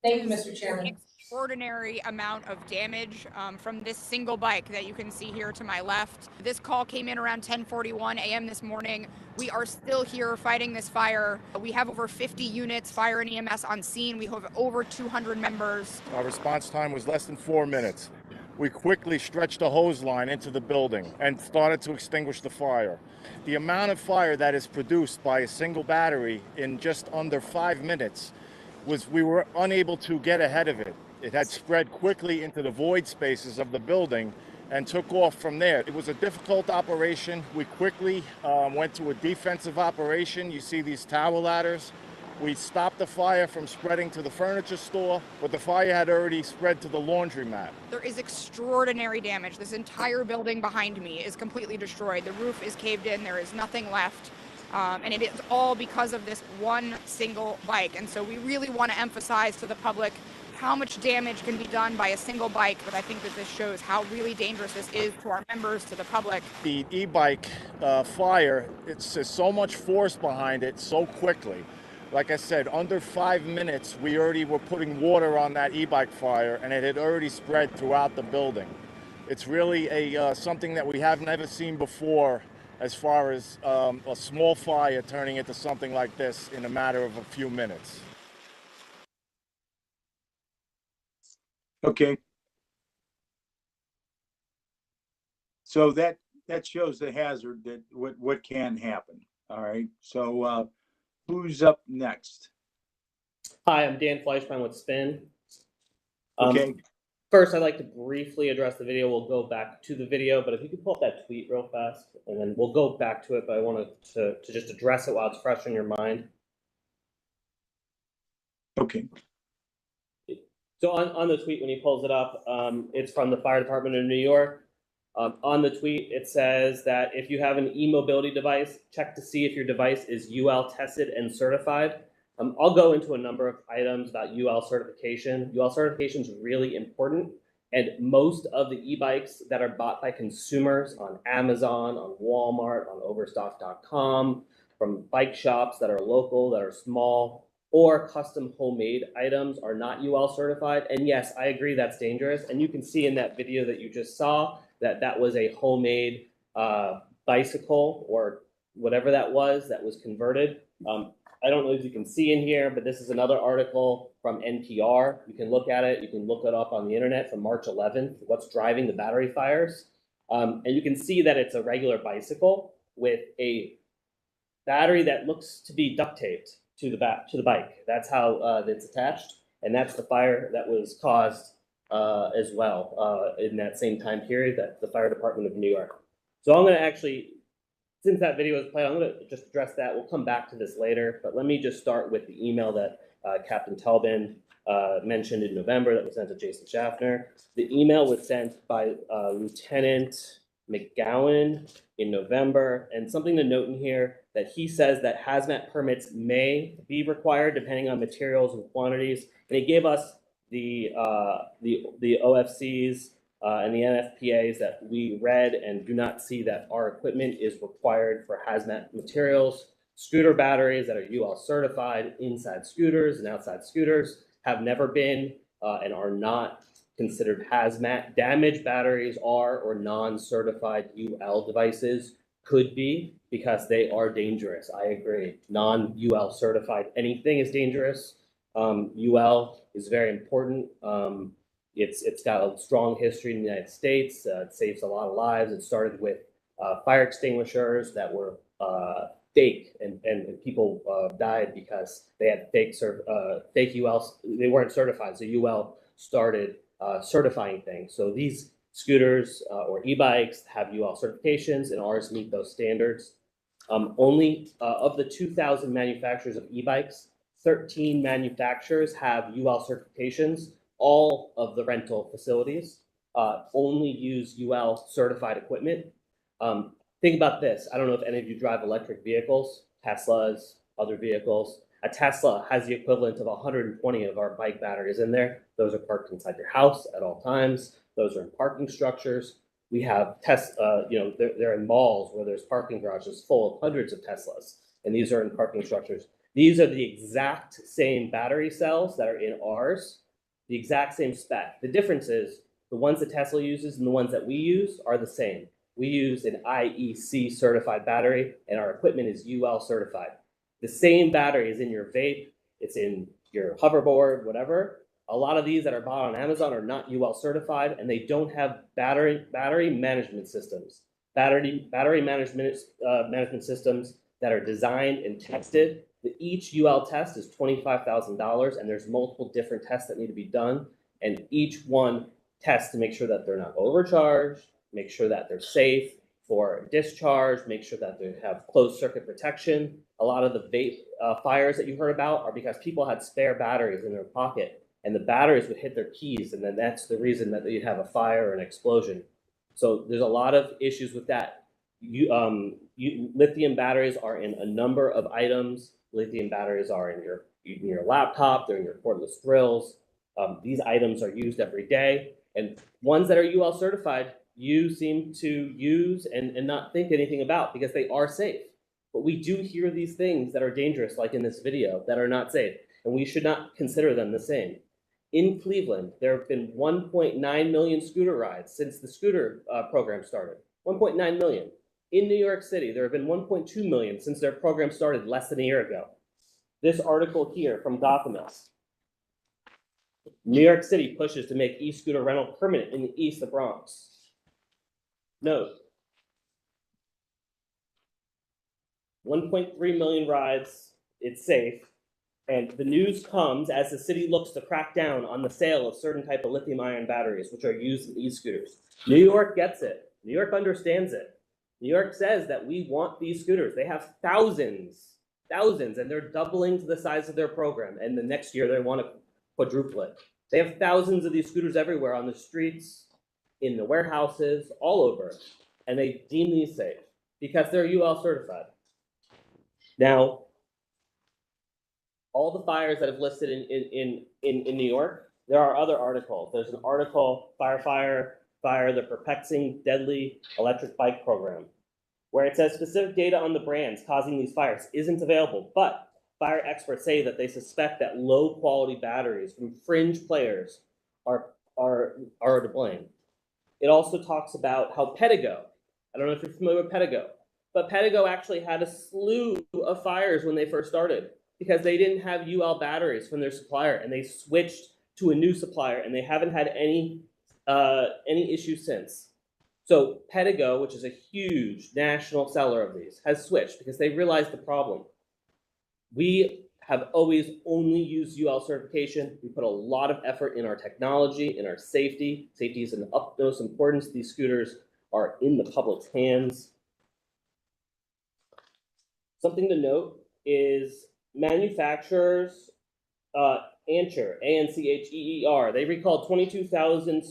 Thank you, Mr. Chairman. Extraordinary amount of damage from this single bike that you can see here to my left. This call came in around 10:41 a.m. this morning. We are still here fighting this fire. We have over 50 units, fire and EMS on scene. We have over 200 members. Our response time was less than 4 minutes. We quickly stretched a hose line into the building and started to extinguish the fire. The amount of fire that is produced by a single battery in just under 5 minutes we were unable to get ahead of it. It had spread quickly into the void spaces of the building and took off from there. It was a difficult operation. We quickly went to a defensive operation. You see these tower ladders. We stopped the fire from spreading to the furniture store, but the fire had already spread to the laundromat. There is extraordinary damage. This entire building behind me is completely destroyed. The roof is caved in. There is nothing left. And it is all because of this one single bike. And so we really want to emphasize to the public how much damage can be done by a single bike, but I think that this shows how really dangerous this is to our members, to the public. The e-bike fire, there's so much force behind it so quickly. Like I said, under 5 minutes, we already were putting water on that e-bike fire, and it had already spread throughout the building. It's really something that we have never seen before, as far as a small fire turning into something like this in a matter of a few minutes. Okay. So that shows the hazard that what can happen. All right. So who's up next? Hi, I'm Dan Fleischman with Spin. Okay. First, I'd like to briefly address the video. We'll go back to the video, but if you could pull up that tweet real fast, and then we'll go back to it, but I wanted to just address it while it's fresh in your mind. Okay. So on the tweet, when he pulls it up, it's from the Fire Department of New York. On the tweet, it says that if you have an e-mobility device, check to see if your device is UL tested and certified. I'll go into a number of items about UL certification. UL certification is really important, and most of the e-bikes that are bought by consumers on Amazon, on Walmart, on Overstock.com, from bike shops that are local, that are small, or custom homemade items are not UL certified. And yes, I agree that's dangerous. And you can see in that video that you just saw that that was a homemade bicycle or whatever that was converted. I don't know if you can see in here, but this is another article from NPR. You can look at it. You can look it up on the internet from March 11th, what's driving the battery fires. And you can see that it's a regular bicycle with a battery that looks to be duct taped to the bike. That's how it's attached. And that's the fire that was caused as well in that same time period, that the fire department of New York. So I'm going to actually, since that video was played, I'm going to just address that. We'll come back to this later, but let me just start with the email that Captain Telbin mentioned in November that was sent to Jason Schaffner. The email was sent by Lieutenant McGowan in November, and something to note in here that he says that hazmat permits may be required depending on materials and quantities, and he gave us the OFCs and the NFPAs that we read and do not see that our equipment is required for hazmat materials. Scooter batteries that are UL certified inside scooters and outside scooters have never been and are not considered hazmat. Damaged batteries are, or non-certified UL devices could be, because they are dangerous. I agree. Non-UL certified anything is dangerous. UL is very important. It's got a strong history in the United States. It saves a lot of lives. It started with fire extinguishers that were fake, and people died because they had fake UL. They weren't certified, so UL started certifying things. So these scooters or e-bikes have UL certifications, and ours meet those standards. Only of the 2,000 manufacturers of e-bikes, 13 manufacturers have UL certifications. All of the rental facilities only use UL certified equipment. Think about this. I don't know if any of you drive electric vehicles, Teslas, other vehicles. A Tesla has the equivalent of 120 of our bike batteries in there. Those are parked inside your house at all times. Those are in parking structures. We have they're in malls where there's parking garages full of hundreds of Teslas, and these are in parking structures. These are the exact same battery cells that are in ours, the exact same spec. The difference is the ones that Tesla uses and the ones that we use are the same. We use an IEC certified battery, and our equipment is UL certified. The same battery is in your vape, it's in your hoverboard, whatever. A lot of these that are bought on Amazon are not UL certified, and they don't have battery management systems. Battery management systems that are designed and tested. Each UL test is $25,000, and there's multiple different tests that need to be done, and each one tests to make sure that they're not overcharged, make sure that they're safe for discharge, make sure that they have closed circuit protection. A lot of the vape fires that you heard about are because people had spare batteries in their pocket, and the batteries would hit their keys, and then that's the reason that you'd have a fire or an explosion. So there's a lot of issues with that. Lithium batteries are in a number of items. Lithium batteries are in your laptop, they're in your cordless drills. These items are used every day, and ones that are UL certified, you seem to use and not think anything about because they are safe. But we do hear these things that are dangerous, like in this video, that are not safe, and we should not consider them the same. In Cleveland, there have been 1.9 million scooter rides since the scooter program started. 1.9 million. In New York City, there have been 1.2 million since their program started less than a year ago. This article here from Gothamist. New York City pushes to make e-scooter rental permanent in the East of Bronx. Note, 1.3 million rides, it's safe, and the news comes as the city looks to crack down on the sale of certain type of lithium-ion batteries, which are used in e-scooters. New York gets it. New York understands it. New York says that we want these scooters. They have thousands, and they're doubling to the size of their program, and the next year they want to quadruple it. They have thousands of these scooters everywhere on the streets, in the warehouses, all over, and they deem these safe because they're UL certified. Now, all the fires that have listed in New York, there are other articles. There's an article, Fire, the Perplexing Deadly Electric Bike Program, where it says specific data on the brands causing these fires isn't available, but fire experts say that they suspect that low quality batteries from fringe players are to blame. It also talks about how Pedigo, I don't know if you're familiar with Pedigo, but Pedigo actually had a slew of fires when they first started. because they didn't have UL batteries from their supplier and they switched to a new supplier and they haven't had any issues since. So Pedigo, which is a huge national seller of these, has switched because they realized the problem. We have always only used UL certification. We put a lot of effort in our technology, in our safety. Safety is of utmost importance. These scooters are in the public's hands. Something to note is manufacturers, Ancher, ANCHEER, they recalled 22,000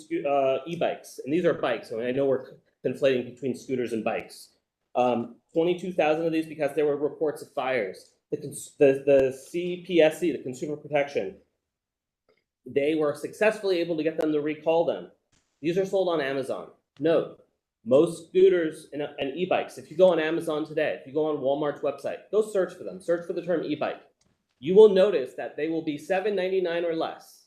e-bikes, and these are bikes. I know we're conflating between scooters and bikes. 22,000 of these because there were reports of fires. The CPSC, the Consumer Protection, they were successfully able to get them to recall them. These are sold on Amazon. Note, most scooters and e-bikes, if you go on Amazon today, if you go on Walmart's website, go search for them. Search for the term e-bike. You will notice that they will be $7.99 or less.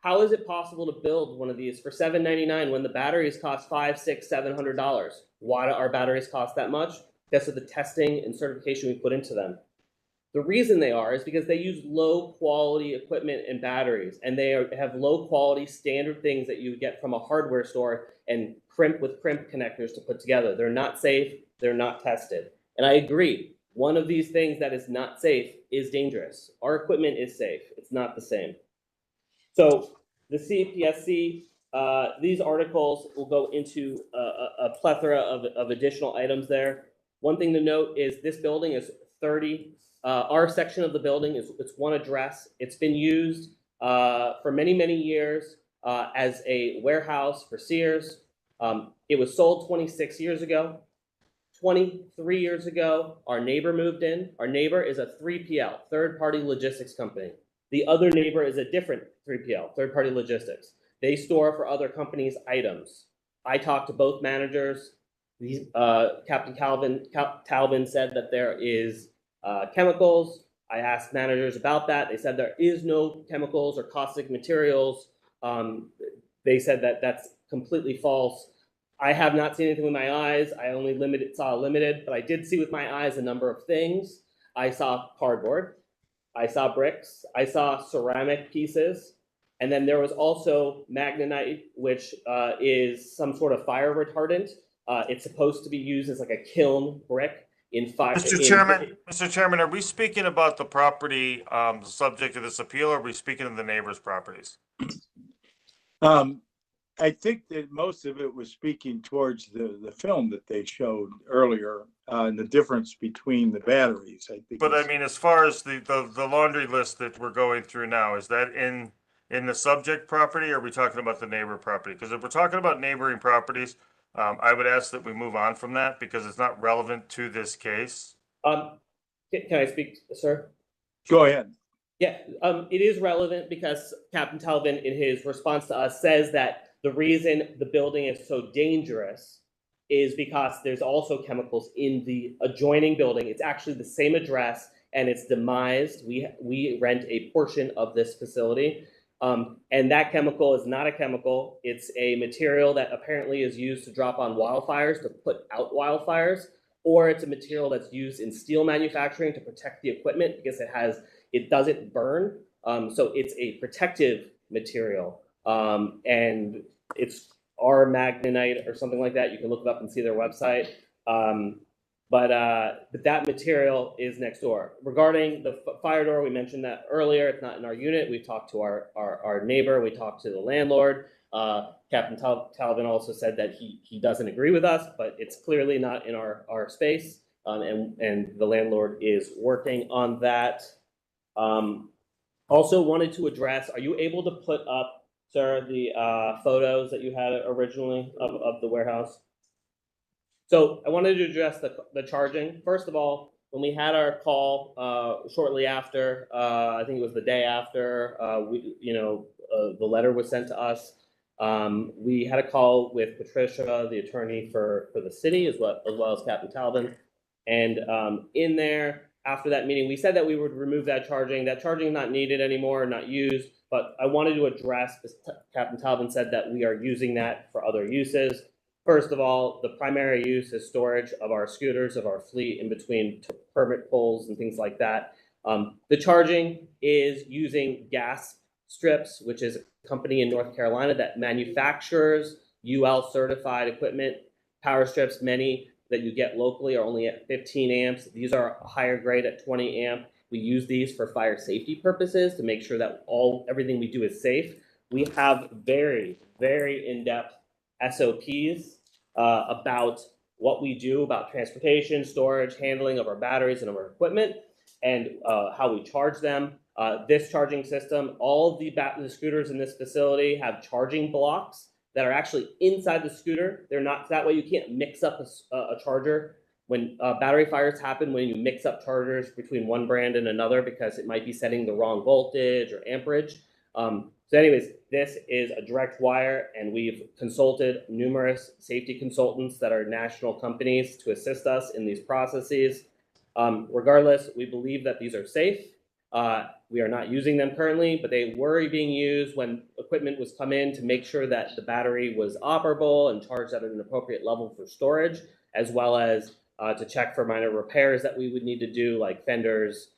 How is it possible to build one of these for $7.99 when the batteries cost $500, $600, $700? Why do our batteries cost that much? Because of the testing and certification we put into them. The reason they are is because they use low quality equipment and batteries, and they have low quality standard things that you get from a hardware store and crimp with crimp connectors to put together. They're not safe, they're not tested. And I agree, one of these things that is not safe is dangerous. Our equipment is safe, it's not the same. So the CPSC, these articles will go into a plethora of additional items there. One thing to note is this building is 30, our section of the building it's one address. It's been used for many, many years as a warehouse for Sears. It was sold 26 years ago. 23 years ago, our neighbor moved in. Our neighbor is a 3PL, third-party logistics company. The other neighbor is a different 3PL, third-party logistics. They store for other companies' items. I talked to both managers. Captain Talvin said that there is chemicals. I asked managers about that. They said there is no chemicals or caustic materials. They said that that's completely false. I have not seen anything with my eyes. I only saw limited, but I did see with my eyes a number of things. I saw cardboard. I saw bricks. I saw ceramic pieces. And then there was also Magnetite, which is some sort of fire retardant. It's supposed to be used as like a kiln brick in fire. Mr. Chairman, are we speaking about the property, the subject of this appeal, or are we speaking of the neighbors' properties? I think that most of it was speaking towards the film that they showed earlier, and the difference between the batteries. I think. But I mean, as far as the laundry list that we're going through now, is that in the subject property, or are we talking about the neighbor property? Because if we're talking about neighboring properties, I would ask that we move on from that because it's not relevant to this case. Can I speak, sir? Go ahead. Yeah, it is relevant because Captain Talvin, in his response to us, says that the reason the building is so dangerous is because there's also chemicals in the adjoining building. It's actually the same address and it's demised. We rent a portion of this facility. And that chemical is not a chemical. It's a material that apparently is used to drop on wildfires, to put out wildfires, or it's a material that's used in steel manufacturing to protect the equipment because it doesn't burn. So it's a protective material. And it's our Magnetite or something like that. You can look it up and see their website. But that material is next door. Regarding the fire door, we mentioned that earlier. It's not in our unit. We talked to our neighbor. We talked to the landlord. Captain Talvin also said that he doesn't agree with us, but it's clearly not in our space. And the landlord is working on that. Also wanted to address, are you able to put up, sir, the photos that you had originally of the warehouse? So I wanted to address the charging. First of all, when we had our call shortly after, I think it was the day after, the letter was sent to us. We had a call with Patricia, the attorney for the city, as well as Captain Talvin. And in there, after that meeting, we said that we would remove that charging. That charging is not needed anymore, not used. But I wanted to address, because Captain Talvin said that we are using that for other uses. First of all, the primary use is storage of our scooters, of our fleet in between permit pulls and things like that. The charging is using Gas Strips, which is a company in North Carolina that manufactures UL certified equipment. Power strips, many that you get locally, are only at 15 amps. These are a higher grade at 20 amp. We use these for fire safety purposes to make sure that everything we do is safe. We have very, very in-depth SOPs about what we do about transportation, storage, handling of our batteries and of our equipment, and how we charge them. This charging system, all of the scooters in this facility have charging blocks that are actually inside the scooter. They're not, that way you can't mix up a charger. When battery fires happen, when you mix up chargers between one brand and another, because it might be setting the wrong voltage or amperage. So anyways, this is a direct wire, and we've consulted numerous safety consultants that are national companies to assist us in these processes. Regardless, we believe that these are safe. We are not using them currently, but they were being used when equipment was come in to make sure that the battery was operable and charged at an appropriate level for storage, as well as to check for minor repairs that we would need to do, like fenders,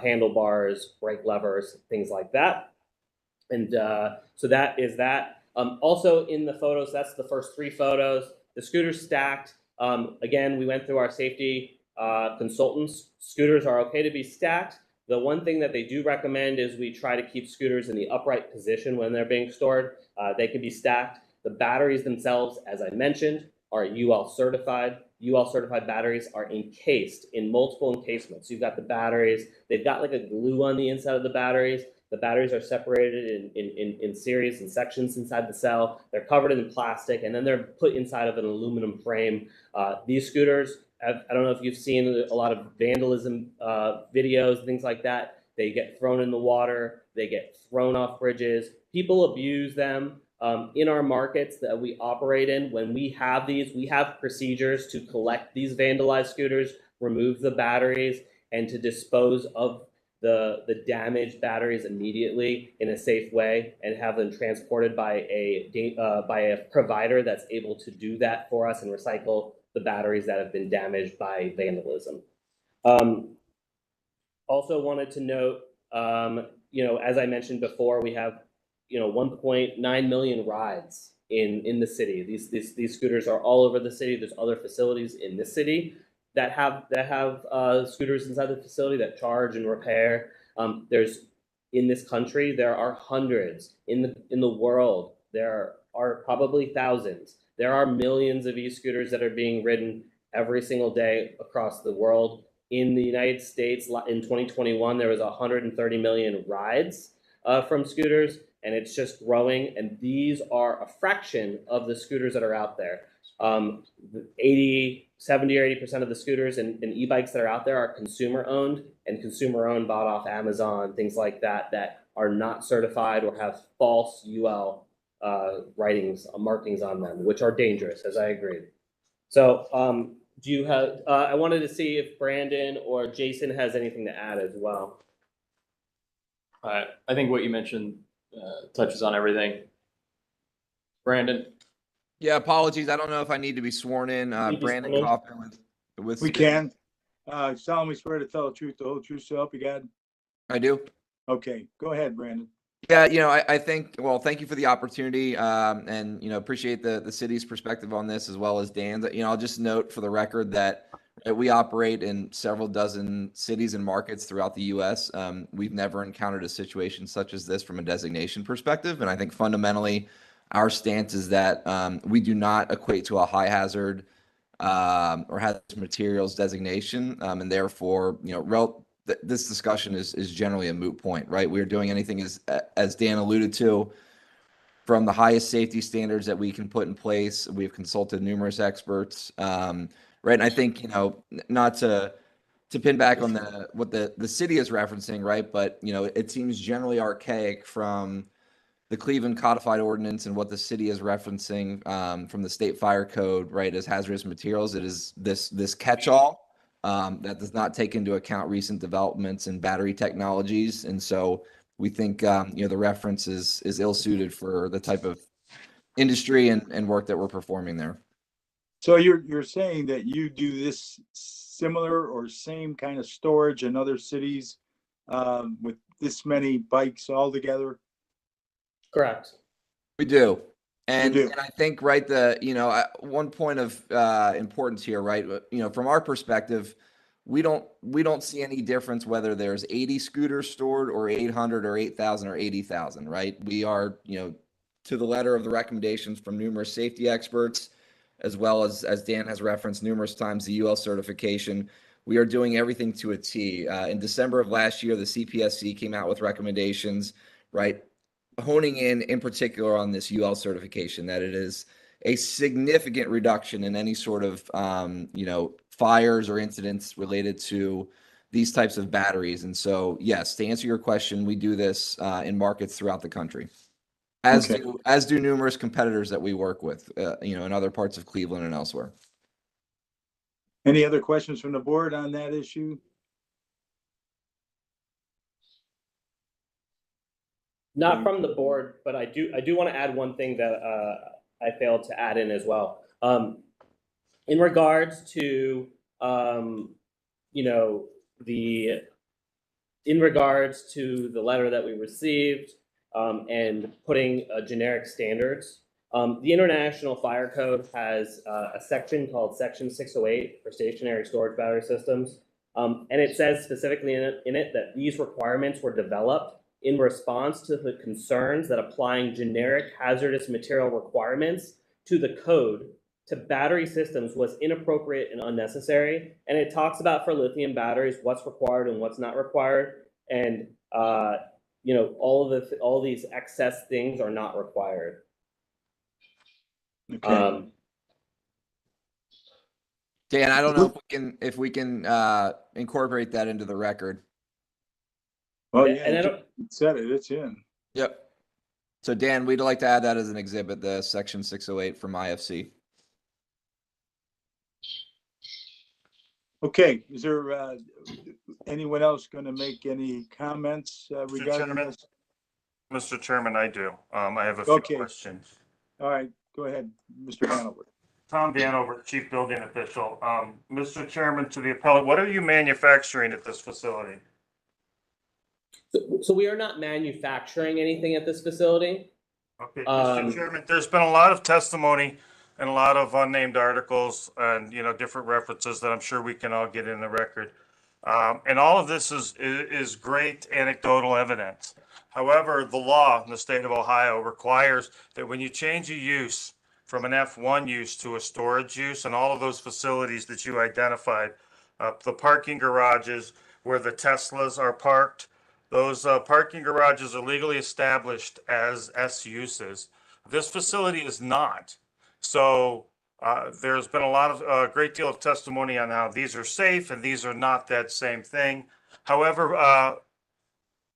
handlebars, brake levers, things like that. And so that is that. Also in the photos, that's the first 3 photos. The scooters stacked. Again, we went through our safety consultants. Scooters are okay to be stacked. The one thing that they do recommend is we try to keep scooters in the upright position when they're being stored. They can be stacked. The batteries themselves, as I mentioned, are UL certified. UL certified batteries are encased in multiple encasements. You've got the batteries, they've got like a glue on the inside of the batteries. The batteries are separated in series and sections inside the cell. They're covered in plastic, and then they're put inside of an aluminum frame. These scooters, I don't know if you've seen a lot of vandalism videos, things like that. They get thrown in the water. They get thrown off bridges. People abuse them. In our markets that we operate in, when we have these, we have procedures to collect these vandalized scooters, remove the batteries, and to dispose of the damaged batteries immediately in a safe way, and have them transported by a provider that's able to do that for us and recycle the batteries that have been damaged by vandalism. Also wanted to note, as I mentioned before, we have 1.9 million rides in the city. These scooters are all over the city. There's other facilities in the city that have scooters inside the facility that charge and repair. In this country, there are hundreds. In the world, there are probably thousands. There are millions of e-scooters that are being ridden every single day across the world. In the United States, in 2021, there was 130 million rides from scooters, and it's just growing. And these are a fraction of the scooters that are out there. 70 or 80% of the scooters and e-bikes that are out there are consumer owned, and consumer owned, bought off Amazon, things like that, that are not certified or have false UL markings on them, which are dangerous, as I agreed. So do you have, I wanted to see if Brandon or Jason has anything to add as well. I think what you mentioned touches on everything. Brandon? Yeah, apologies. I don't know if I need to be sworn in. Brandon Kaufman with We can. Solemnly swear to tell the truth, the whole truth, so help you God. I do. Okay, go ahead, Brandon. Yeah, I think, well, thank you for the opportunity, and, appreciate the city's perspective on this, as well as Dan's. I'll just note for the record that we operate in several dozen cities and markets throughout the U.S. We've never encountered a situation such as this from a designation perspective, and I think fundamentally our stance is that we do not equate to a high hazard or hazardous materials designation, and therefore, this discussion is generally a moot point, right? We're doing anything as Dan alluded to, from the highest safety standards that we can put in place. We've consulted numerous experts, right? And I think, not to pin back on what the city is referencing, right? But, it seems generally archaic from the Cleveland Codified Ordinance and what the city is referencing from the state fire code, right, as hazardous materials. It is this catch-all that does not take into account recent developments in battery technologies. And so we think, the reference is ill-suited for the type of industry and work that we're performing there. So you're saying that you do this similar or same kind of storage in other cities with this many bikes all together? Correct. We do. And, do. and I think, right, one point of importance here, right, from our perspective, we don't see any difference whether there's 80 scooters stored or 800 or 8,000 or 80,000, right? We are, to the letter of the recommendations from numerous safety experts, as well as Dan has referenced numerous times, the UL certification. We are doing everything to a T. In December of last year, the CPSC came out with recommendations, right, honing in particular on this UL certification, that it is a significant reduction in any sort of, fires or incidents related to these types of batteries. And so, yes, to answer your question, we do this in markets throughout the country, as do numerous competitors that we work with, in other parts of Cleveland and elsewhere. Any other questions from the board on that issue? Not from the board, but I do want to add one thing that I failed to add in as well. In regards to the letter that we received and putting generic standards, the International Fire Code has a section called Section 608 for stationary storage battery systems, and it says specifically in it that these requirements were developed in response to the concerns that applying generic hazardous material requirements to the code to battery systems was inappropriate and unnecessary. And it talks about, for lithium batteries, what's required and what's not required. And, all these excess things are not required. Okay. Dan, I don't know if we can incorporate that into the record. Well, And I don't, it said it, it's in. Yep. So Dan, we'd like to add that as an exhibit, the Section 608 from IFC. Okay, is there anyone else going to make any comments regarding this? Mr. Chairman, I do. I have a few questions. All right, go ahead, Mr. Hanover. Tom Vanover, Chief Building Official. Mr. Chairman, to the appellate, what are you manufacturing at this facility? So we are not manufacturing anything at this facility. Okay, Mr. Chairman, there's been a lot of testimony and a lot of unnamed articles and, different references that I'm sure we can all get in the record. And all of this is great anecdotal evidence. However, the law in the state of Ohio requires that when you change a use from an F1 use to a storage use, and all of those facilities that you identified, the parking garages where the Teslas are parked, those parking garages are legally established as S uses. This facility is not. So there's been a great deal of testimony on how these are safe and these are not that same thing. However,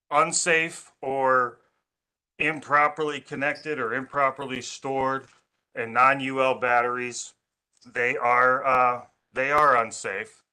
unsafe or improperly connected or improperly stored and non-UL batteries, they are unsafe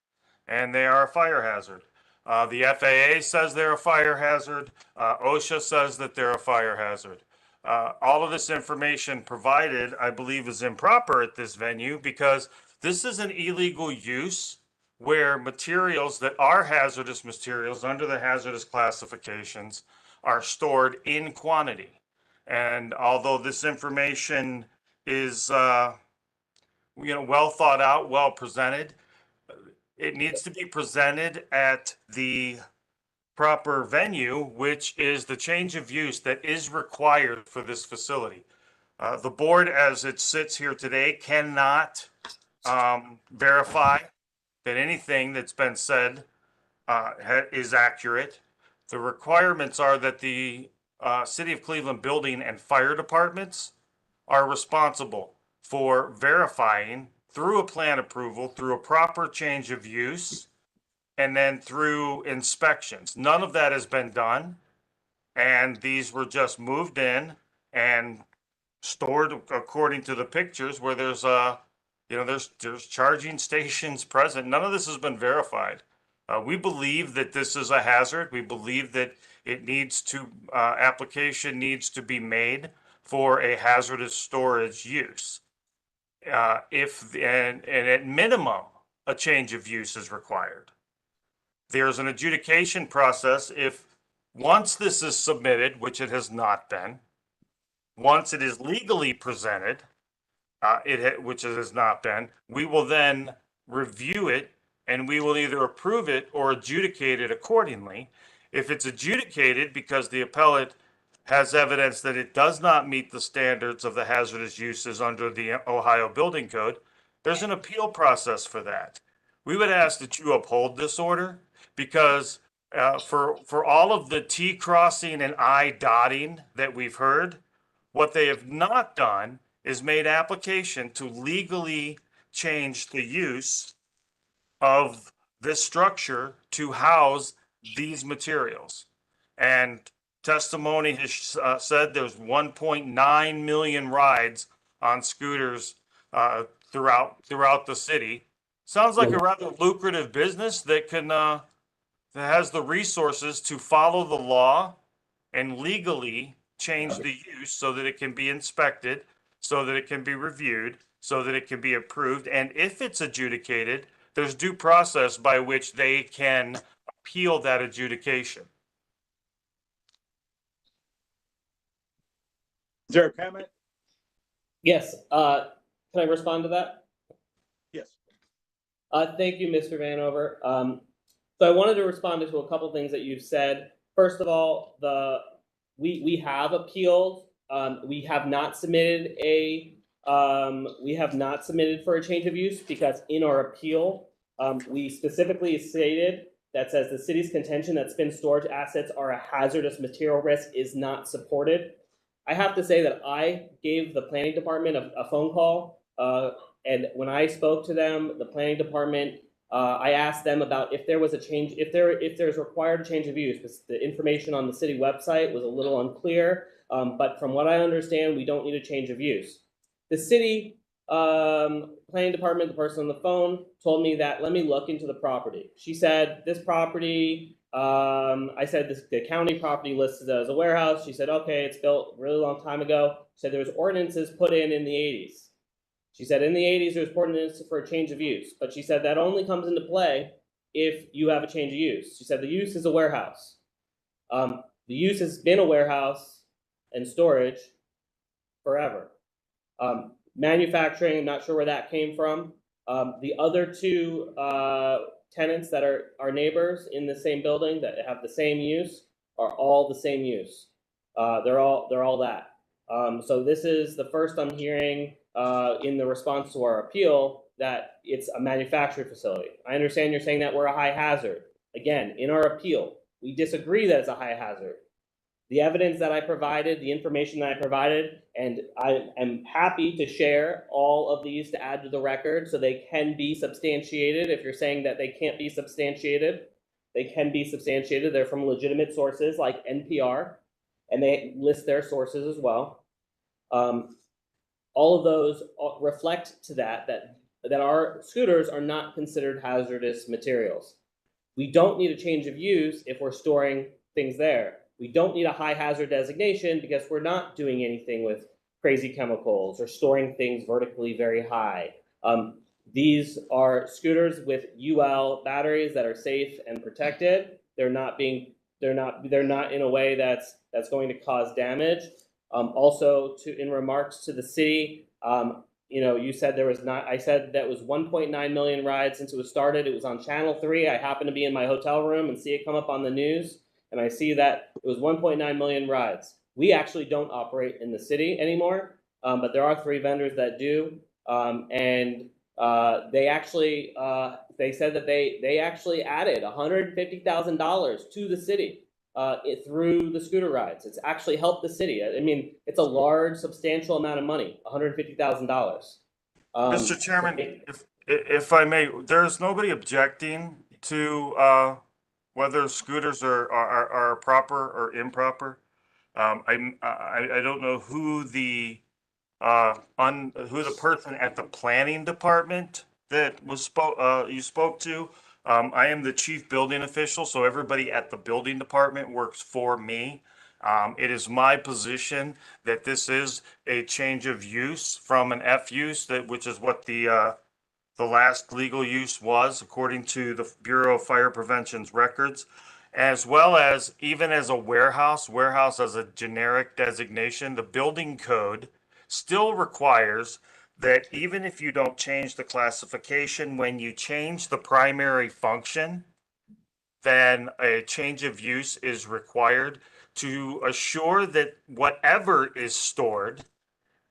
and they are a fire hazard. The FAA says they're a fire hazard. OSHA says that they're a fire hazard. All of this information provided, I believe, is improper at this venue because this is an illegal use where materials that are hazardous materials under the hazardous classifications are stored in quantity. And although this information is, well thought out, well presented, it needs to be presented at the proper venue, which is the change of use that is required for this facility. The board, as it sits here today, cannot verify that anything that's been said is accurate. The requirements are that the City of Cleveland building and fire departments are responsible for verifying through a plan approval, through a proper change of use, and then through inspections. None of that has been done. And these were just moved in and stored according to the pictures where there's there's charging stations present. None of this has been verified. We believe that this is a hazard. We believe that it needs to, application needs to be made for a hazardous storage use. And at minimum, a change of use is required. there's an adjudication process. If once this is submitted, which it has not been, once it is legally presented, which it has not been, we will then review it and we will either approve it or adjudicate it accordingly. If it's adjudicated because the appellate has evidence that it does not meet the standards of the hazardous uses under the Ohio Building Code, there's an appeal process for that. We would ask that you uphold this order because for all of the T crossing and I dotting that we've heard, what they have not done is made application to legally change the use of this structure to house these materials. And testimony has said there's 1.9 million rides on scooters throughout the city. Sounds like a rather lucrative business that that has the resources to follow the law and legally change the use so that it can be inspected, so that it can be reviewed, so that it can be approved. And if it's adjudicated, there's due process by which they can appeal that adjudication. Is there a comment? Yes, can I respond to that? Yes. Thank you, Mr. Vanover. So I wanted to respond to a couple things that you've said. First of all, we have appealed. We have not submitted for a change of use because in our appeal, we specifically stated that says the city's contention that spin storage assets are a hazardous material risk is not supported. I have to say that I gave the planning department a phone call, and when I spoke to them, the planning department, I asked them about if there was a change, if there's required change of use, because the information on the city website was a little unclear. But from what I understand, we don't need a change of use. The city planning department, the person on the phone, told me that let me look into the property. She said this property. I said the county property listed as a warehouse. She said, okay, it's built a really long time ago. She said there was ordinances put in the 80s. She said in the 80s there was ordinances for a change of use, but she said that only comes into play if you have a change of use. She said the use is a warehouse. The use has been a warehouse and storage forever. Manufacturing, I'm not sure where that came from. The other two tenants that are our neighbors in the same building that have the same use are all the same use. They're all that. So this is the first I'm hearing in the response to our appeal that it's a manufacturing facility. I understand you're saying that we're a high hazard. Again, in our appeal, we disagree that it's a high hazard. The evidence that I provided, the information that I provided, and I am happy to share all of these to add to the record so they can be substantiated. If you're saying that they can't be substantiated, they can be substantiated. They're from legitimate sources like NPR, and they list their sources as well. All of those reflect to that our scooters are not considered hazardous materials. We don't need a change of use if we're storing things there. We don't need a high hazard designation because we're not doing anything with crazy chemicals or storing things vertically very high. These are scooters with UL batteries that are safe and protected. They're not in a way that's going to cause damage. Also, in remarks to the city, you said there was not. I said that was 1.9 million rides since it was started. It was on Channel 3. I happened to be in my hotel room and see it come up on the news, and I see that it was 1.9 million rides. We actually don't operate in the city anymore, but there are 3 vendors that do, and they actually they said that they actually added $150,000 to the city. Through the scooter rides. It's actually helped the city. I mean, it's a large, substantial amount of money, $150,000. Mr. Chairman, if I may, there's nobody objecting to whether scooters are proper or improper. I don't know who the person at the planning department that was you spoke to. I am the chief building official, so everybody at the building department works for me. It is my position that this is a change of use from an F use, which is what the the last legal use was, according to the Bureau of Fire Prevention's records, as well as even as a warehouse as a generic designation, the building code still requires that even if you don't change the classification, when you change the primary function, then a change of use is required to assure that whatever is stored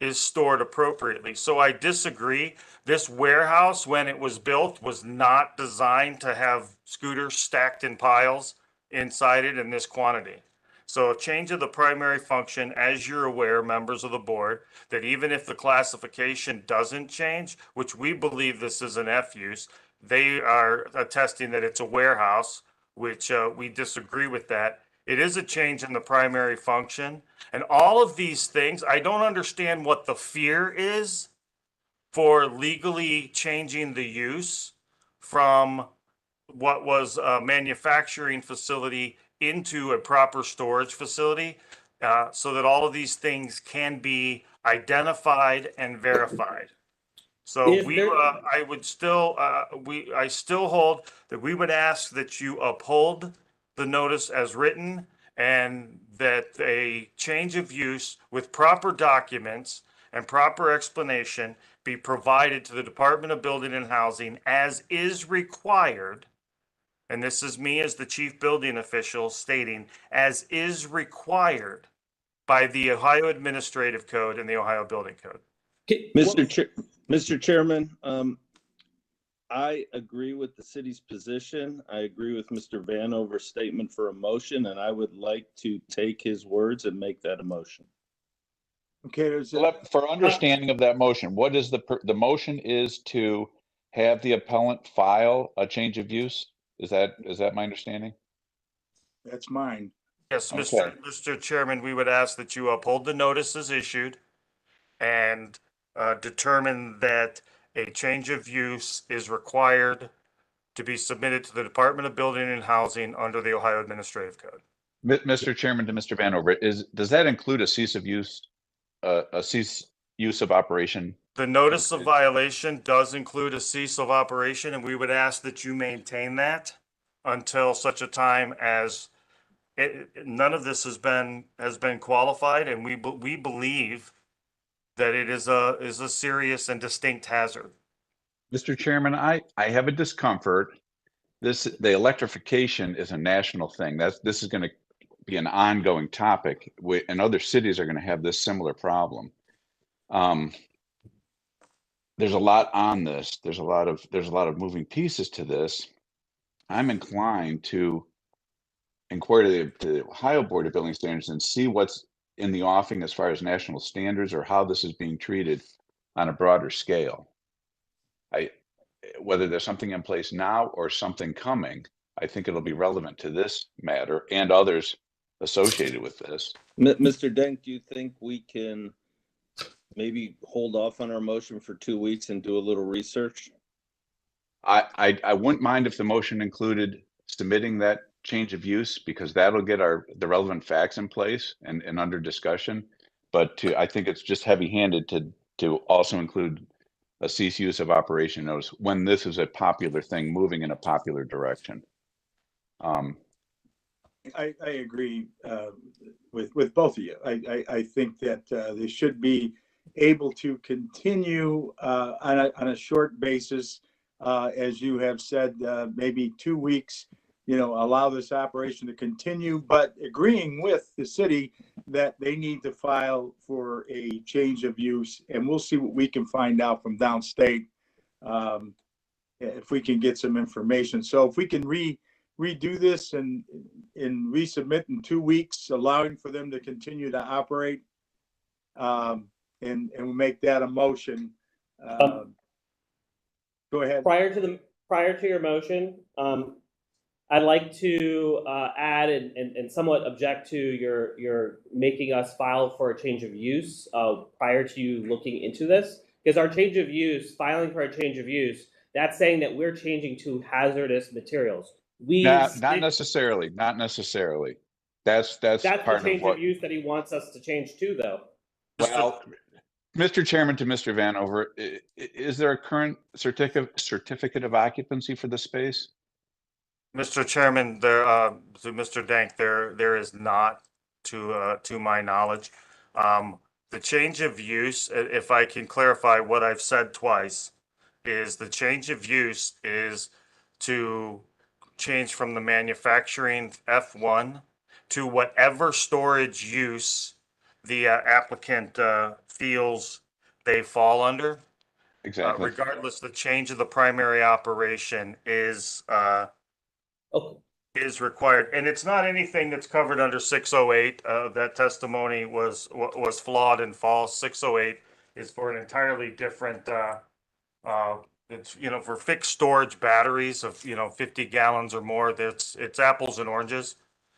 appropriately. So I disagree. This warehouse, when it was built, was not designed to have scooters stacked in piles inside it in this quantity. So a change of the primary function, as you're aware, members of the board, that even if the classification doesn't change, which we believe this is an F use, they are attesting that it's a warehouse, which we disagree with that. It is a change in the primary function. And all of these things, I don't understand what the fear is for legally changing the use from what was a manufacturing facility into a proper storage facility, so that all of these things can be identified and verified. So I would still, I still hold that we would ask that you uphold the notice as written, and that a change of use with proper documents and proper explanation be provided to the Department of Building and Housing as is required. And this is me as the chief building official stating, as is required by the Ohio Administrative Code and the Ohio Building Code. Mr. Chairman, I agree with the city's position. I agree with Mr. Vanover's statement for a motion, and I would like to take his words and make that a motion. Okay, for understanding of that motion, what is the motion is to have the appellant file a change of use? Is that my understanding? That's mine. Yes, Okay. Mr. Chairman, we would ask that you uphold the notices issued and determine that a change of use is required to be submitted to the Department of Building and Housing under the Ohio Administrative Code. Mr. Chairman, to Mr. Vanover, does that include a cease of use of operation? The notice of violation does include a cease of operation, and we would ask that you maintain that until such a time as none of this has been qualified, and we believe that it is a serious and distinct hazard. Mr. Chairman, I have a discomfort. The electrification is a national thing. This is going to be an ongoing topic, and other cities are going to have this similar problem. There's a lot on this. There's a lot of moving pieces to this. I'm inclined to inquire to the Ohio Board of Building Standards and see what's in the offing as far as national standards, or how this is being treated on a broader scale. Whether there's something in place now or something coming, I think it'll be relevant to this matter and others associated with this. Mr. Denk, do you think we can maybe hold off on our motion for 2 weeks and do a little research? I wouldn't mind if the motion included submitting that change of use, because that'll get the relevant facts in place and under discussion. But I think it's just heavy-handed to also include a cease use of operation notice when this is a popular thing moving in a popular direction. I agree with both of you. I think that they should be able to continue on a short basis, as you have said, maybe 2 weeks. Allow this operation to continue, but agreeing with the city that they need to file for a change of use, and we'll see what we can find out from downstate, if we can get some information. So if we can redo this and resubmit in 2 weeks, allowing for them to continue to operate, and we'll make that a motion. Go ahead. Prior to your motion, I'd like to add and somewhat object to your making us file for a change of use prior to you looking into this, because our change of use, filing for a change of use, that's saying that we're changing to hazardous materials. Not necessarily. That's the part change of what. of use that he wants us to change to, though. Well, Mr. Chairman, to Mr. Vanover, is there a current certificate of occupancy for the space? Mr. Chairman, to Mr. Dank, there is not, to my knowledge. The change of use, if I can clarify what I've said twice, is the change of use is to change from the manufacturing F1 to whatever storage use the applicant feels they fall under. Exactly. Regardless, the change of the primary operation is required, and it's not anything that's covered under 608. That testimony was flawed and false. 608 is for an entirely different. It's, you know, for fixed storage batteries of 50 gallons or more. It's apples and oranges.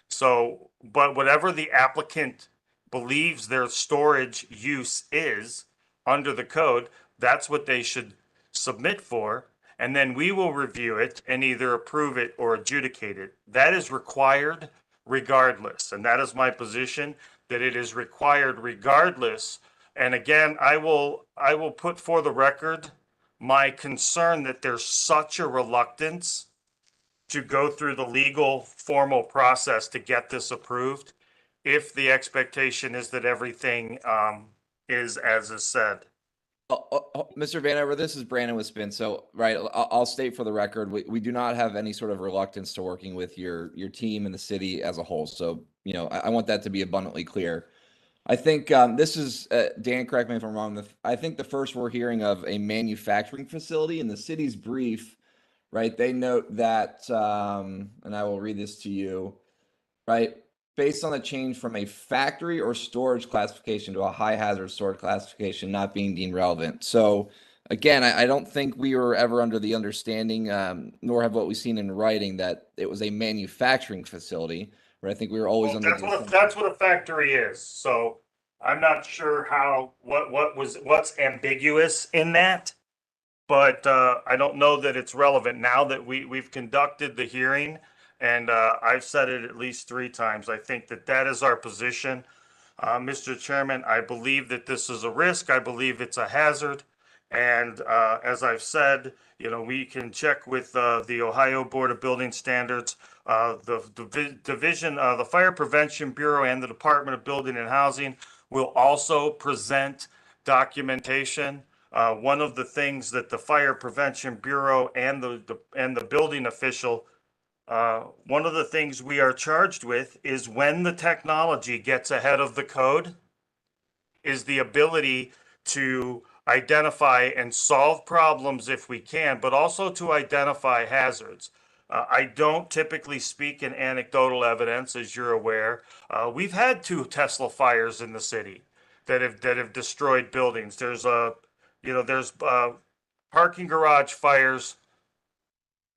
So, but whatever the applicant believes their storage use is under the code, that's what they should submit for. And then we will review it and either approve it or adjudicate it. That is required regardless. And that is my position, that it is required regardless. And again, I will put for the record my concern that there's such a reluctance to go through the legal formal process to get this approved, if the expectation is that everything is as is said. Mr. Vanover, this is Brandon with Spin. So, right, I'll state for the record, we do not have any sort of reluctance to working with your team and the city as a whole. So, you know, I want that to be abundantly clear. I think this is, Dan, correct me if I'm wrong, I think the first we're hearing of a manufacturing facility in the city's brief, right? They note that, and I will read this to you, right? Based on the change from a factory or storage classification to a high hazard storage classification not being deemed relevant. So again, I don't think we were ever under the understanding, nor have what we've seen in writing, that it was a manufacturing facility. Right? I think we were always under That's what a factory is. So I'm not sure what's ambiguous in that, but I don't know that it's relevant now that we've conducted the hearing. And I've said it at least 3 times. I think that is our position. Mr. Chairman, I believe that this is a risk. I believe it's a hazard. And as I've said, you know, we can check with the Ohio Board of Building Standards, the division, the Fire Prevention Bureau, and the Department of Building and Housing will also present documentation. One of the things that the Fire Prevention Bureau and the building official, one of the things we are charged with is when the technology gets ahead of the code, is the ability to identify and solve problems if we can, but also to identify hazards. I don't typically speak in anecdotal evidence, as you're aware. We've had 2 Tesla fires in the city that have destroyed buildings. There's parking garage fires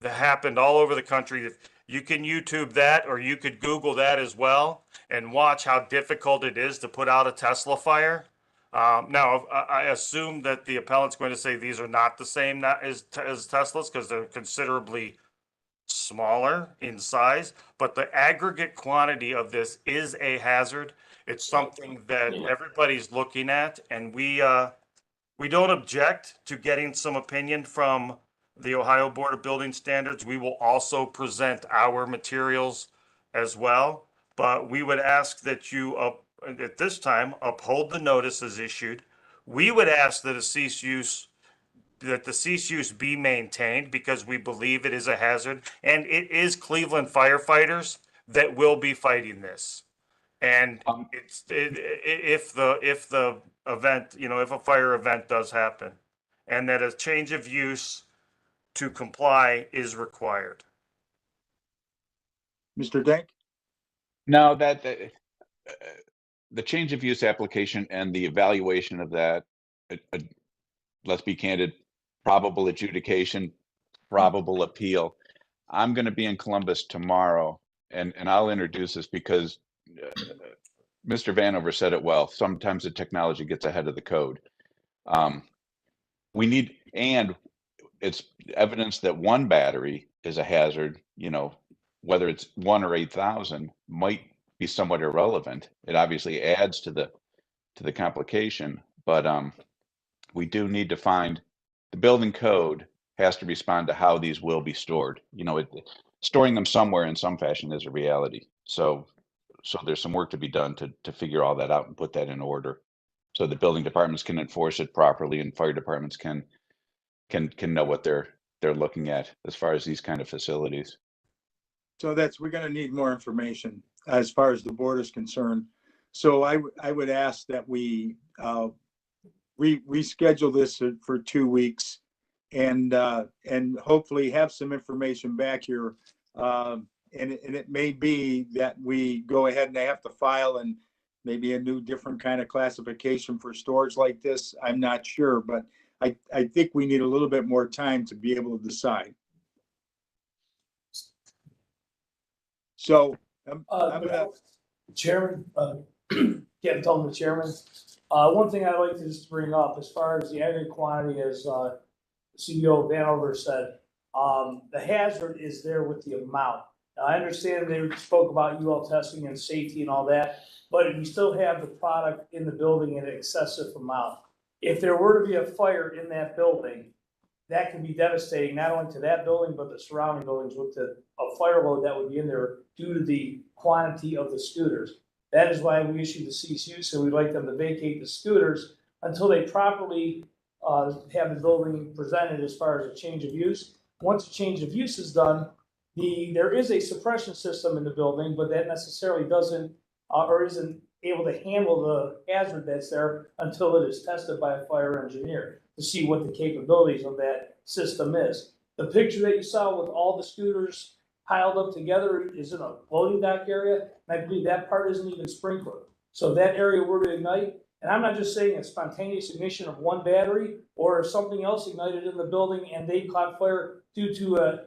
that happened all over the country. You can YouTube that, or you could Google that as well and watch how difficult it is to put out a Tesla fire. Now, I assume that the appellant's going to say these are not the same as Teslas because they're considerably smaller in size, but the aggregate quantity of this is a hazard. It's something that everybody's looking at, and we don't object to getting some opinion from the Ohio Board of Building Standards. We will also present our materials as well, but we would ask that you at this time uphold the notices issued. We would ask that the cease use be maintained because we believe it is a hazard, and it is Cleveland firefighters that will be fighting this. And if the event, you know, if a fire event does happen, and that a change of use to comply is required. Mr. Dank? No, the change of use application and the evaluation of that, let's be candid, probable adjudication, probable appeal. I'm going to be in Columbus tomorrow, and I'll introduce this because Mr. Vanover said it well. Sometimes the technology gets ahead of the code. We need, and it's evidence that one battery is a hazard, you know, whether it's 1 or 8,000 might be somewhat irrelevant. It obviously adds to the complication, but we do need to find, the building code has to respond to how these will be stored. You know, storing them somewhere in some fashion is a reality. So there's some work to be done to figure all that out and put that in order, so the building departments can enforce it properly and fire departments can know what they're looking at as far as these kind of facilities. So we're gonna need more information as far as the board is concerned. So I would ask that we reschedule this for 2 weeks and hopefully have some information back here. And it may be that we go ahead and have to file and maybe a new different kind of classification for storage like this. I'm not sure, but I think we need a little bit more time to be able to decide. So I'm gonna. Chairman, Kevin Tolman, the chairman. One thing I'd like to just bring up as far as the aggregate quantity, as CEO Vanover said, the hazard is there with the amount. Now, I understand they spoke about UL testing and safety and all that, but we still have the product in the building in an excessive amount. If there were to be a fire in that building, that can be devastating, not only to that building, but the surrounding buildings with a fire load that would be in there due to the quantity of the scooters. That is why we issued the cease use, so we'd like them to vacate the scooters until they properly have the building presented as far as a change of use. Once a change of use is done, there is a suppression system in the building, but that necessarily doesn't or isn't able to handle the hazard that's there until it is tested by a fire engineer to see what the capabilities of that system is. The picture that you saw with all the scooters piled up together is in a loading dock area, and I believe that part isn't even sprinkled. So if that area were to ignite, and I'm not just saying a spontaneous ignition of one battery or something else ignited in the building and they caught fire due to an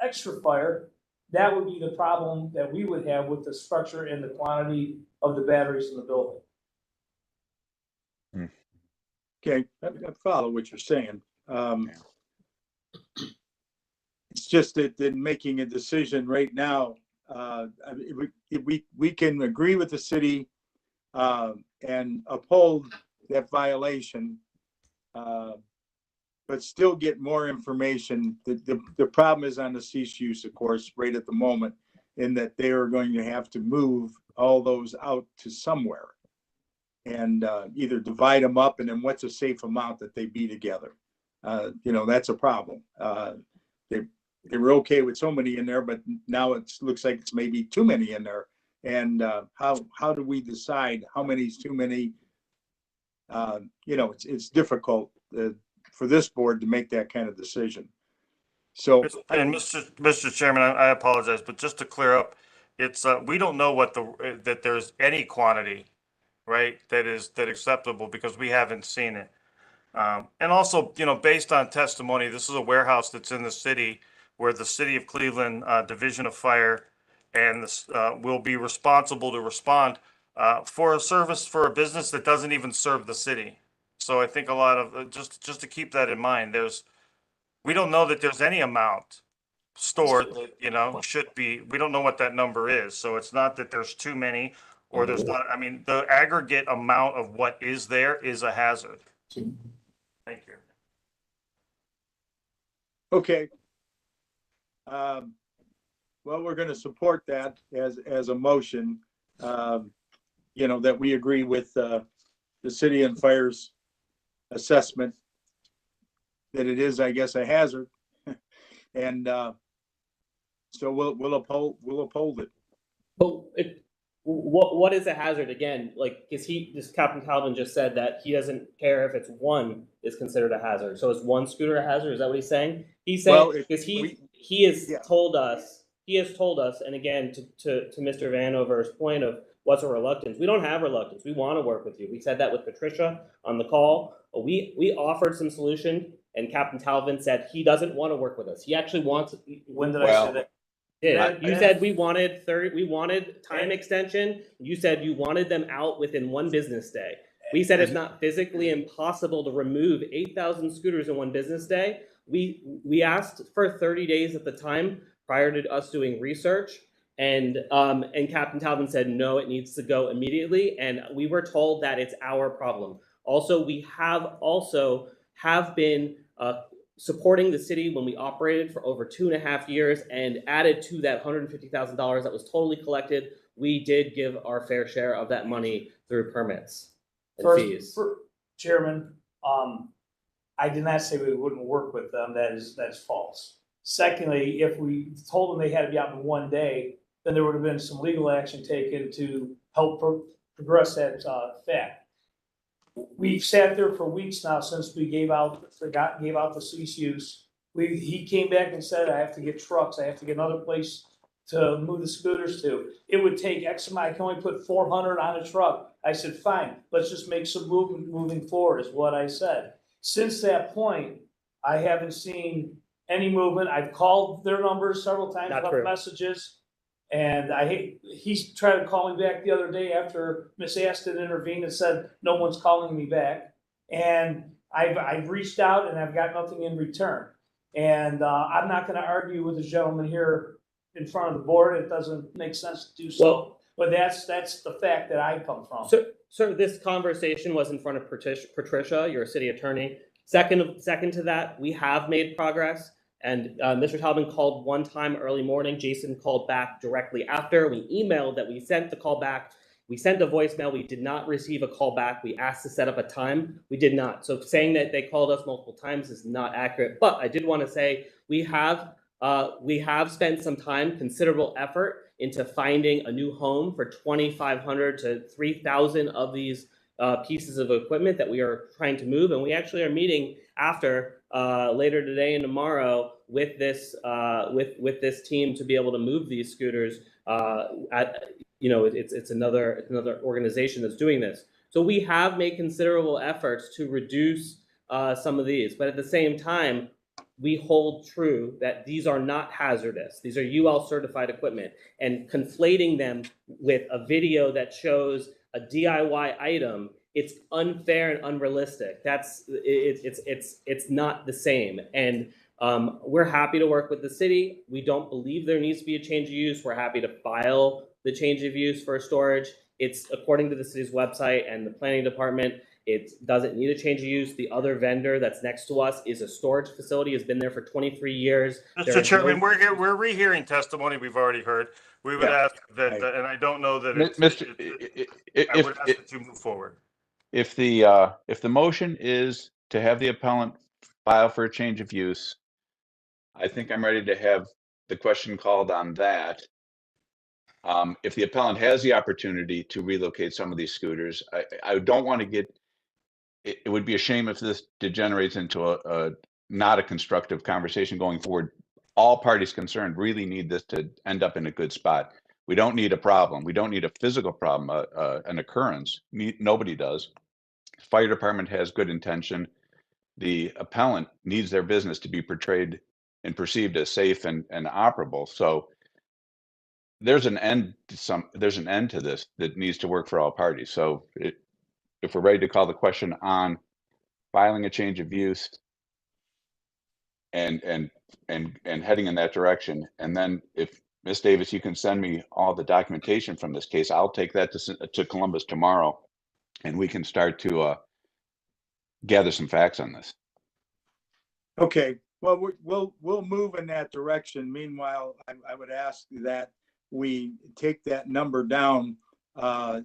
extra fire, that would be the problem that we would have with the structure and the quantity of the batteries in the building. Okay, I follow what you're saying. It's just that in making a decision right now, we can agree with the city and uphold that violation, but still get more information. The problem is on the cease use, of course, right at the moment, in that they are going to have to move all those out to somewhere and either divide them up, and then what's a safe amount that they be together. That's a problem. They were okay with so many in there, but now it looks like it's maybe too many in there. And how do we decide how many is too many? It's difficult for this board to make that kind of decision. So, and Mr. Chairman, I apologize, but just to clear up, it's we don't know that there's any quantity, right, that is acceptable because we haven't seen it. And also, based on testimony, this is a warehouse that's in the city where the City of Cleveland Division of Fire and this will be responsible to respond for a service for a business that doesn't even serve the city. So I think a lot of just to keep that in mind, we don't know that there's any amount stored that should be. We don't know what that number is. So it's not that there's too many or there's not. I mean, the aggregate amount of what is there is a hazard. Thank you. Okay. Well, we're going to support that as a motion, that we agree with the city and fire's assessment that it is, I guess, a hazard. And so we'll uphold it. But what is a hazard again? Like, Captain Calvin just said that he doesn't care if it's one is considered a hazard. So is one scooter a hazard? Is that what he's saying? He's saying because he has told us, and again to Mr. Vanover's point of what's a reluctance. We don't have reluctance. We want to work with you. We said that with Patricia on the call. We offered some solution, and Captain Calvin said he doesn't want to work with us. He actually wants. When did I say that? Yeah, you said we wanted time extension. You said you wanted them out within one business day. We said it's not physically impossible to remove 8,000 scooters in one business day. We asked for 30 days at the time prior to us doing research, and Captain Calvin said no, it needs to go immediately. And we were told that it's our problem. Also, we have been supporting the city when we operated for over 2.5 years, and added to that $150,000 that was totally collected, we did give our fair share of that money through permits and fees. Chairman, I did not say we wouldn't work with them. That's false. Secondly, if we told them they had to be out in one day, then there would have been some legal action taken to help progress that fact. We've sat there for weeks now since we gave out the cease use. He came back and said, I have to get trucks. I have to get another place to move the scooters to. It would take X amount. I can only put 400 on a truck. I said, fine, let's just make some movement moving forward, is what I said. Since that point, I haven't seen any movement. I've called their numbers several times, left messages. And he's tried to call me back the other day after Miss Aston intervened and said, no one's calling me back. And I've reached out and I've got nothing in return. And I'm not going to argue with the gentleman here in front of the board. It doesn't make sense to do so. Well, but that's the fact that I come from. So this conversation was in front of Patricia, your city attorney. Second to that, we have made progress. And Mr. Talbot called one time early morning. Jason called back directly after. We emailed that we sent the call back. We sent a voicemail. We did not receive a call back. We asked to set up a time. We did not. So saying that they called us multiple times is not accurate. But I did want to say we have spent some time, considerable effort into finding a new home for 2,500 to 3,000 of these pieces of equipment that we are trying to move. And we actually are meeting after later today and tomorrow with this team to be able to move these scooters. It's another organization that's doing this. So we have made considerable efforts to reduce some of these, but at the same time, we hold true that these are not hazardous. These are UL certified equipment, and conflating them with a video that shows a DIY item, it's unfair and unrealistic. It's not the same. And we're happy to work with the city. We don't believe there needs to be a change of use. We're happy to file the change of use for storage. It's according to the city's website and the planning department. It doesn't need a change of use. The other vendor that's next to us is a storage facility, has been there for 23 years. Mr. Chairman, we're rehearing testimony we've already heard. We would ask that, and I don't know that I would ask that you move forward. If the motion is to have the appellant file for a change of use, I think I'm ready to have the question called on that. If the appellant has the opportunity to relocate some of these scooters, I don't want to get, it would be a shame if this degenerates into a not a constructive conversation going forward. All parties concerned really need this to end up in a good spot. We don't need a problem. We don't need a physical problem, an occurrence. Nobody does. Fire department has good intention. The appellant needs their business to be portrayed and perceived as safe and operable. So there's an end to this that needs to work for all parties. So if we're ready to call the question on filing a change of use and heading in that direction, and then if Ms. Davis, you can send me all the documentation from this case, I'll take that to Columbus tomorrow, and we can start to gather some facts on this. Okay, well, we'll move in that direction. Meanwhile, I would ask that we take that number down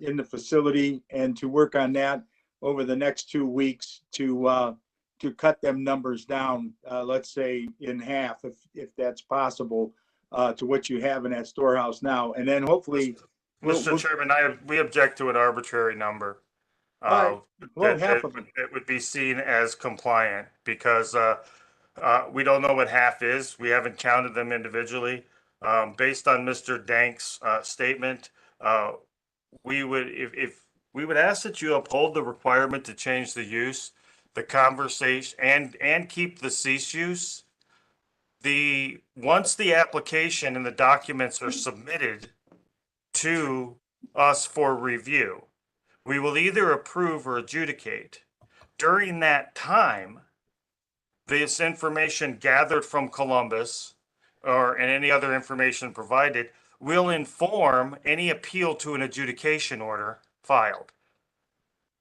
in the facility and to work on that over the next 2 weeks to cut them numbers down, let's say in half, if that's possible, to what you have in that storehouse now. And then hopefully, Mr. Chairman, we object to an arbitrary number. Well, half of it would be seen as compliant because we don't know what half is. We haven't counted them individually. Based on Mr. Dank's statement, we would ask that you uphold the requirement to change the use, the conversation, and keep the cease use. Once the application and the documents are submitted to us for review, we will either approve or adjudicate. During that time, this information gathered from Columbus and any other information provided will inform any appeal to an adjudication order filed.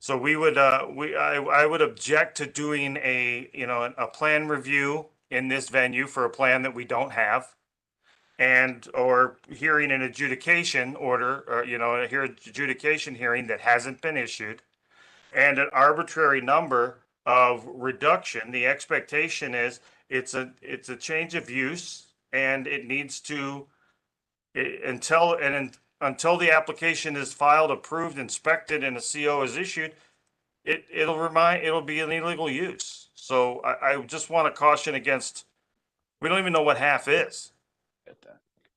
So we would, I would object to doing a plan review in this venue for a plan that we don't have. And, or hearing an adjudication order, or, a adjudication hearing that hasn't been issued. And an arbitrary number of reduction. The expectation is it's a change of use and it needs to, until the application is filed, approved, inspected, and a CO is issued, it'll be an illegal use. So I just want to caution against, we don't even know what half is.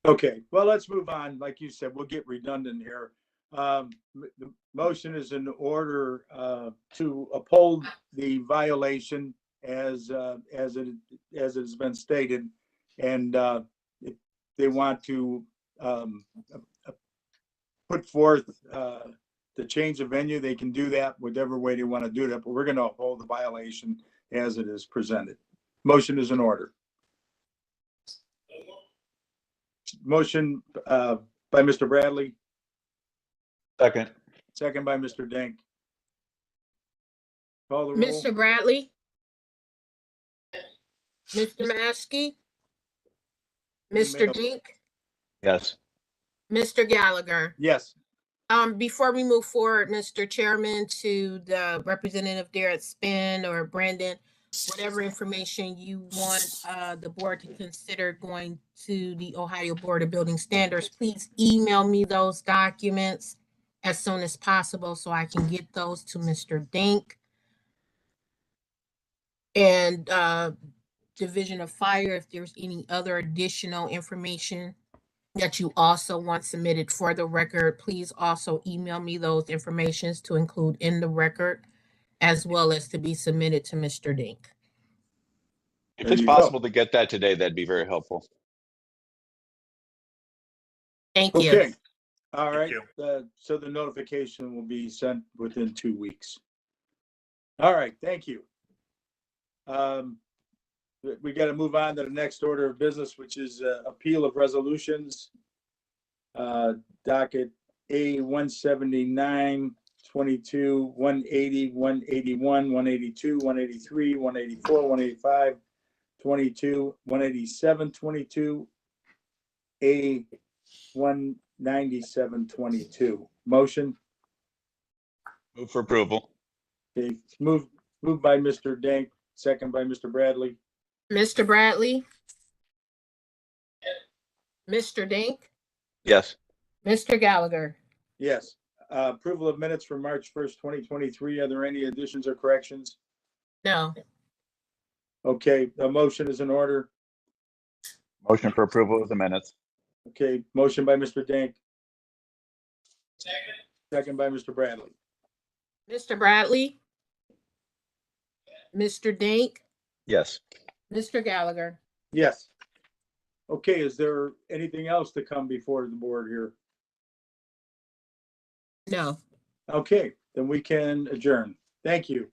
Okay, well, let's move on. Like you said, we'll get redundant here. The motion is in order to uphold the violation as it has been stated, and if they want to put forth the change of venue, they can do that whatever way they want to do that. But we're going to uphold the violation as it is presented. Motion is in order. Motion by Mr. Bradley. Second. Second by Mr. Dink. Call the roll. Mr. Bradley? Mr. Maskey? Mr. Dink? Yes. Mr. Gallagher? Yes. Before we move forward, Mr. Chairman, to the representative there at Spin or Brandon, whatever information you want the board to consider going to the Ohio Board of Building Standards, please email me those documents as soon as possible so I can get those to Mr. Dink. And Division of Fire, if there's any other additional information that you also want submitted for the record, please also email me those informations to include in the record, as well as to be submitted to Mr. Dink. If it's possible to get that today, that'd be very helpful. Thank you. Okay. All right. So the notification will be sent within 2 weeks. All right. Thank you. We got to move on to the next order of business, which is appeal of resolutions. Docket A 179, 22, 180, 181, 182, 183, 184, 185, 22, 187, 22, A 197, 22. Motion. Move for approval. Okay, moved by Mr. Dank, second by Mr. Bradley. Mr. Bradley? Mr. Dink? Yes. Mr. Gallagher? Yes. Approval of minutes for March 1st, 2023. Are there any additions or corrections? No. Okay, the motion is in order. Motion for approval of the minutes. Okay, motion by Mr. Dank. Second by Mr. Bradley. Mr. Bradley? Mr. Dink? Yes. Mr. Gallagher? Yes. Okay, is there anything else to come before the board here? No. Okay, then we can adjourn. Thank you.